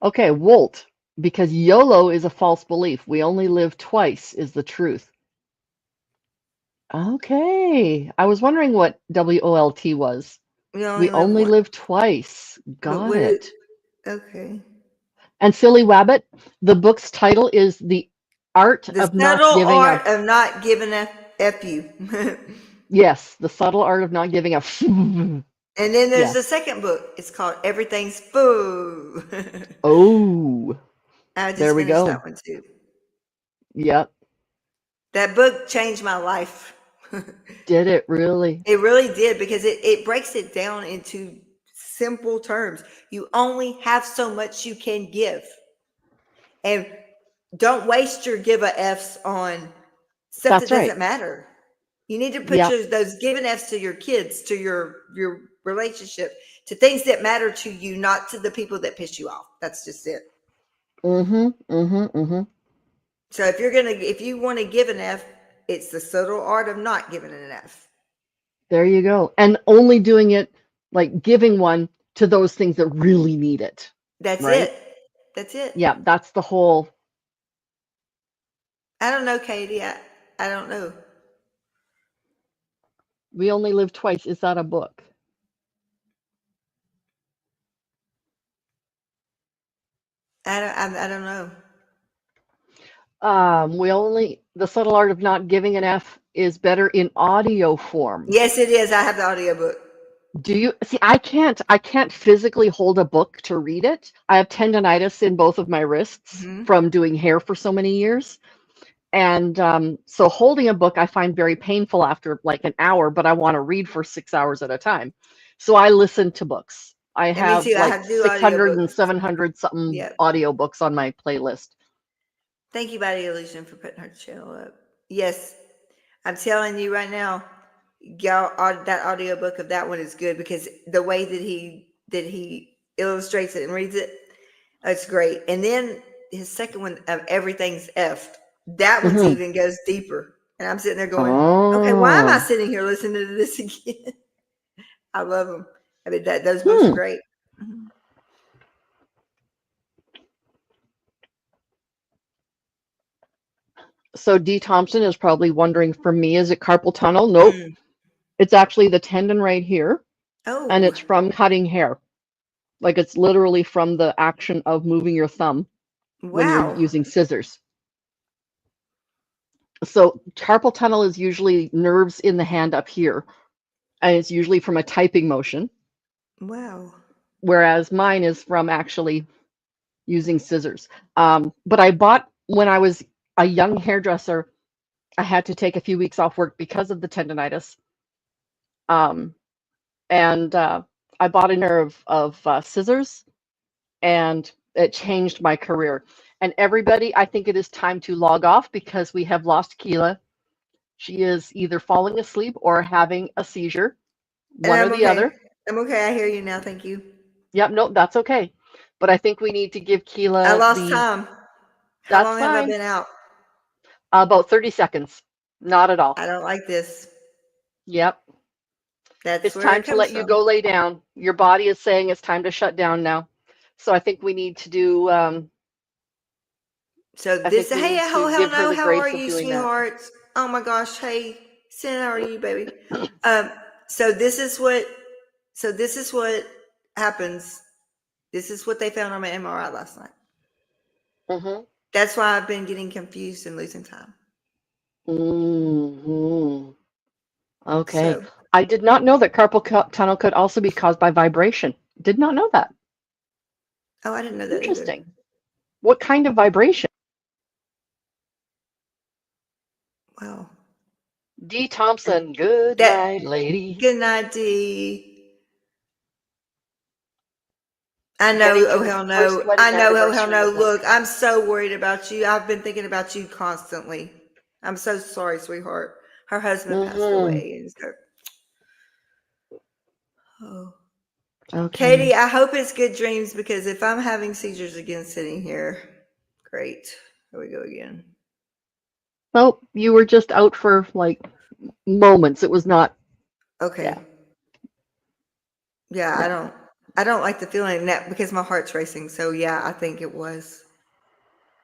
Okay, Wolt, because YOLO is a false belief. We only live twice is the truth. Okay. I was wondering what WOLT was. We only We live only once. live twice. But Got would it? it. Okay. And Silly Wabbit, the book's title is The Art The of Not subtle Giving a art of not giving a F you. Yes, The Subtle Art of Not Giving a And then there's Yeah. the second book. It's called Everything's Foo. Oh, I there just we finished go. that one too. Yep. That book changed my life. Did it really? It really did because it breaks it down into simple terms. You only have so much you can give. And don't waste your give a F's on stuff that That's right. doesn't matter. You need to put Yeah. those given F's to your kids, to your relationship, to things that matter to you, not to the people that piss you off. That's just it. Mm-hmm. Mm-hmm. Mm-hmm. So if you want to give an F, it's the subtle art of not giving an F. There you go. And only doing it like giving one to those things that really need it. That's Right? it. That's it. Yeah, that's the whole I don't know, Katie. I don't know. We Only Live Twice. Is that a book? I don't know. The Subtle Art of Not Giving an F is better in audio form. Yes, it is. I have the audiobook. Do you see? I can't physically hold a book to read it. I have tendonitis in both of my wrists Hmm. from doing hair for so many years. And so holding a book I find very painful after like an hour, but I want to read for 6 hours at a time. So I listen to books. I And me have too. I like have to do 600 and audiobooks. 700 something Yep. audiobooks on my playlist. Thank you, Body Illusion, for putting her channel up. Yes, I'm telling you right now, y'all, that audiobook of that one is good because the way that he illustrates it and reads it, it's great. And then his second one of Everything's Effed, that one's Hmm. even goes deeper. And I'm sitting there going, okay, why am I Oh. sitting here listening to this again? I love them. I mean, those books are great. Mhm. So D. Thompson is probably wondering, for me, is it carpal tunnel? Nope. Mm. It's actually the tendon right here, and Oh, it's from cutting hair. Like it's literally from the action of moving your thumb when you're wow. using scissors. So carpal tunnel is usually nerves in the hand up here, and it's usually from a typing motion, Wow. whereas mine is from actually using scissors. But I bought, when I was a young hairdresser, I had to take a few weeks off work because of the tendonitis. And I bought a pair of scissors, and it changed my career. And everybody, I think it is time to log off because we have lost Keela. She is either falling asleep or having a seizure, And one or I'm the okay. other. I'm okay. I hear you now. Thank you. Yep, no, that's okay. But I think we need to give I Keela lost the, time. How that's long have I fine, been out? about 30 seconds. Not at all. I don't like this. Yep. That's It's where time it to comes let you from. go lay down. Your body is saying it's time to shut down now. So I think we need to do, So I this, think we hey, need oh to hell give her no, the how are grace of you, doing that. sweethearts? Oh my gosh, hey, Sin, how are you, baby? So this is what, so this is what happens. This is what they found on my MRI last night. Mm-hmm. That's why I've been getting confused and losing time. Mm-hmm. Okay. So, I did not know that carpal tunnel could also be caused by vibration. Did not know that. oh, I didn't know that either. Interesting. What kind of vibration? Wow. D. Thompson, good That, night, lady. good night, D. I Jenny, know, you oh were hell the first no. I wedding know, oh hell anniversary no. of Look, mine. I'm so worried about you. I've been thinking about you constantly. I'm so sorry, sweetheart. Her husband passed Mm-hmm. away. And so, oh. Okay. Katie, I hope it's good dreams because if I'm having seizures again sitting here, great. Here we go again. Well, you were just out for like moments. It was not, Okay. yeah. Yeah, Yeah. I don't like the feeling that because my heart's racing. So yeah, I think it was.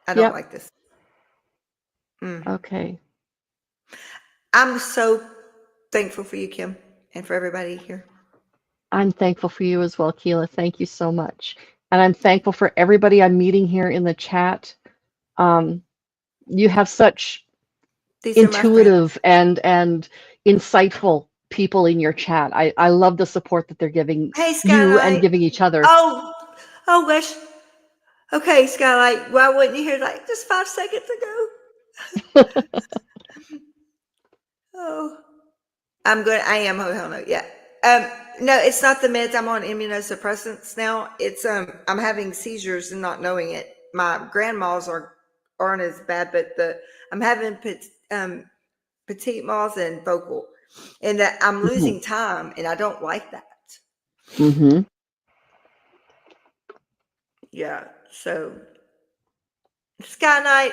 I don't Yep. like this. Mm. Okay. I'm so thankful for you, Kim, and for everybody here. I'm thankful for you as well, Keela. Thank you so much. And I'm thankful for everybody I'm meeting here in the chat. You have such These are my friends. intuitive and insightful people in your chat. I love the support that they're giving Hey, you and Skylight. giving each other. Oh, oh gosh. Okay, Skylight. Why wasn't you here like just 5 seconds ago? Oh, I'm good. I am. Oh hell no. Yeah. No, it's not the meds. I'm on immunosuppressants now. It's I'm having seizures and not knowing it. My grandmas aren't as bad, but I'm having petite malls and vocal, and that I'm losing time, and I don't like that. Mm-hmm. Yeah. So, Sky Knight,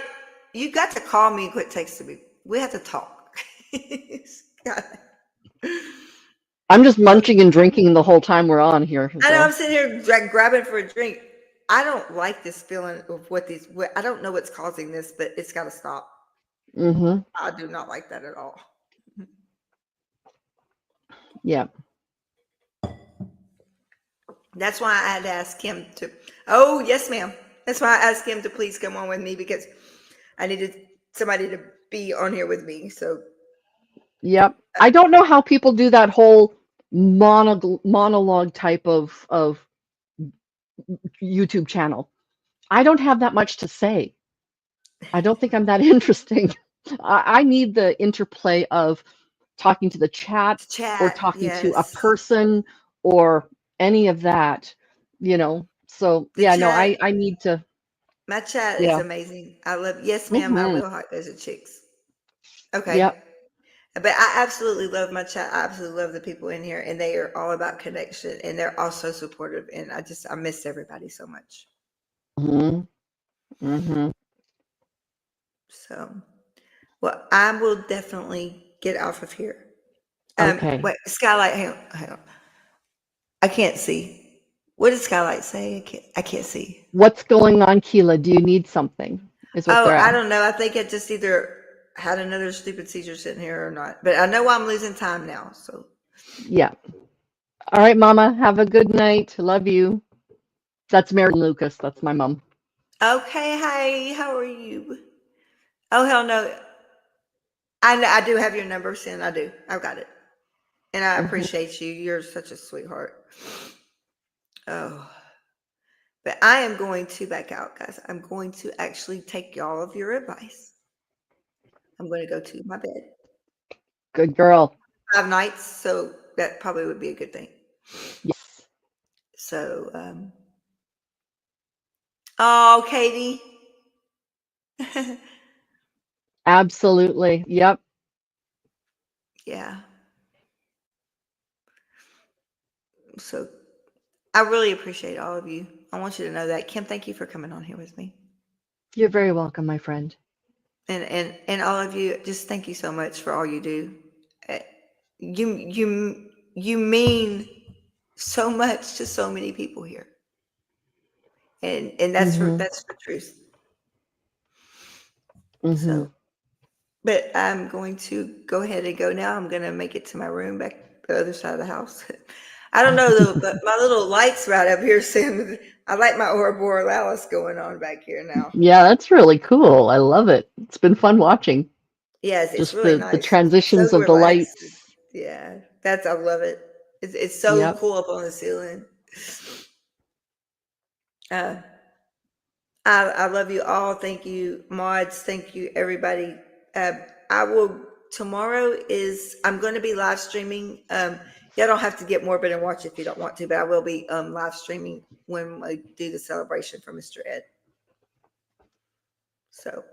you got to call me and quit texting me. We have to talk. Sky Knight. I'm just munching and drinking the whole time we're on here. I know So. I'm sitting here grabbing for a drink. I don't like this feeling of I don't know what's causing this, but it's got to stop. Mm-hmm. I do not like that at all. Yeah. That's why I had to ask him to. Oh, yes, ma'am. That's why I asked him to please come on with me because I needed somebody to be on here with me. So, Yep. I don't know how people do that whole monologue type of YouTube channel. I don't have that much to say. I don't think I'm that interesting. I need the interplay of talking to the chat or chat, talking to a yes. person or any of that, you know. So The yeah, no, chat, I need to, my chat is yeah. amazing. I love, yes, ma'am, I Hmm. will hot those are chicks. Okay. Yep. But I absolutely love my chat. I absolutely love the people in here, and they are all about connection, and they're all so supportive. And I miss everybody so much. Hmm. Hmm. So, Well, I will definitely get off of here. Okay. Wait, Skylight, hang on. I can't see. What did Skylight say? I can't see. What's going on, Keela? Do you need something? Is what Oh, they're I at. don't know. I think I just either had another stupid seizure sitting here or not. But I know I'm losing time now. So, Yeah. All right, Mama. Have a good night. Love you. That's Mary Lucas. That's my mom. okay. Hi, how are you? Oh, hell no. I do have your number, Sin. I do. I've got it. And I Mhm. appreciate you. You're such a sweetheart. Oh, but I am going to back out, guys. I'm going to actually take all of your advice. I'm going to go to my bed. Good girl. 5 nights, so that probably would be a good thing. Yes. So, oh, Katie. Absolutely. Yep. Yeah. So I really appreciate all of you. I want you to know that. Kim, thank you for coming on here with me. You're very welcome, my friend. And all of you, just thank you so much for all you do. Uh, You mean so much to so many people here. And Hmm. that's the truth. Hmm. So, but I'm going to go ahead and go now. I'm going to make it to my room back the other side of the house. I don't know though, but my little lights right up here saying I like my aurora borealis going on back here now. Yeah, that's really cool. I love it. It's been fun watching. Yes, it's Just really the nice. It's so transitions of the relaxed. lights. Yeah, I love it. It's so Yep. cool up on the ceiling. Uh, I love you all. Thank you, mods. Thank you, everybody. Uh, I will tomorrow is I'm going to be live streaming. Y'all don't have to get morbid and watch if you don't want to, but I will be live streaming when I do the celebration for Mr. Ed. So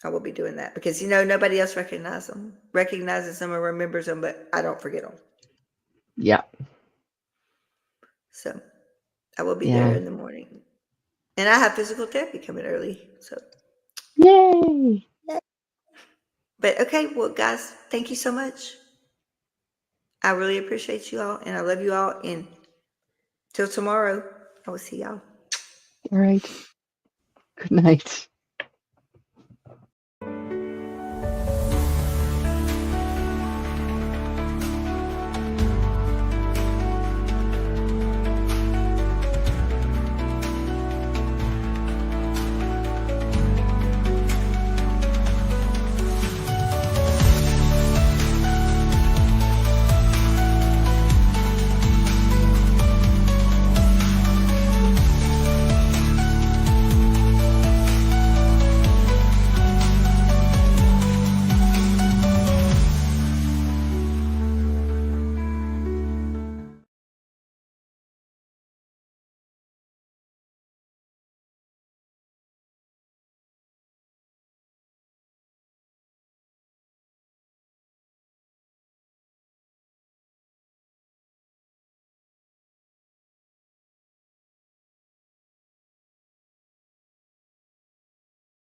I will be doing that because nobody else recognizes them or remembers them, but I don't forget them. Yeah. So I will be there Yeah. in the morning, and I have physical therapy coming early. So, Yay. but okay, well, guys, thank you so much. I really appreciate you all, and I love you all. And till tomorrow, I will see y'all. All right. Good night.